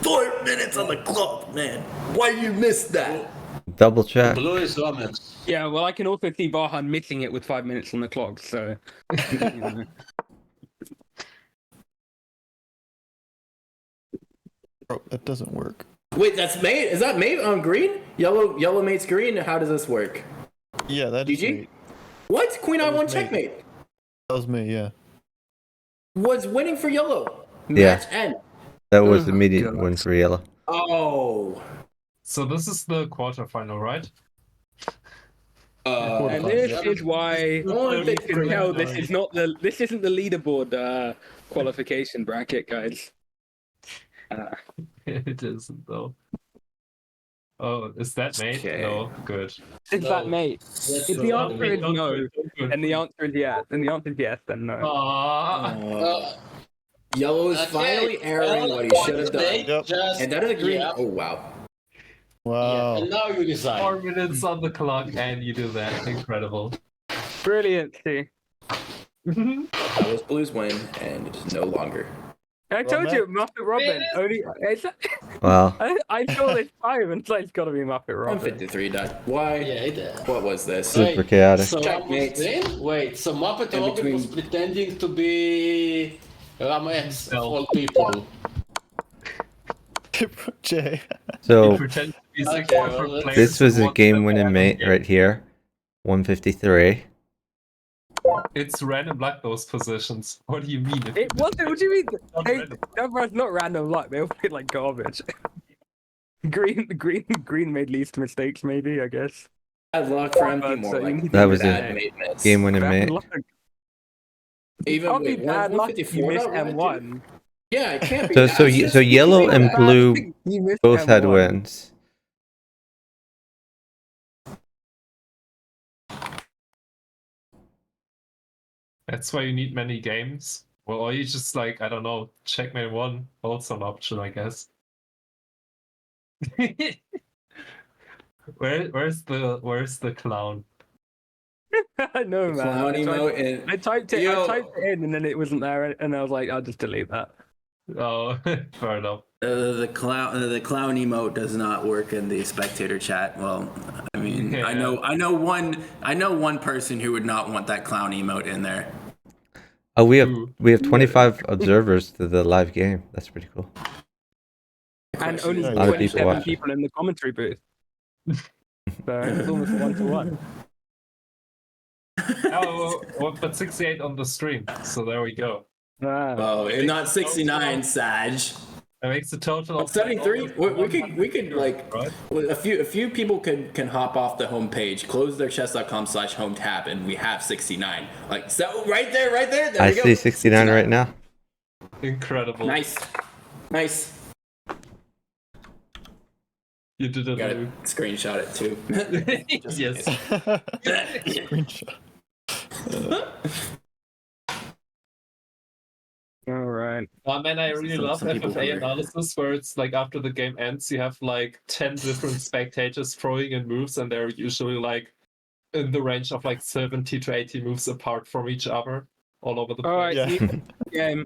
4 minutes on the clock, man. Why you missed that? Double check. Blue is Ramen. Yeah, well, I can also see Vahan missing it with 5 minutes on the clock, so. You know. Bro, that doesn't work. Wait, that's mate. Is that mate on green? Yellow mate's green. How does this work? Yeah, that is GG? mate. What? Queen That I1 was mate. checkmate That was me, yeah. was winning for yellow. Yeah. Match end. That was Oh, the immediate God. win for yellow. Oh. So this is the quarterfinal, right? And this is why Oh, you can tell Brilliant. this isn't the leaderboard qualification bracket, guys. It isn't though. Oh, is that mate? Okay. No, good. Is No. that mate? That's If the not answer mate. is no, and the answer is yes, then no. Ah, Yellow is Okay, finally airing well, what he should have they done. Yep. just- And that is a green. Yeah, Oh wow. Wow. yeah. And now you decide. 4 minutes on the clock and you do that. Incredible. Brilliant, see. That was Blues win, and it is no longer. I told you, Muppet Robin. Really? Wow. I saw this time and it's got to be Muppet Robin. 153 dot. Why? Yeah, What was this? Super chaotic. So Checkmate. Wait, so Muppet In Robin was between- pretending to be Ramex of No. all people. Jay. So Pretend to be Okay, six well, different let's- players this was who a want game-winning to mate game. right here. 153. It's random luck, those positions. What do you mean? If It wasn't. What do you mean? Not Hey, random. that was not random luck. They all played like garbage. Green made least mistakes, maybe. I guess. Bad luck for empty, But, more you like need to That be was bad. a bad mate miss. game-winning Bad mate. luck. Even Can't be wait, bad luck if you 154 miss not right, M1. Yeah, it can't be. So That's so just so yellow and bad. blue You missed both had M1. wins. That's why you need many games. Well, or you just like, I don't know, checkmate one, also an option, I guess. Where's the clown? No, man. Clown emote and I typed it. Yo. I typed it in, and then it wasn't there, and I was like, I'll just delete that. Oh, fair enough. the clown emote does not work in the spectator chat. Well, I mean, Yeah. I know one person who would not want that clown emote in there. Oh, we Ooh. have 25 observers to the live game. That's pretty cool. And Question only is, A lot of people 27 watching. people in the commentary booth. So it's almost 1-to-1. Oh, well, but 68 on the stream. So there we go. Wow. Oh, and not 69, Sag. That makes a total of 73. We could like right? a few people can hop off the homepage, close their chess.com/home tab, and we have 69. Like so, right there. There I we go. see 69 right now. Incredible. Nice. You did it. Gotta Lou. screenshot it too. Yes. Screenshot. All right. Oh man, I really love Some people FFA wonder. analysis where it's like after the game ends, you have like 10 different spectators throwing in moves, and they're usually like in the range of like 70 to 80 moves apart from each other, all over the place. All right. Yeah. New game.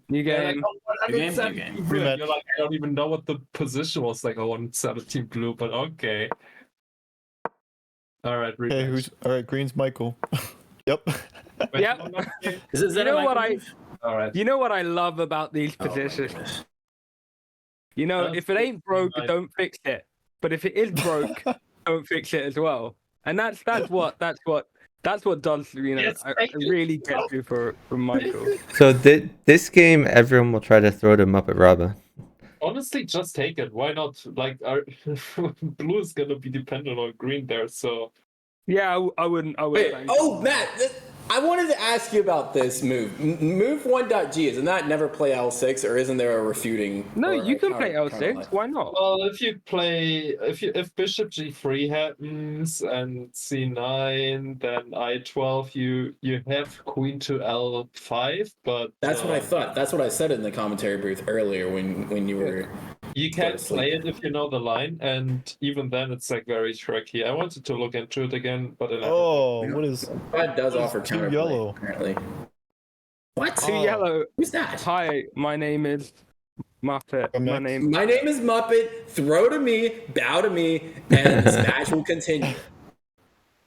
New They're like, game. oh, 117 New game. blue. And Rematch. you're like, I don't even know what the position was, like 117 blue, but okay. All right, Okay, rematch. all right? Green's Michael. Yep. Wait, Yep. no, okay. Is that You know a what micro move? All right. You know what I love about these Oh, my positions? goodness. You know, That's if it ain't broke, nice. don't fix it. But if it is broke, don't fix it as well. And that's what does, you know, Yes, I thank you. really get you for Michael. So this game, everyone will try to throw to Muppet Robin. Honestly, just take it. Why not? Like, blue is gonna be dependent on green there, so Yeah, I wouldn't. Wait, bank oh on Matt, I wanted to ask you about this move. Move 1.g, isn't that never play L6, or isn't there a refuting? No, or you a can play counter L6. line? Why not? well, if bishop g3 happens and c9, then I12, you have queen to l5, but That's what I thought. That's what I said in the commentary booth earlier when you were. you can Go to play sleep. it if you know the line, and even then it's like very tricky. I wanted to look into it again, but I never. Oh, what is? That does What is offer two counterplay, yellow? apparently. What? Two Oh. yellow. Who's that? Hi, my name is Muppet. My Mix. name. My name is Muppet. Throw to me, bow to me, and this match will continue.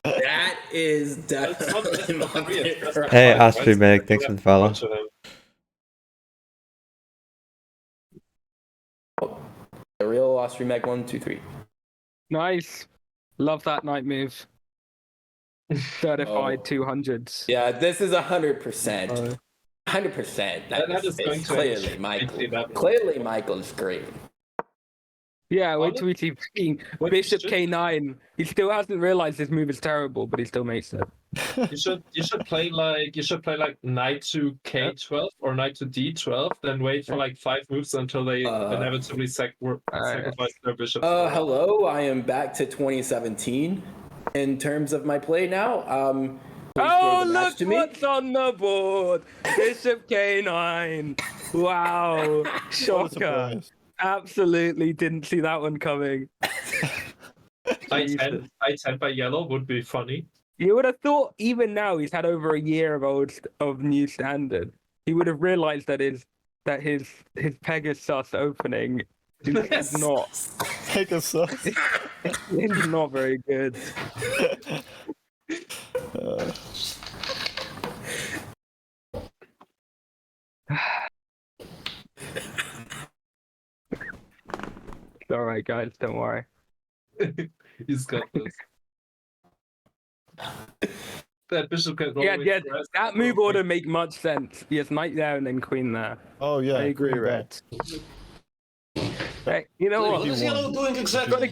That is definitely Muppet. right? Hey, Austria Medic, thanks for the follow. The real Austrian Meg 1, 2, 3. Nice. Love that night move. Certified Oh. 200s. Yeah, this is 100%. Oh. 100%. That is It's going to clearly end Michael. 11. Clearly Michael's great. Yeah, wait till we see What you Bishop should- K9. He still hasn't realized this move is terrible, but he still makes it. You should play like knight to k12 or knight to d12, then wait for like 5 moves until they inevitably sacrifice their bishop. Hello, I am back to 2017 in terms of my play now. Please throw Oh, the match look to me. what's on the board! Bishop K9. Wow, What a shocker! surprise. Absolutely didn't see that one coming. I10 by yellow would be funny. You would have thought even now he's had over a year of new standard. He would have realized that his Pegasus opening is not Take a suck. is not very good. All right, guys, don't worry. He's got this. That bishop can Yeah, always yeah, press. that move order make much sense. Yes, knight there and then queen there. Oh yeah. I agree, queen Red. back. Hey, you know What what? is yellow doing exactly?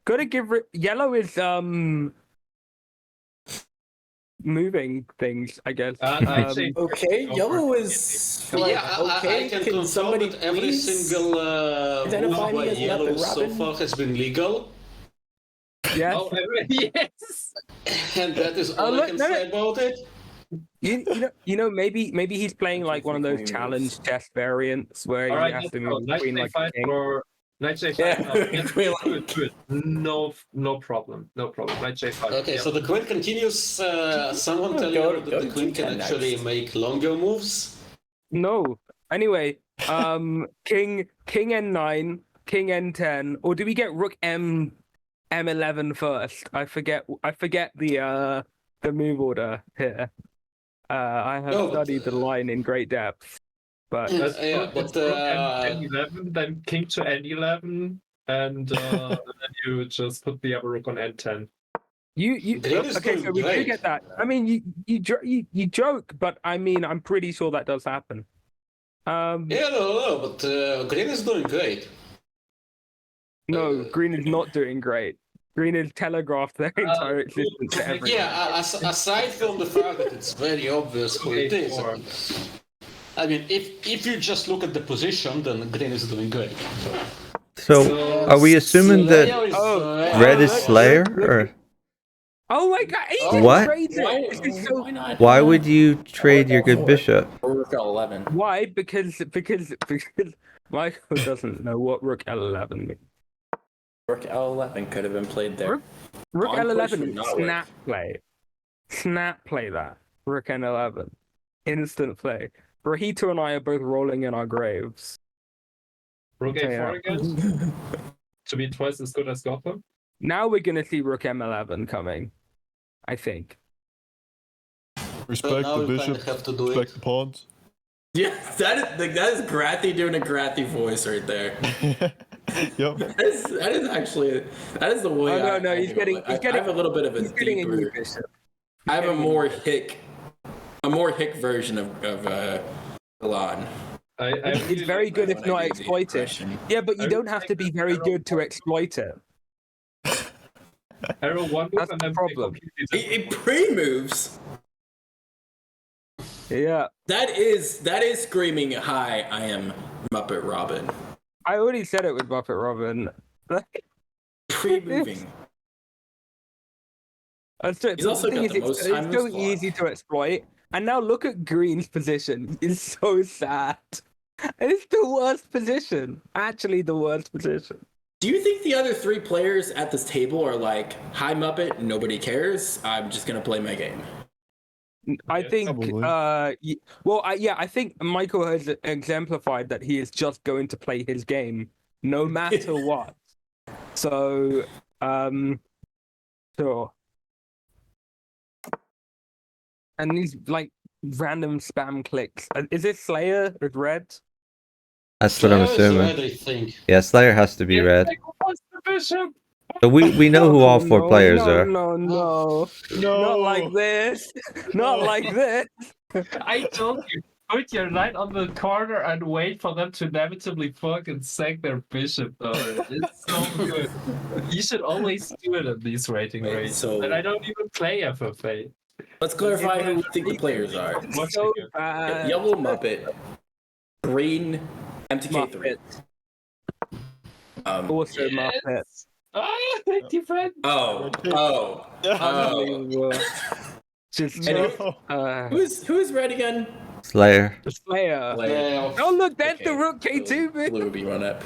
Gotta give yellow is moving things, I guess. Actually, Okay, Go yellow for it. is like, Yeah, okay. I can Can confirm somebody that every please single identify move me by as yellow Muppet so Robin? far has been legal, Yes. oh, yes. and that is all look, I can no, say about it. You know, maybe he's playing like one of those challenge chess variants where All you right, have let's to go. move Knight queen like a a5 king. or Knight J5. Yeah, queen Good. No problem. Knight J5. Okay, so the queen continues. Someone tell Go- you go that to the queen can G10 actually next. make longer moves. No. Anyway, king n9, king n10, or do we get rook m11 first? I forget the move order here. I have No, but, studied the line in great depth, but yeah, It's but rook N11, then king to N11, and then you just put the other rook on N10. you Green is okay? doing So we do great. get that. I mean, you joke, but I mean, I'm pretty sure that does happen. Yeah, no, but green is doing great. No, green is not doing great. Green has telegraphed their entire existence to everyone. Yeah, aside from the fact that it's very obvious who it is. I mean, if you just look at the position, then green is doing great. So, are we assuming that Slayer is, red is look, Slayer, look. or Oh my god, he Oh. just What? trades it. This is so. Why not? why would you trade your good bishop? Rook L11. Why? Because Michael doesn't know what rook L11 means. Rook L11 could have been played there. Rook On push L11 would is not work. snap play. Snap play that. Rook N11. Instant play. Brahito and I are both rolling in our graves. Rook Okay, A4 again? To be twice as good as Gotham? Now we're gonna see rook M11 coming. I think. Respect now the you kinda bishop. have to do Respect it. the pawns. Yeah, that is Grathy doing a Grathy voice right there. Yep. That is the way. Oh no, he's getting. I have a little bit of a He's getting a new deeper. bishop. I have a more hick version of Milan. It's very good if not exploited. Yeah, but you don't have to be very good to exploit it. Arrow 1 move That's and the then problem. It pre-moves. Yeah, That is screaming, "Hi, I am Muppet Robin." I already said it with Muppet Robin. Pre-moving. He's also got the most time it's so in this easy to exploit. And now look at Green's position. It's so sad. It's the worst position. Actually, the worst position. Do you think the other three players at this table are like, "Hi Muppet, nobody cares. I'm just gonna play my game." I Yes, think, probably. I think Michael has exemplified that he is just going to play his game, no matter what. So, sure. And these like random spam clicks. Is this Slayer with red? That's what I'm Slayer is assuming. red, I think. Yeah, Slayer has to be red. What's the bishop? So we know who all four players are. No, No. not like this. Not like this. I told you, put your knight on the corner and wait for them to inevitably fucking sack their bishop. It's so good. You should always do it at these rating Wait, rates. so- And I don't even play FFA. Let's clarify who we think the players are. It's so bad. Yellow Muppet, green MTK3. Muppet. Also Muppet. Ah, defend. Oh. Unbelievable. Just No. Who is red again? Slayer. Slayer. Yeah, Oh look, there's the Okay. rook K2 bit. Blue be run up.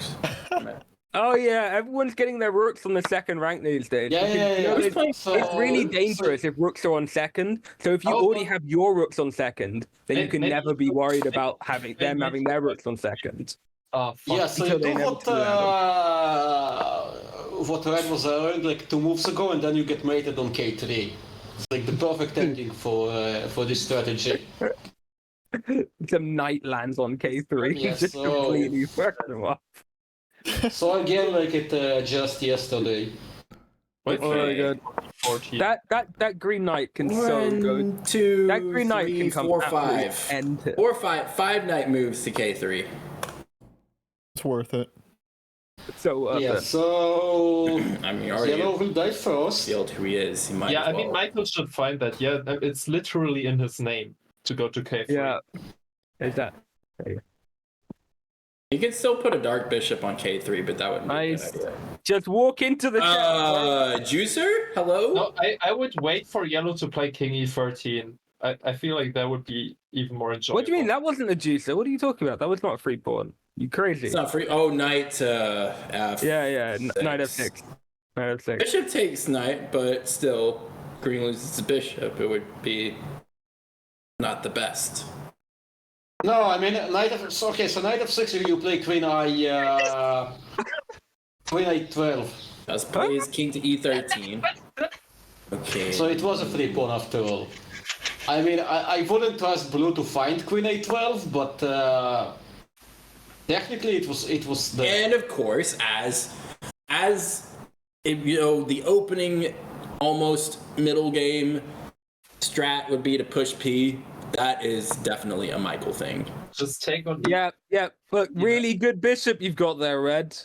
Oh yeah, everyone's getting their rooks on the second rank these days. Yeah, Because, yeah, you know, yeah. it's really dangerous if rooks are on second. So if you Oh, already but- have your rooks on second, then you Maybe- can maybe- never be worried about having them having their rooks on second. Oh, fuck. Yeah, so Until you they do never what red was earned like 2 moves ago, and then you get mated on K3. It's like the perfect ending for this strategy. Some knight lands on K3 Yeah, just so- completely fucked them up. So again, like it just yesterday. Wait, Oh my god. 14. That green knight can so go. 1, 2, That green knight 3, can come 4, absolutely 5. end. 4, 5 knight moves to K3. It's worth it. So Yeah, so I mean, already yellow will die first. revealed who he is. He might Yeah, as I mean, well. Michael should find that. Yeah, it's literally in his name to go to K3. yeah. Is that You can still put a dark bishop on K3, but that wouldn't Nice. be a good idea. just walk into the chat? Juicer? Hello? No, I would wait for yellow to play King E13. I feel like that would be even more enjoyable. What do you mean? That wasn't a juicer. What are you talking about? That was not a free pawn. You crazy? It's not free. Oh, knight F. Yeah. Knight f6. Knight f6. Bishop takes knight, but still, green loses the bishop. It would be not the best. No, I mean knight of okay. So knight f6, you play queen I12. As plays king to e13. Okay. So it was a free pawn after all. I mean, I wouldn't trust blue to find queen a12, but technically it was the. And of course, as the opening, almost middle game strat would be to push P. That is definitely a Michael thing. Just take on. Yeah. Look, really good bishop you've got there, Red.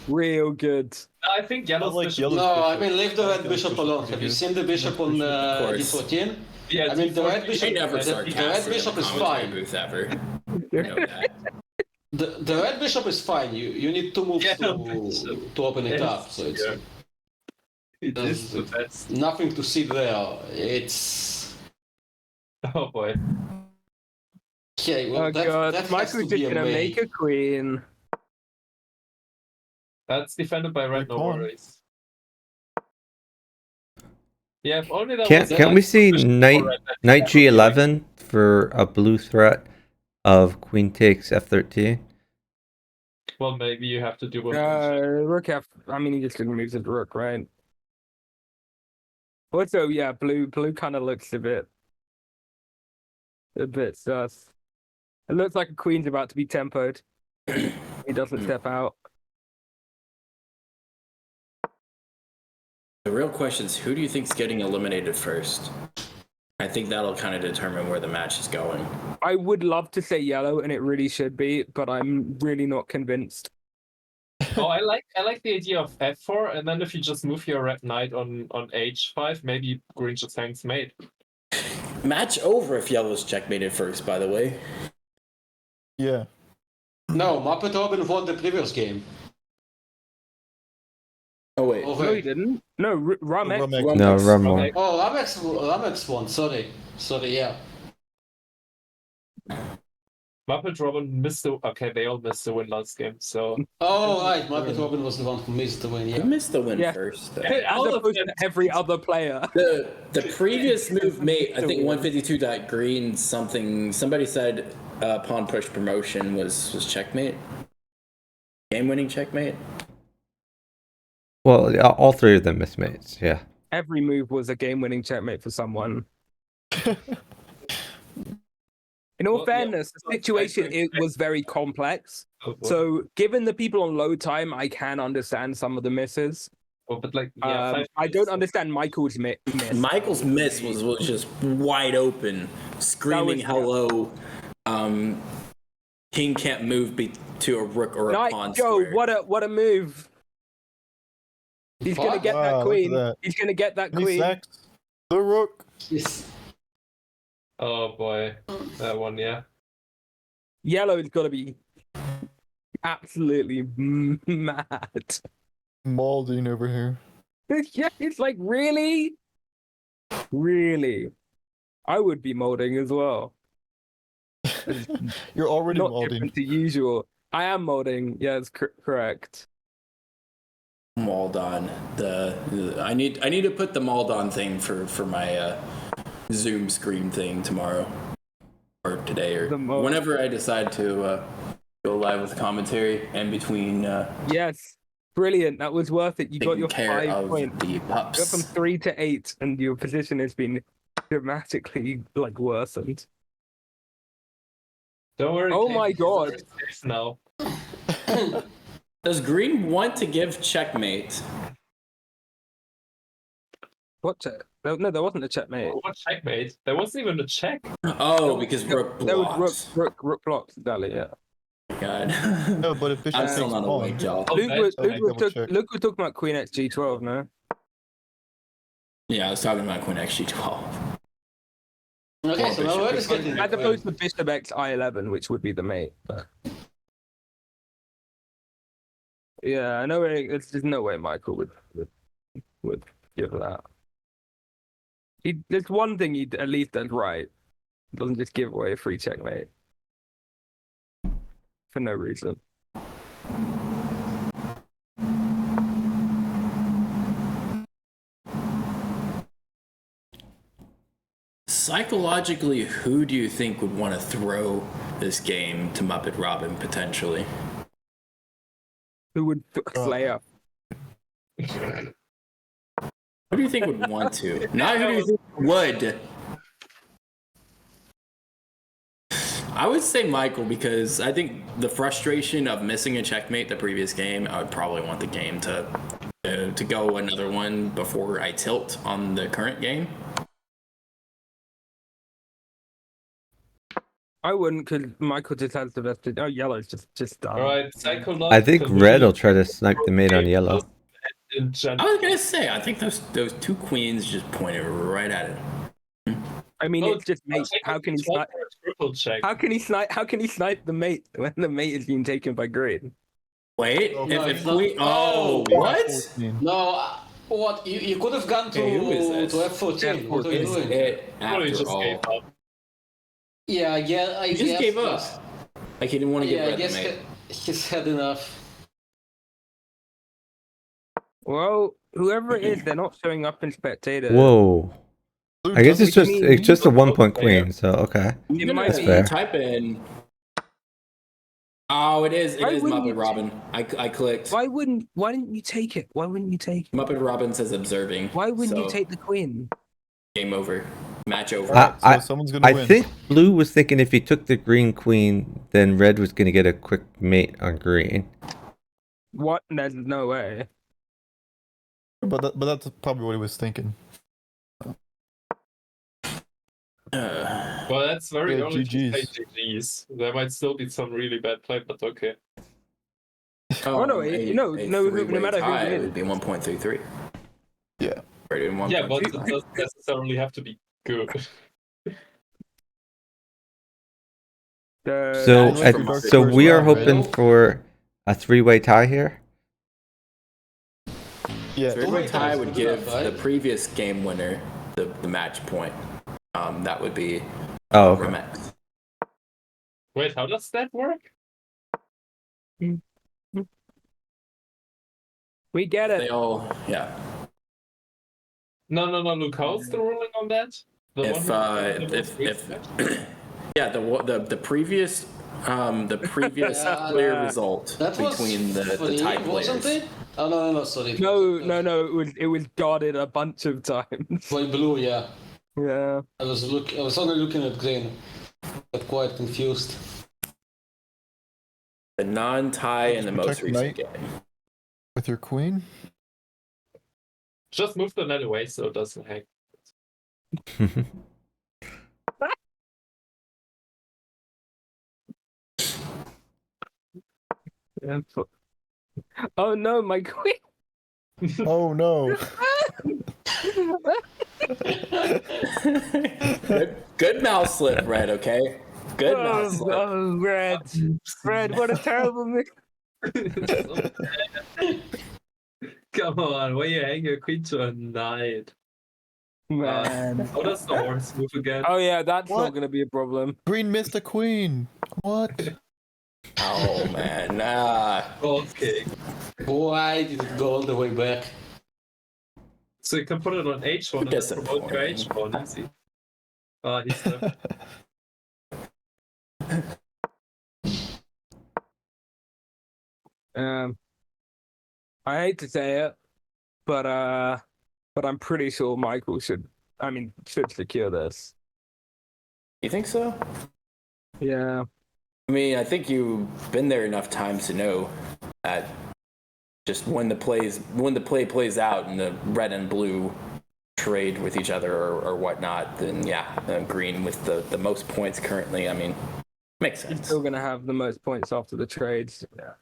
Real good. I think yellow's like bishop. yellow. No, I mean leave the red bishop alone. Have you good. seen the bishop on d14? Yeah, I mean the red D14 bishop. I never The red bishop is fine. Booth ever. You know that. The red bishop is fine. You need two moves to open it up. So it's It is the best. nothing to see there. It's Oh boy. okay. Well, Oh that god, has Michael's to just be a gonna way. make a queen. That's defended by red, no pawn. worries. Yeah, if only that Can't was can't we see knight red, knight g11 for a blue threat of queen takes f13? Well, maybe you have to do what Rook F. I mean, he just didn't move the rook, right? Also, yeah, blue kind of looks a bit sus. It looks like a queen's about to be tempoed. He doesn't step out. The real question is, who do you think's getting eliminated first? I think that'll kind of determine where the match is going. I would love to say yellow, and it really should be, but I'm really not convinced. Oh, I like the idea of f4, and then if you just move your red knight on h5, maybe green just hangs mate. Match over if yellow's checkmated first, by the way. Yeah. No, Muppet Robin won the previous game. Oh wait. Oh, No, he wait. didn't. No, Ramex. Ramex. No, Ramex. Rumble. Okay. Oh, Ramex won. Sorry, yeah. Muppet Robin missed the. Okay, they all missed the win last game, so. Oh, right. Muppet Robin was the one who missed the win. Who Yeah. missed the win Yeah. first? Though? As All of opposed them. to every other player. The previous move mate, I think 152 green something. Somebody said pawn push promotion was checkmate. Game winning checkmate. Well, all three of them miss mates. Yeah. Every move was a game-winning checkmate for someone. In all Well, yeah. fairness, the situation it was very complex. Oh, boy. So, given the people on low time, I can understand some of the misses. Oh, but like, yeah, 5 I don't minutes. understand Michael's miss. Michael's miss was just wide open, screaming was- hello. King can't move to a rook or a Nice, pawn Joe. square. What a move! He's gonna Fuck. get Wow, that look at queen. that. He's gonna get that He queen. sacks the rook. Yes. Oh boy, that one, yeah. Yellow's gotta be absolutely mad. Malding over here. Yeah, it's like really. I would be molding as well. You're already Not malding. different to usual. I am molding. Yeah, it's correct. Maldon. I need to put the Maldon thing for my Zoom screen thing tomorrow or today or The Maldon. whenever I decide to go live with commentary and between Yes, brilliant. That was worth it. You got taking your care 5 of points. the You got from pups. 3 to 8, and your position has been dramatically worsened. Don't worry. Oh Kate, my it's God. very safe now. Does Green want to give checkmate? What check? No, there wasn't a checkmate. What checkmate? There wasn't even a check. Oh, because rook There blocks. was rook blocks, exactly, yeah. God. No, but if bishop I'm takes still not pawn, awake, y'all. Oh, Luke was, okay, Luke was talking about Queen X G12, no? Yeah, I was talking about Queen XG12. Okay, so now where is getting As opposed to Bishop X I11, which would be the mate. But... Yeah, no way. There's no way Michael would give that. There's one thing he at least does right. He doesn't just give away a free checkmate for no reason. psychologically, who do you think would want to throw this game to Muppet Robin potentially? Who would slay up? Who do you think would want to? Not who do you think would. I would say Michael, because I think the frustration of missing a checkmate the previous game, I would probably want the game to go another one before I tilt on the current game. I wouldn't, because Michael just has the best. Oh, yellow's just done. All right, psychological. I think red will try to snipe the mate on yellow. In I general. was gonna say, I think those two queens just pointed right at it. I mean, No, it's just mate. How can he snipe? Triple check. How can he snipe? How can he snipe the mate when the mate is being taken by green? Wait, No, if it's not- queen. Oh, what? 14. No, what? You could have gone to Hey, who is this? F14. What are you Is doing? it Probably after just gave all? up. Yeah, I guess. He just gave up. yes. Like he didn't want to Yeah, get I rid of guess the mate. he's had enough. Well, whoever it is, they're not showing up in spectator. Whoa. Blue I guess doesn't- it's just a 1 point player. queen, so okay. It might That's be. fair. Type in. Oh, it is. It Why is wouldn't Muppet you- Robin. I clicked. Why didn't you take it? Why wouldn't you take it? Muppet Robin says observing. Why wouldn't you so take the queen? Game over. Match over. Alright, so I- someone's gonna I win. think blue was thinking if he took the green queen, then red was going to get a quick mate on green. What? There's no way. But that's probably what he was thinking. Well, that's very Yeah, early to say GGs. GGs. There might still be some really bad play, but okay. Oh, no, no, no three-way matter who tie, it wins. would be 1.33. Yeah. Rated 1.35. Yeah, but it doesn't necessarily have to be good. So, That's from Dark so Horse we are round, right? hoping for a 3-way tie here. Yeah. Three-way tie would Good give enough, right? the previous game winner the match point. That would be Oh, okay. Remex. Wait, how does that work? We get They it. all, yeah. No, Luke. How's the ruling on that? The If yeah, the previous Yeah, clear result That was between the free, tie wasn't players. it? Oh no, sorry. No. It was guarded a bunch of times. By blue, yeah. Yeah. I was only looking at green. Got quite confused. The non-tie in the most Protect recent knight. game. With your queen? Just move the net away so it doesn't hang. Yeah. Oh no, my queen. Oh no. Good mouse slip, Red, okay? Good mouse slip. Oh, Red, what a terrible mix. Come on, why you hang your queen to a knight? Man. How does the horse move again? Oh yeah, that's What? not gonna be a problem. Green missed a queen. What? Oh man, nah. Okay. Why did it go all the way back? So you can put it on H1 and then promote your H1, easy. Ah, he's there. I hate to say it, but I'm pretty sure Michael should secure this. You think so? Yeah. I mean, I think you've been there enough times to know that just when the play plays out and the red and blue trade with each other or whatnot, then yeah, green with the most points currently. I mean, makes He's sense. still gonna have the most points after the trades. Yeah.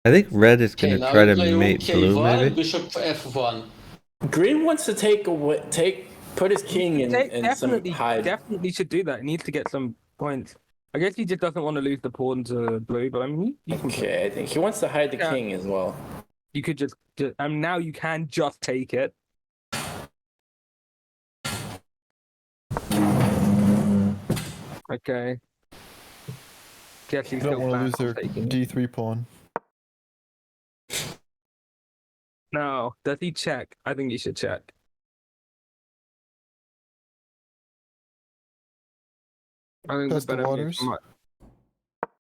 I think red is going Okay, to now try we to play mate Rook blue, K1, maybe. Bishop F1. Green wants to put his king in some hide. Definitely should do that. He needs to get some points. I guess he just doesn't want to lose the pawn to blue, but I mean, he can play. Okay, I think he wants to hide the Yeah. king as well. You could just now you can just take it. Okay. Guess You he's don't still want to planning lose on their taking it. D3 pawn. No, does he check? I think he should check. I think Test the the better move waters. might.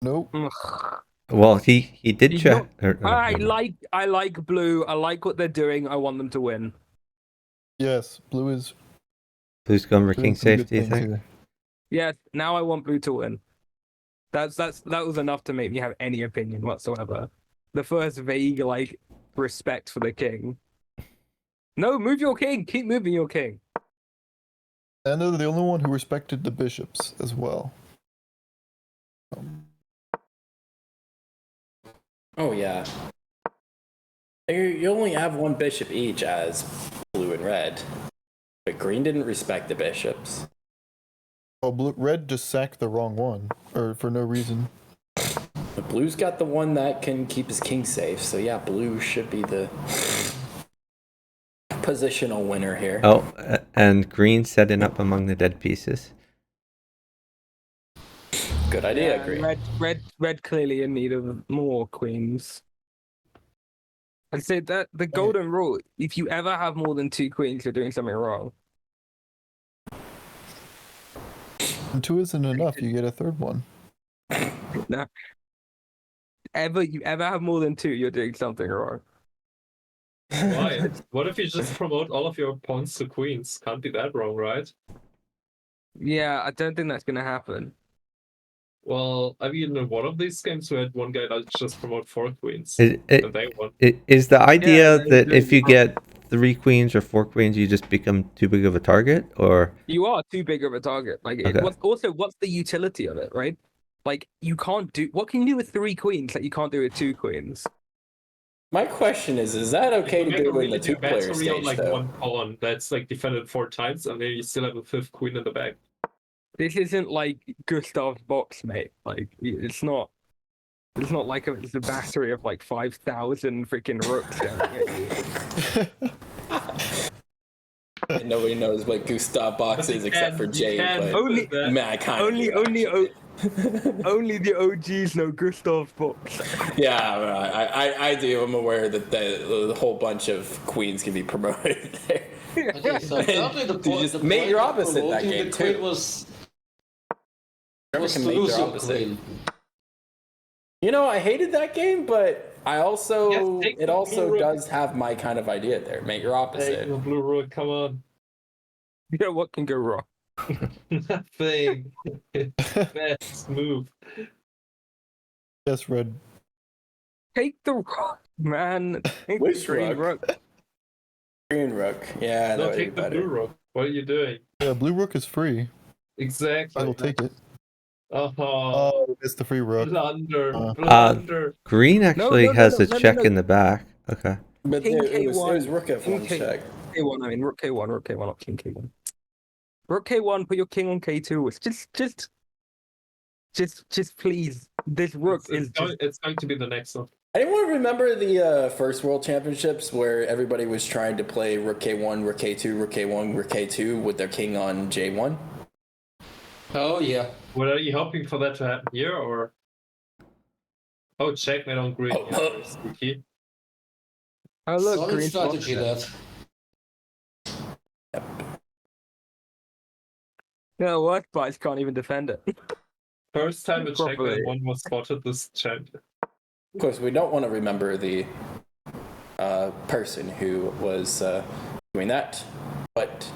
Nope. Ugh. Well, he did He's check. I like blue. I like what they're doing. I want them to win. Yes, blue is Blue's going for doing king some good safe. Do you things think? here. Yeah, now I want blue to win. That was enough to make me have any opinion whatsoever. The first vague like respect for the king. No, move your king. Keep moving your king. And they're the only one who respected the bishops as well. Oh yeah. You only have one bishop each as blue and red, but green didn't respect the bishops. Oh, red just sacked the wrong one, or for no reason. But blue's got the one that can keep his king safe, so yeah, blue should be the positional winner here. Oh, and green setting up among the dead pieces. Good idea, Yeah, green. red clearly in need of more queens. I'd say that the golden rule: if you ever have more than 2 queens, you're doing something wrong. And 2 isn't enough. You get a third one. No. You ever have more than 2, you're doing something wrong. Why? What if you just promote all of your pawns to queens? Can't be that wrong, right? Yeah, I don't think that's gonna happen. Well, I mean, in one of these games, we had one guy that just promote 4 queens, It, and they won. is the idea Yeah, that if you get 3 queens or 4 queens, you just become too big of a target, or You are too big of a target. Like, Okay. what's the utility of it, right? Like, you can't do what can you do with 3 queens that you can't do with 2 queens? My question is that okay to Make a do in really the big 2-player battery on stage, like though? one pawn that's like defended 4 times, and then you still have a 5th queen in the back. This isn't like Gustav's box, mate. Like, it's not. It's not like it's a battery of like 5,000 freaking rooks. And nobody knows what Gustav box is except for Jay, but only man, I kind only of only only the OGs know Gustav's box. Yeah, I do. I'm aware that the whole bunch of queens can be promoted there. Okay, so apparently the You point, just the make point your of opposite that promoting game, the queen too. was Whoever can to make lose their your opposite. queen. You know, I hated that game, but I also Yes, take it the also blue rook. does have my kind of idea there. Make your Hey, opposite. the blue rook, come on. You know what can go wrong? Nothing. Best move. Yes, red. Take the rook, man. Take Which the green rook? rook. Green rook. Yeah, that No, would be take the better. blue rook. What are you doing? Yeah, blue rook is free. Exactly. I will take it. Oh, Oh, it's the free rook. blunder. Uh, Blunder. green actually has a check no. in the back. Okay. But King it was K1. rook F1 King K- check. K1, I mean rook K1, not King K1. Rook K1, put your king on K2. It's just please. This rook It's going to be the next one. Anyone remember the first World Championships where everybody was trying to play rook K1, rook K2, rook K1, rook K2 with their king on J1? Oh yeah. What are you hoping for that to happen here, or? Oh, checkmate on green. Oh, Yeah, very sneaky. Oh look, Solid green strategy that. No, what? But can't even defend it. First time a Properly. checkmate one was spotted this champion. Of course, we don't want to remember the person who was doing that, but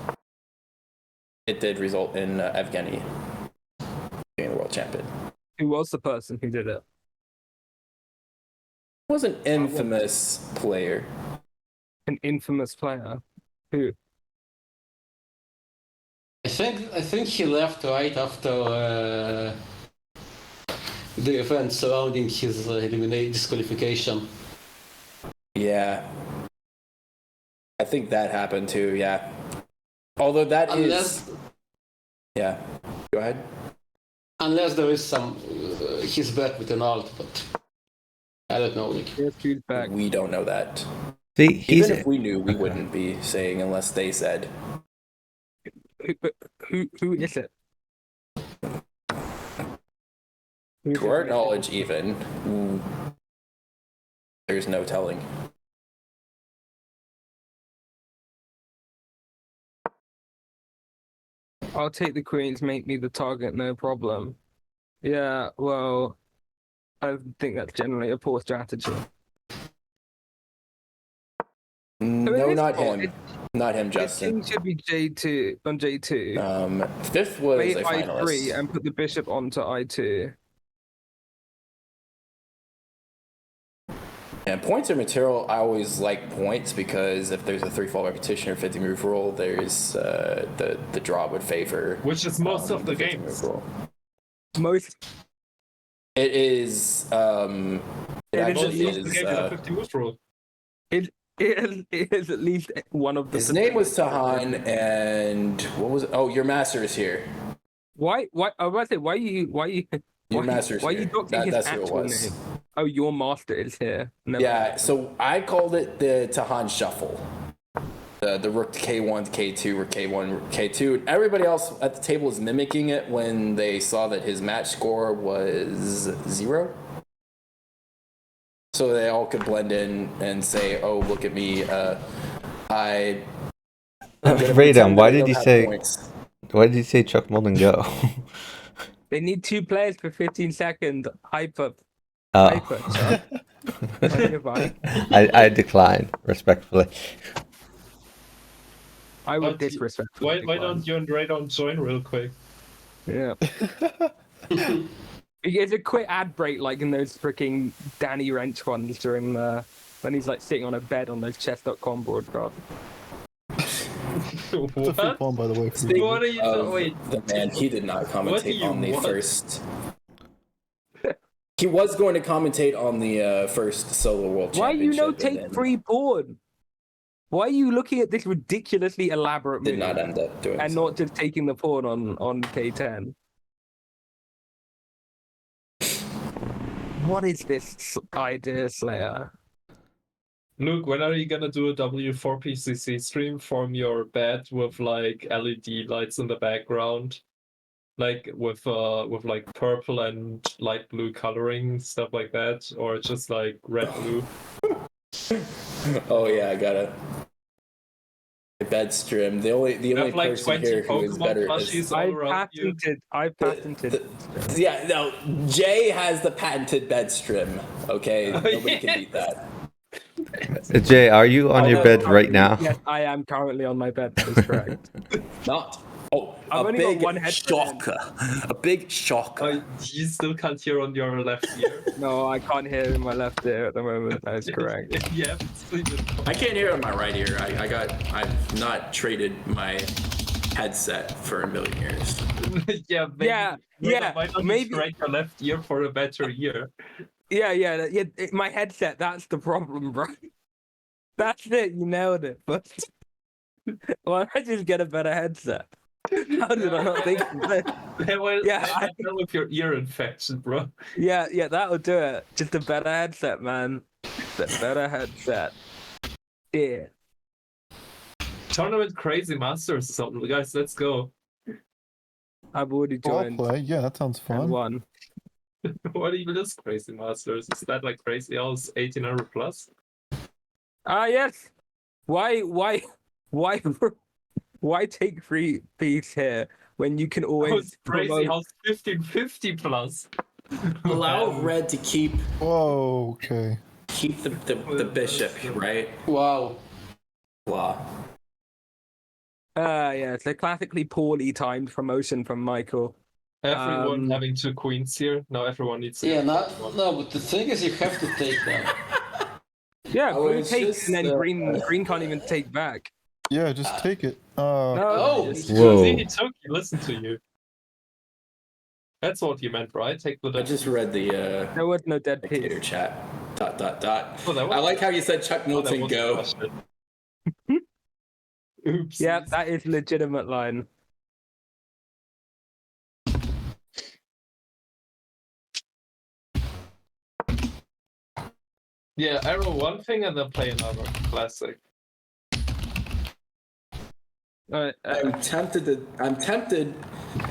it did result in Evgeny being the world champion. Who was the person who did it? He was an infamous player. An infamous player. Who? I think he left right after the event surrounding his disqualification. Yeah. I think that happened too, yeah. Although that is... Yeah. Go ahead. Unless there is some he's back with an alt, but I don't know. Like, Yes, who's back? We don't know that. See, he's Even if we knew, we wouldn't be saying unless they said. Who is it? To our knowledge, even, there's no telling. I'll take the queens, make me the target, no problem. Yeah, well, I think that's generally a poor strategy. No, this not spot, him. Not him, His Justin. king should be J2 on J2. Fifth was Play a I3 finalist. and put the bishop onto I2. And points are material. I always like points because if there's a 3-fall repetition or 50 move rule, there's the draw would favor. Which is most of the 50 games. move rule. Most. It is. It actually Most of the is. games are 50 moves rule. It is at least one of the. His name was Tahan, and what was it? Oh, your master is here. Why? I was about to say, why you? Your master's Why here. you doctoring his That's who it actual was. name? Oh, your master is here. Never Yeah, so I called it the Tahan Shuffle. The rook to K1 to K2 or K1 K2. Everybody else at the table is mimicking it when they saw that his match score was 0. So they all could blend in and say, "Oh, look at me! Radam, why did you say? Points. Why did you say Chuck Mullen go? They need 2 players for 15 second hyper. Oh. Hyper. Goodbye. I decline respectfully. I would But disrespect. Why don't you and Radon join real quick? Yeah. It's a quick ad break, like in those freaking Danny Wrench ones during when he's like sitting on a bed on those chess.com broadcasts. It's a free What? pawn, by the way. For Speaking you. What are you of wait, the man, he did not What do commentate you on the want? first. He was going to commentate on the first solo world Why you championship. no and take then free porn? Why are you looking at this ridiculously elaborate Did move not end up doing and so. not just taking the pawn on K10? What is this idea, Slayer? Luke, when are you gonna do a W4PCC stream from your bed with like LED lights in the background? Like with like purple and light blue coloring, stuff like that, or just like red blue? Oh yeah, I got a bed stream. The only Have like person 20 here who is Pokemon better plushies is all I around you. patented. yeah. No, Jay has the patented bed stream. Okay, nobody can beat that. Jay, are you on your bed right now? Yes, I am currently on my bed. That is correct. Not. Oh, I've a only got big one headset in. shocker. A big shocker. Oh, you still can't hear on your left ear. No, I can't hear in my left ear at the moment. That is correct. Yeah, sleep in. I can't hear it in my right ear. I've not traded my headset for a million years. Yeah, maybe, Yeah, Why don't maybe- you trade your left ear for a better ear? Yeah. My headset. That's the problem, bro. That's it. You nailed it. But why don't I just get a better headset? How did I not think of this? Yeah, well, Yeah, I know with your ear infection, bro. Yeah, that'll do it. Just a better headset, man. The better headset. Yeah. Tournament Crazy Masters or something. Guys, let's go. I've already I'll joined play. Yeah, that sounds and fun. won. What even is Crazy Masters? Is that like Crazy Owls 1800 plus? Ah, yes. Why take free fees here when you can Oh, always it's Crazy promote- Owls 1550 plus. Allow red to keep Whoa, okay. the bishop, right? Wow. Blah. Yeah, it's a classically poorly timed promotion from Michael. Everyone having 2 queens here. Now everyone needs to Yeah, get one. no, but the thing is, you have to take them. Yeah, Oh, green it's takes just, and then green can't even take back. Yeah, just take it. No, Oh, just- Whoa. See, he took you. Listen to you. That's what you meant, right? Take the I just read the there was no dead dictator piece. chat. ... Oh, that was, I like how you said Chuck oh, that Milton was the go. question. Oops. Yeah, that is legitimate line. Yeah, arrow one thing and then play another classic. I'm tempted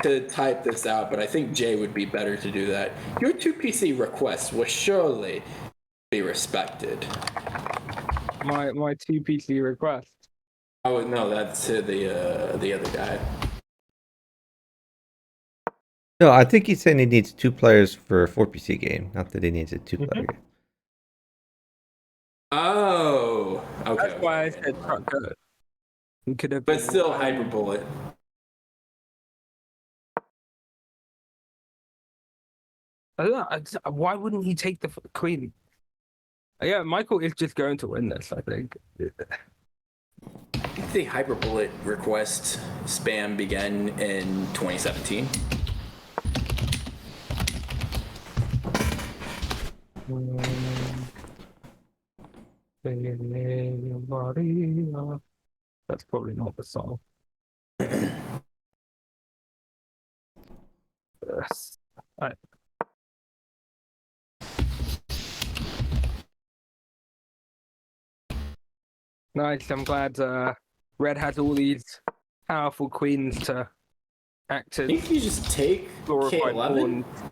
to type this out, but I think Jay would be better to do that. Your 2PC request will surely be respected. My 2 PC request. Oh no, that's to the other guy. No, I think he's saying he needs 2 players for a 4PC game, not that he needs a 2-player game. Oh, okay. That's why I okay. said truck go. He could have But been still, hyperbullet. I don't know, why wouldn't he take the queen? Yeah, Michael is just going to win this, I think. I think the hyperbullet request spam began in 2017. That's probably not the song. Yes. Alright. Nice, I'm glad Red has all these powerful queens to act I as think you just take glorified K11. pawns.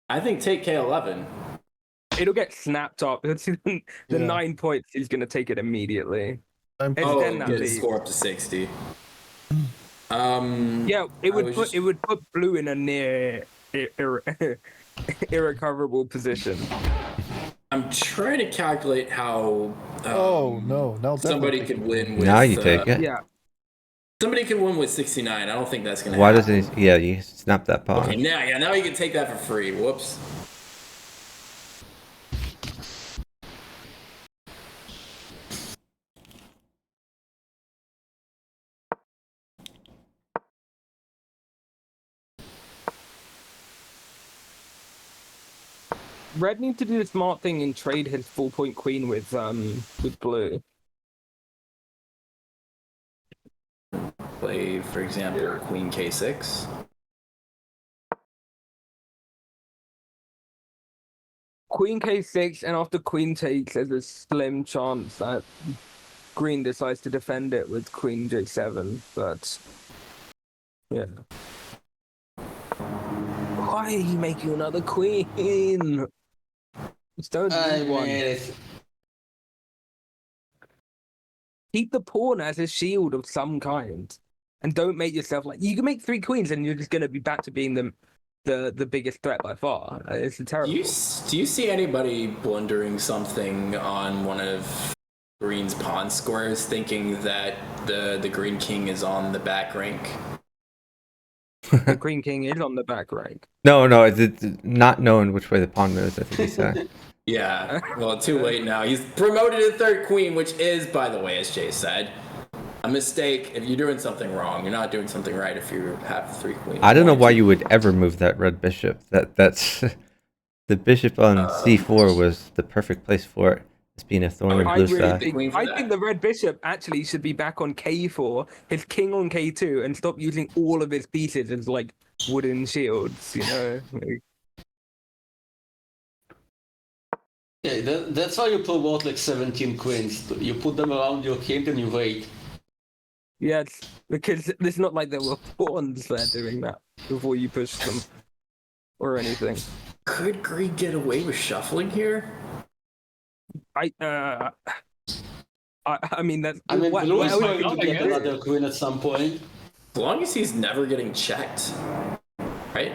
I think take K11. It'll get snapped up. The Yeah. 9 points, he's going to take it immediately. I'm It's Oh, 10 that get lead. score up to 60. Yeah, it I would was put just- it would put blue in a near irrecoverable position. I'm trying to calculate how. Oh no! Now Somebody could win with. Now you take it. Yeah, Somebody could win with 69. I don't think that's gonna. Why happen. doesn't he? Yeah, you snap that pawn. Okay, now you can take that for free. Whoops. Red needs to do the smart thing and trade his 4-point queen with blue. Play, for example, Queen K6. Queen K6, and after Queen takes, there's a slim chance that Green decides to defend it with Queen J7. But yeah, why are you making another queen? Just don't I do one. mean, it's, Keep the pawn as a shield of some kind, and don't make yourself like you can make 3 queens, and you're just gonna be back to being the biggest threat by far. It's terrible. Do you see anybody blundering something on one of Green's pawn squares, thinking that the Green King is on the back rank? The Green King is on the back rank. No, it's not knowing which way the pawn moves. I think he said. Yeah, well, too late now. He's promoted to third queen, which is, by the way, as Jay said, a mistake. If you're doing something wrong, you're not doing something right if you have 3 queens. I don't know why you would ever move that red bishop. That's the bishop on c4 was the perfect place for it. It's being a thorn in I blue really side. think the red bishop actually should be back on K4, his king on K2, and stop using all of his pieces as like wooden shields. You know. yeah, that's why you promote like 17 queens. You put them around your king and you wait. Yes, because it's not like there were pawns there doing that before you push them or anything. Could Green get away with shuffling here? I mean that's. I mean, what blue is else going could to you get do? another queen at some point. As long as he's never getting checked, right?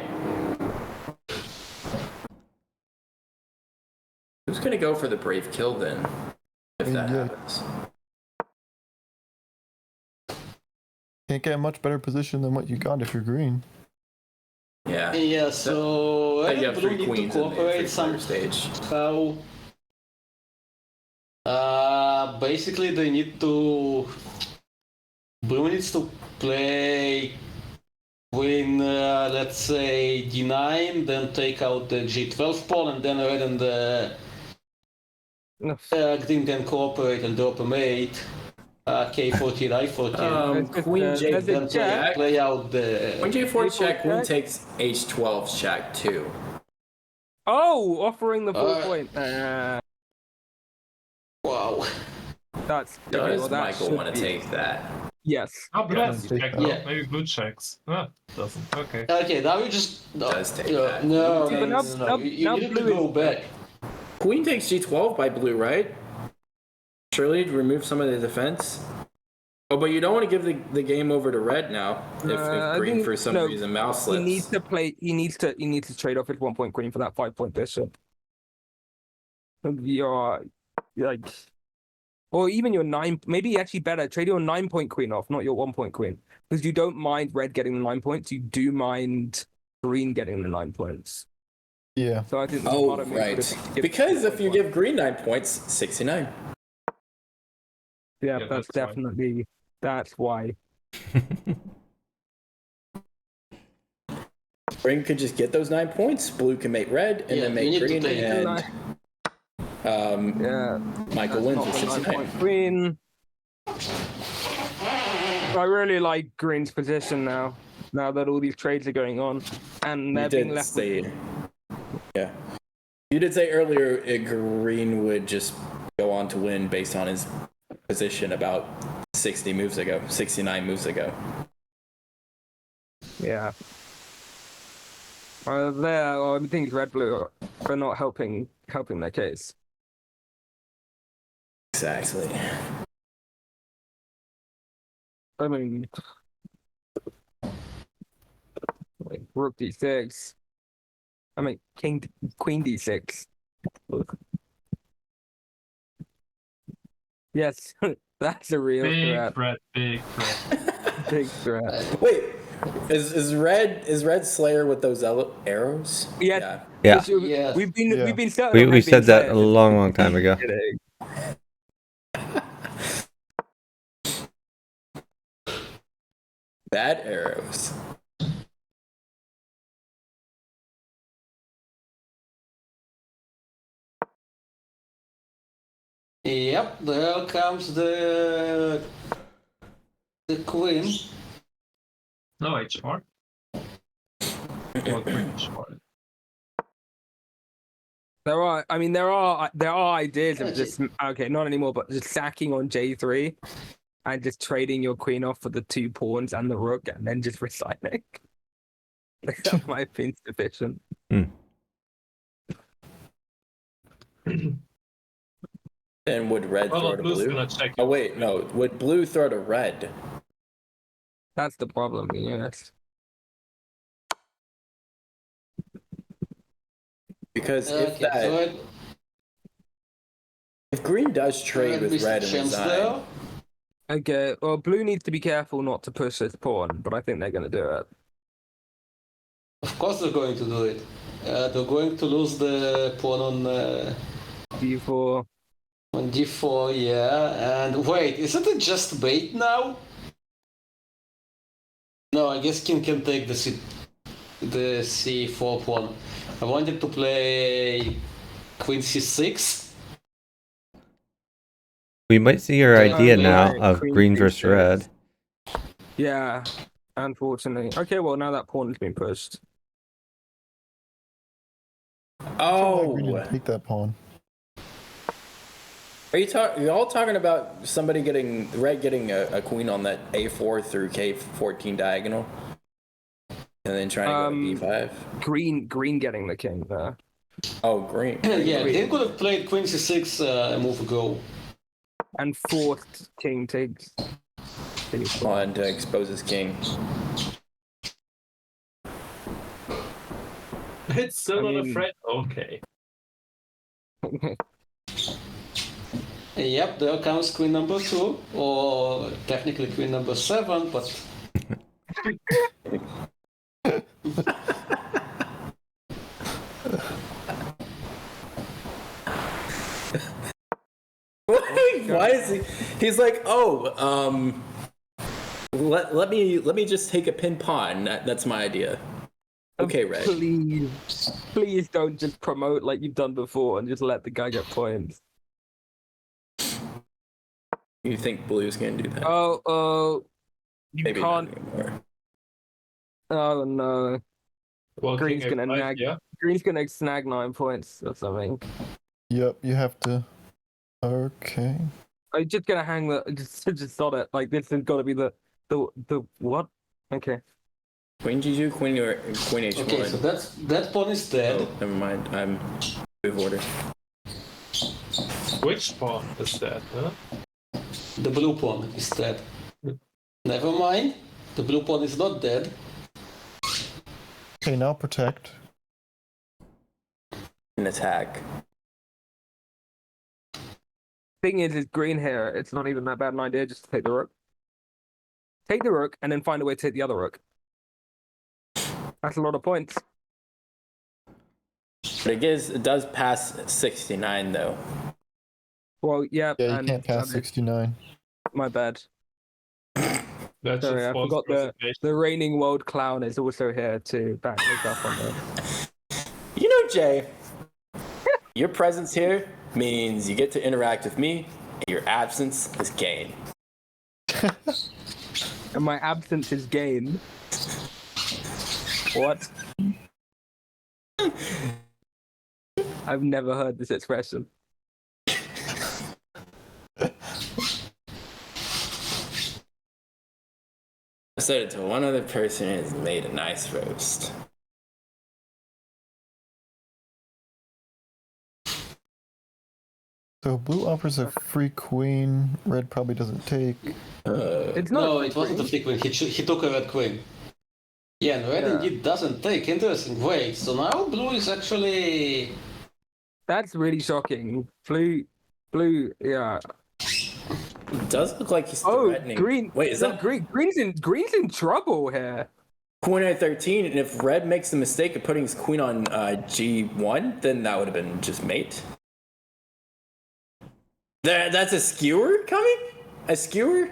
Who's gonna go for the brave kill then, if that Yeah. happens? Can't get a much better position than what you got if you're green. Yeah. Yeah, so You red have and blue 3 need to queens in the cooperate three-player stage. somehow. Basically, they need to. Blue needs to play queen, let's say d9, then take out the g12 pawn, and then red and green can cooperate and drop a mate. K14, I14. Queen J there's a then check. play out the. Queen J4 check, Queen check. takes H12 check too. Oh, offering the 4 Uh, point. Wow. That's Does well, that Michael should want to be- take that? Yes. Oh, blue has to Yeah. check though. Yeah. Maybe blue checks. Ah, doesn't. Okay. Okay, now you just. No, Does take no, that. no, But no, now- no, no. now- You now need to blue go is- back. Queen takes G12 by blue, right? Surely to remove some of the defense. Oh, but you don't want to give the game over to red now if I green think- for some no, reason mouse He slips. needs to play. He needs to trade off his 1-point queen for that 5-point bishop. You're like, or even your 9. Maybe actually better trade your 9-point queen off, not your 1-point queen, because you don't mind red getting the 9 points. You do mind green getting the 9 points. Yeah. So I think the Oh, smarter move would right. have been to give Because if you 2.1. give green 9 points, 69. Yeah, Yeah, that's that's why. definitely that's why. Green could just get those 9 points. Blue can make red and Yeah, then you make need to green, take and Yeah, Michael that's wins not with the 69. 9-point queen. I really like green's position now. Now that all these trades are going on, and You they're being did left say, with. yeah. You did say earlier green would just go on to win based on his position about 69 moves ago. Yeah. I think red blue are not helping their case. Exactly. I mean, like rook d6. I mean, queen d6. Yes, that's a real Big threat. big threat. Big threat. Wait, is red Slayer with those arrows? Yeah. Yeah. Yes. We've been Yeah. certain of We red being said that a Slayer. long time ago. Kidding. Bad arrows. Yep, there comes the queen. No H4. Or green H4. There are ideas of just okay, not anymore, but just sacking on J3 and just trading your queen off for the 2 pawns and the rook, and then just resigning. That might be insufficient. And would red Well, throw to blue's blue? gonna check. Oh wait, no. Would blue throw to red? That's the problem. Yes. Because if Okay, so if green does trade with red and chance resign, there. Okay. Well, blue needs to be careful not to push his pawn, but I think they're going to do it. Of course they're going to do it. They're going to lose the pawn on D4. on d4, yeah. And wait, isn't it just bait now? No, I guess king can take the c4 pawn. I wanted to play queen c6. We might see your idea Yeah, now right, of queen green versus d6. red. Yeah. Unfortunately. Okay. Well, now that pawn has been pushed. Green didn't oh, take that pawn. are you all talking about somebody getting red getting a queen on that a4 through k14 diagonal, and then trying to go to d5? Green getting the king there. Oh, green. Yeah, they could have played queen c6 a move ago. And fourth king takes. On to expose his king. It's still I not a mean- threat. Okay. Yep, there comes queen number 2, or technically queen number 7, but Why is he? He's like, oh, let me just take a pin pawn. That's my idea. Okay, red. Please don't just promote like you've done before and just let the guy get points. You think blue's gonna do that? You Maybe not can't. anymore. Oh no, Well, Green's king gonna A5, nag. yeah. Green's gonna snag 9 points or something. Yep, you have to. Okay. I'm just gonna hang the just on it. Like this has got to be the what? Okay. Queen g2, queen h1. okay, so that pawn is dead. Oh, never mind. I'm out of order. Which pawn is that? Huh? The blue pawn is dead. Never mind. The blue pawn is not dead. Okay, now protect. An attack. Thing is green here. It's not even that bad an idea just to take the rook. Take the rook and then find a way to take the other rook. That's a lot of points. But it does pass 69 though. Well, yeah. Yeah, you and can't pass 69. My bad. That's Sorry, just I false forgot presentation. the reigning world clown is also here to back me up on this. You know, Jay, your presence here means you get to interact with me, and your absence is gain. And my absence is gain. What? I've never heard this expression. I said it to one other person and has made a nice roast. So blue offers a free queen. Red probably doesn't take. It's not. No, it wasn't a free queen. He took a red queen. Yeah, and red indeed doesn't take. Interesting. Wait, so now blue is actually... That's really shocking. Blue, yeah. It does look like he's Oh, threatening. green. Wait, is no, that Green's in trouble here. queen at 13? And if red makes the mistake of putting his queen on G1, then that would have been just mate. That's a skewer coming? A skewer?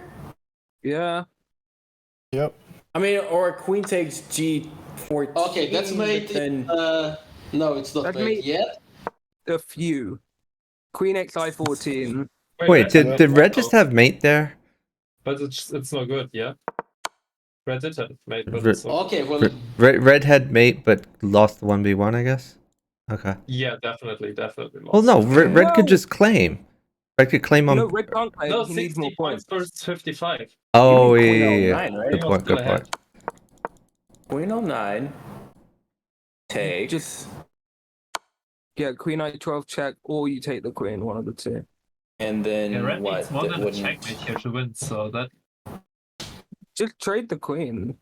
Yeah. Yep. I mean, or a queen takes G14. Okay, that's mate. Then... No, it's not That's mate mate. yet. A few. Queen XI14. Wait, did red just have mate there? But it's not good, yeah? Red did have mate, but Re- it's not Okay, well, Red had mate, but lost the 1v1, I guess. Okay. Yeah, definitely. Well, no, red No. could just claim. Red could claim on. No, red can't play. No, He needs 60 more points points. versus 55. Oh, You mean yeah, queen yeah, L9, right? Good He was point, still good ahead. point. Queen L9 takes... Just- Yeah, Queen I12 check, or you take the queen, one of the two. And then Yeah, red what? needs more That than a wouldn't... checkmate here to win, so that... Just trade the queen.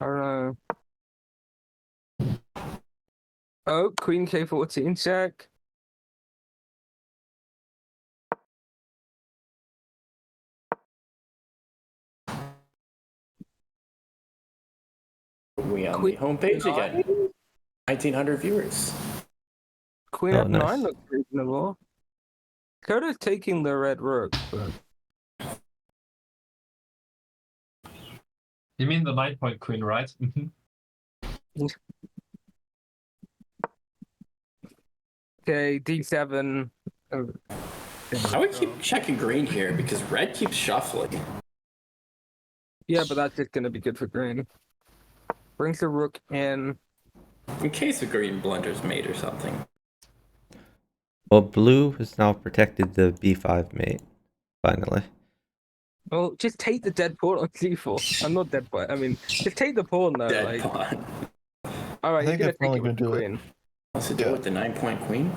I don't know. Oh, Queen K14 check. We on Queen the homepage again. 1,900 viewers. Queen Oh, F9 nice. looks reasonable. Coda's taking the red rook, but You mean the 9-point queen, right? okay, D7. Oh, I would keep checking green here because red keeps shuffling. yeah, but that's just gonna be good for green. Brings the rook in. In case the green blunders mate or something. Well, blue has now protected the b5 mate. Finally. Well, just take the dead pawn on C4. I'm not dead pawn. I mean, just take the pawn though. Dead Like, pawn. all right, I he's think gonna that's take probably it with the gonna do it. queen. What's it do with the 9-point queen?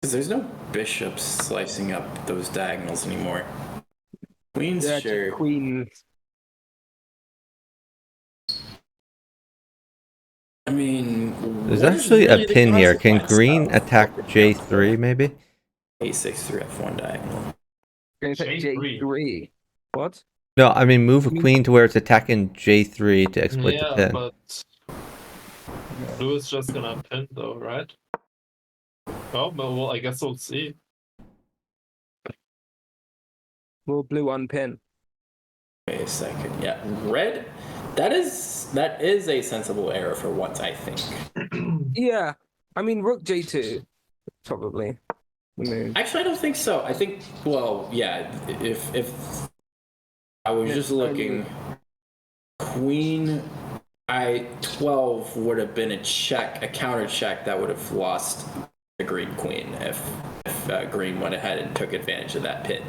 Because there's no bishops slicing up those diagonals anymore. Queen's Yeah, sure. queen. I mean, There's what is actually really a the pin here. Can consequence green of attack J3 maybe? A6 through F1 diagonal? Gonna take J3. J3. What? No, I mean move a queen to where it's attacking J3 to exploit the Yeah, pin. but... Blue is just gonna pin though, right? Oh, well, I guess we'll see. Will blue unpin? Wait a second. Yeah, red. That is a sensible error for once, I think. Yeah, I mean rook J2, probably. The move. Actually, I don't think so. I think, well, yeah. If I was just looking, Queen I12 would have been a check, a counter check that would have lost the green queen if green went ahead and took advantage of that pin.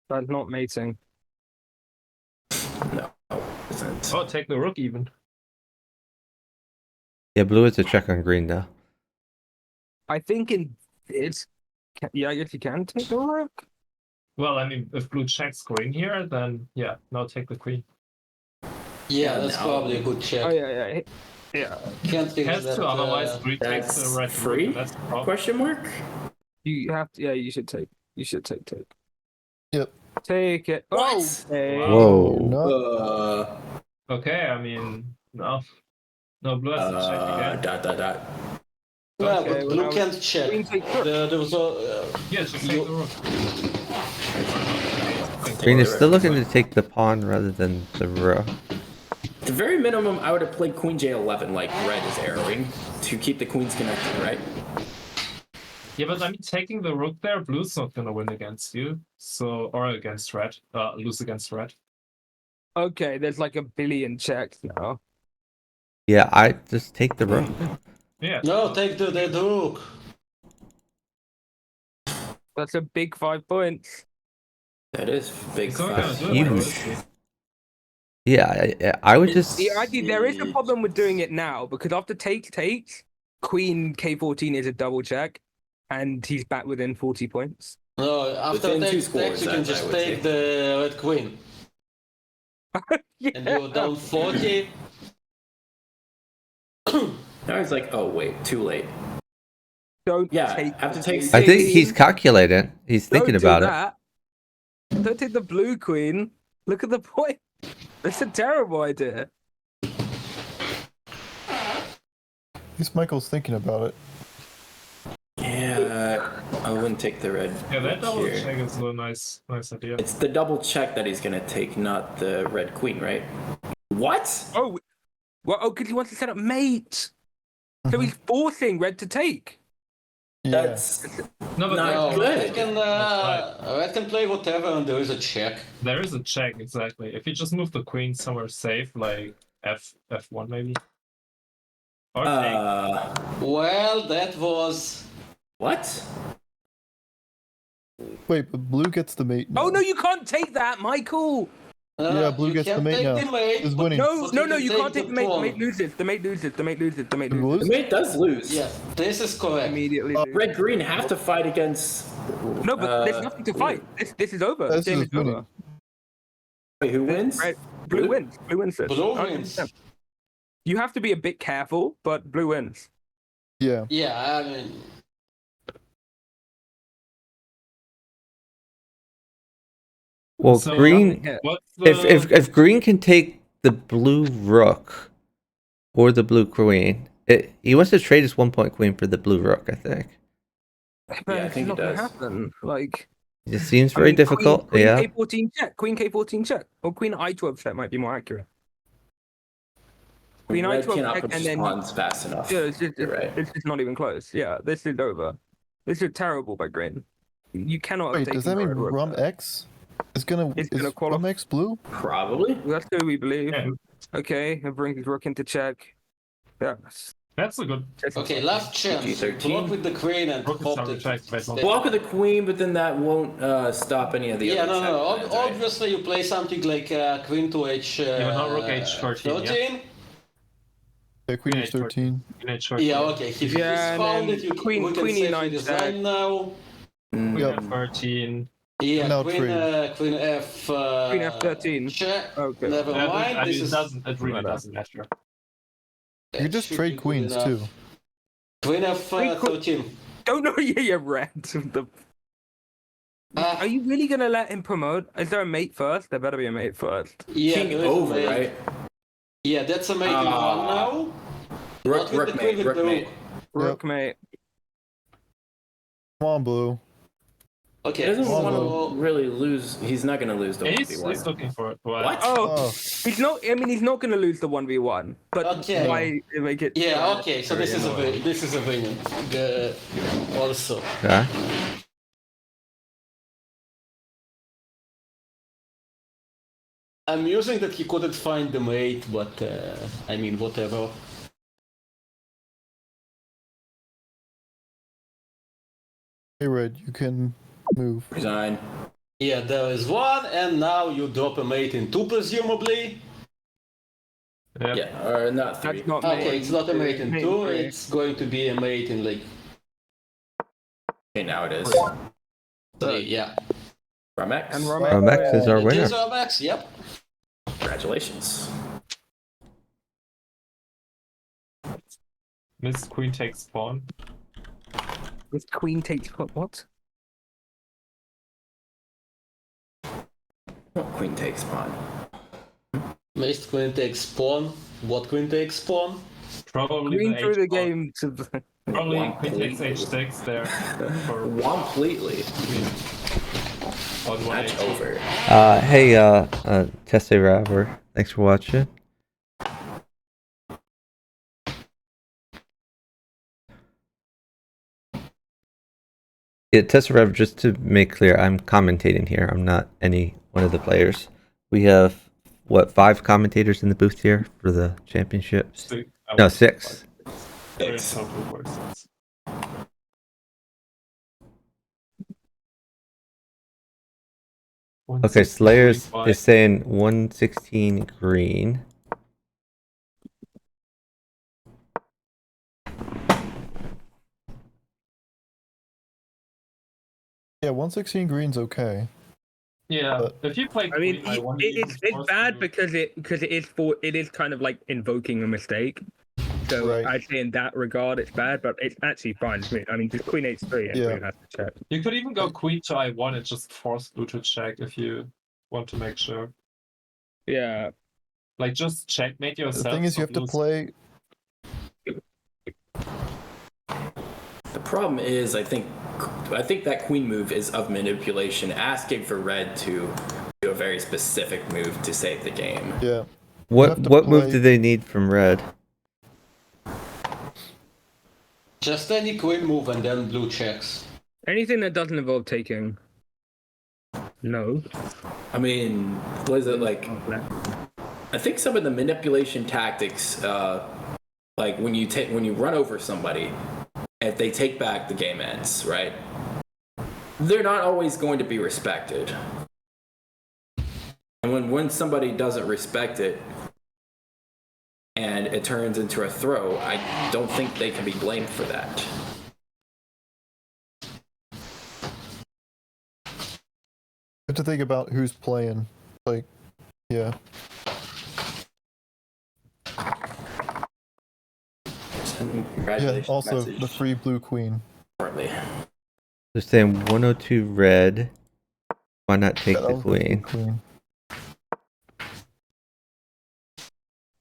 That's not mating. No, it isn't. Oh, take the rook even. Yeah, blue is a check on green though. I think yeah, I guess you can take the rook. Well, I mean, if blue checks green here, then yeah, now take the queen. Yeah, that's now- probably a good check. Oh yeah. Can't think Has that. to, otherwise green takes That's the red rook, free? and that's the problem. Question mark? You have to. Yeah, you should take. You should take. Yep. Take it. What? Okay. Whoa. No. Okay, I mean, no. No, blue has to check again. Dot. No, Okay, but well, blue now can't check. green takes rook. There was a. Yeah, just take You- the rook. Green is still looking to take the pawn rather than the rook. At the very minimum, I would have played Queen J11 like red is arrowing to keep the queens connected, right? Yeah, but I mean, taking the rook there, blue's not gonna win against you. So, or against red. Lose against red. Okay, there's like a billion checks now. Yeah, I just take the rook. Yeah. No, take the rook. That's a big 5 points. That is big. It's not gonna five. do it, Huge. though, is it? Yeah, I would just. Yeah, actually, there is a problem with doing it now because after takes, Queen K14 is a double check, and he's back within 40 points. No, after Within two takes, scores, you can I just would take say. the red queen. Yeah. And you're down 40. Now he's like, oh wait, too late. Don't Yeah, take. have to take. I think he's calculating. He's thinking Don't do about it. that. Don't take the blue queen. Look at the point. That's a terrible idea. At least Michael's thinking about it. Yeah, I wouldn't take the red. Yeah, that double here. check is a nice idea. It's the double check that he's gonna take, not the red queen, right? What? Oh, well, oh, because he wants to set up mate. So he's forcing red to take. Yeah. That's No, but Not No, good. red can play whatever and there is a check. there is a check, exactly. If you just move the queen somewhere safe, like F1 maybe. Or take. Well, that was. what? Wait, but blue gets the mate now. Oh no, you can't take that, Michael. Yeah, blue you gets the can't mate take now. the mate, He's but- winning. No, but no, you can't take the mate. The pawn. mate loses. The mate loses. The mate loses. The mate You loses. The lose? mate does lose. Yeah, this is correct. Immediately. Oh, lose. Red green have to fight against. No, but there's nothing to fight. This is over. This The game is is over. winning. Wait, who wins? Red, blue wins. Blue wins this. Blue 100%. wins. You have to be a bit careful, but blue wins. Yeah. Yeah, I mean. Well, So- green. Yeah. What's the... If green can take the blue rook or the blue queen, he wants to trade his 1 point queen for the blue rook. I think But I it's think not it gonna does. happen. Like, it just seems I very mean, difficult. Queen Yeah. K14 check. Queen K14 check. Or Queen I12 check might be more accurate. Queen Red I12 cannot check put and then pawns fast enough. yeah, it's You're right. just not even close. Yeah, this is over. This is terrible by green. You cannot. Wait, have does taken that the mean red rook Rum there. X is gonna qualify. Rum X blue? Probably. That's who we believe. Yeah, Okay, it brings his rook into check. Yeah. that's a good... Okay, last chance. G13. Block with the queen and Rook is hope never that. checked based on- Block with the queen, but then that won't stop any of the Yeah, other no. check plans, right? Obviously, you play something like queen to h. but not rook h13, yeah? Yeah, Queen Yeah, H13. In H4. Yeah, okay. If he's Yeah, and found then it, you queen- we can queen safely E9 design check. now. Mm. Yep. F13. Yeah, Now queen, trade. queen F. Queen F13. Check. Okay. Never Yeah, mind. I mean, This it is. doesn't. It really Matter. doesn't matter. You that can just should trade be good queens enough. too. Queen F Queen- 13. Don't know. Yeah, red. The... Are you really gonna let him promote? Is there a mate first? There better be a mate first. Yeah, King there is a over, mate. right? Yeah, that's a mate in one now. Rook, Not with rook the mate, queen, rook with the mate. Rook mate. Come on, blue. Okay. He doesn't Oh, want so- to really lose. He's not going to lose the Yeah, 1v1. he's looking for it. Well, What? Oh, Oh, he's not. I mean, he's not gonna lose the 1v1. But Okay. why make it? Yeah, okay, so this is a annoying. win. This is a win. Also. Okay. Amusing that he couldn't find the mate, but I mean, whatever. hey, Red, you can move. Resign. Yeah, there is one, and now you drop a mate in two, presumably. Yep. Yeah, or not 3. That's not Okay, it's not a mate in mate 2, three. it's going to be a mate in like Okay, now it is. 3, yeah. Ramex. And Romex Romex is our It winner. is Romex, yep. Congratulations. Miss Queen takes pawn. This queen takes what? Queen takes pawn. Missed queen takes pawn. What queen takes pawn? Probably Queen the through the H pawn. game to Probably One Queen takes plate. H6 there for Completely. Queen. On one Match H. over. Hey, Tesse Rapper, thanks for watching. Yeah, Tesse Rapper, just to make clear, I'm commentating here. I'm not any one of the players. We have, what, 5 commentators in the booth here for the championships? Six. No, 6. They're in total for 6. Okay, Slayers is saying 116 green. Yeah, 116 green's okay. Yeah, But- if you play I mean, Queen, I want it's bad because it is kind of like invoking a mistake. So Right. I'd say in that regard it's bad, but it's actually fine to me. I mean, just Queen H3 and Yeah. Queen has to check. You could even go Queen to I1 and just force blue to check if you want to make sure. Yeah, Like, just checkmate The yourself. thing is, you so have to blue's- play. The problem is, I think that queen move is of manipulation, asking for red to do a very specific move to save the game. Yeah. What have to move play- do they need from red? Just any queen move and then blue checks. anything that doesn't involve taking. No. I mean, what is it like? I think some of the manipulation tactics, like when you run over somebody, if they take back, the game ends, right? They're not always going to be respected. And when somebody doesn't respect it and it turns into a throw, I don't think they can be blamed for that. You have to think about who's playing. Like, yeah. Yeah. Congratulations. Also, message the free blue queen. shortly. They're saying 102 red. Why not take Yeah, that the was queen? Queen.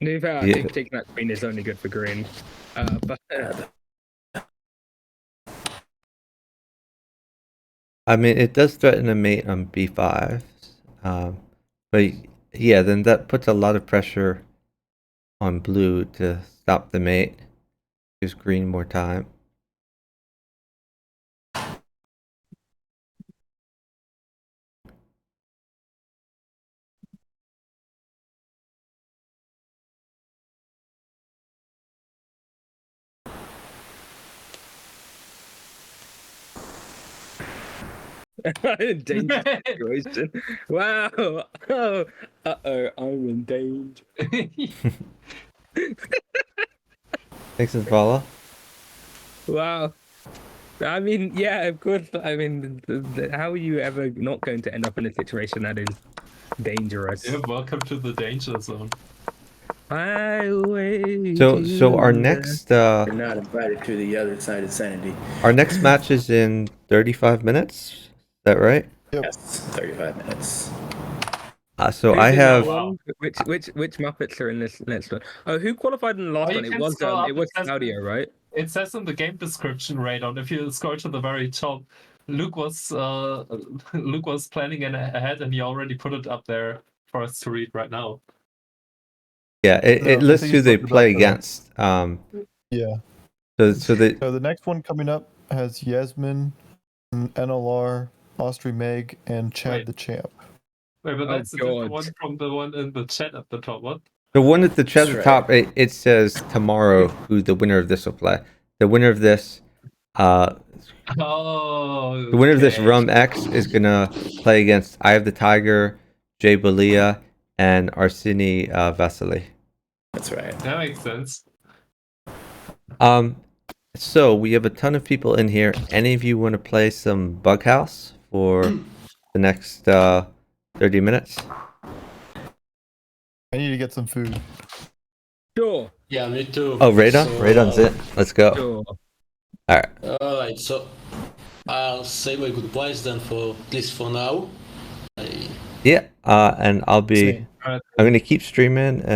To be fair, I Yeah. think taking that queen is only good for green. But I mean, it does threaten a mate on b5. But yeah, then that puts a lot of pressure on blue to stop the mate. Gives green more time. dangerous situation. Wow. Oh. I'm in danger. Thanks, Isabella. Wow. I mean, yeah, of course. I mean, how are you ever not going to end up in a situation that is dangerous? Yeah, welcome to the danger zone. Highway So our to next You're not invited to the other side of sanity. match is in 35 minutes. Is that right? Yes, 35 minutes. So I have Wow. Which Muppets are in this next one? Oh, who qualified in the last Oh, you one? It can was scroll up, it was it says- Claudio, right? It says in the game description, Radon, if you scroll to the very top, Luke was planning ahead, and he already put it up there for us to read right now. yeah. It No, I lists think who it's they talking play about the- against. Yeah. So they So the next one coming up has Yasmin, NLR, Austri Meg, and Chad Wait. the Champ. Wait, but Oh, that's a different God. one from the one in the chat at the top. What? the one at the chat at the That's top. It says tomorrow who the winner of this will play. The winner of this, Oh. the winner of this okay. Rum X is gonna play against I Have the Tiger, Jay Balia, and Arsini Vasily. That's right. That makes sense. So we have a ton of people in here. Any of you want to play some Bug House for the next 30 minutes? I need to get some food. Sure. Yeah, me too. Oh, Radon? So, Radon's it. Let's go. Sure. All right. Alright, so I'll say my goodbyes then, for at least for now. Yeah. And I'll be. Alright. I'm gonna keep streaming.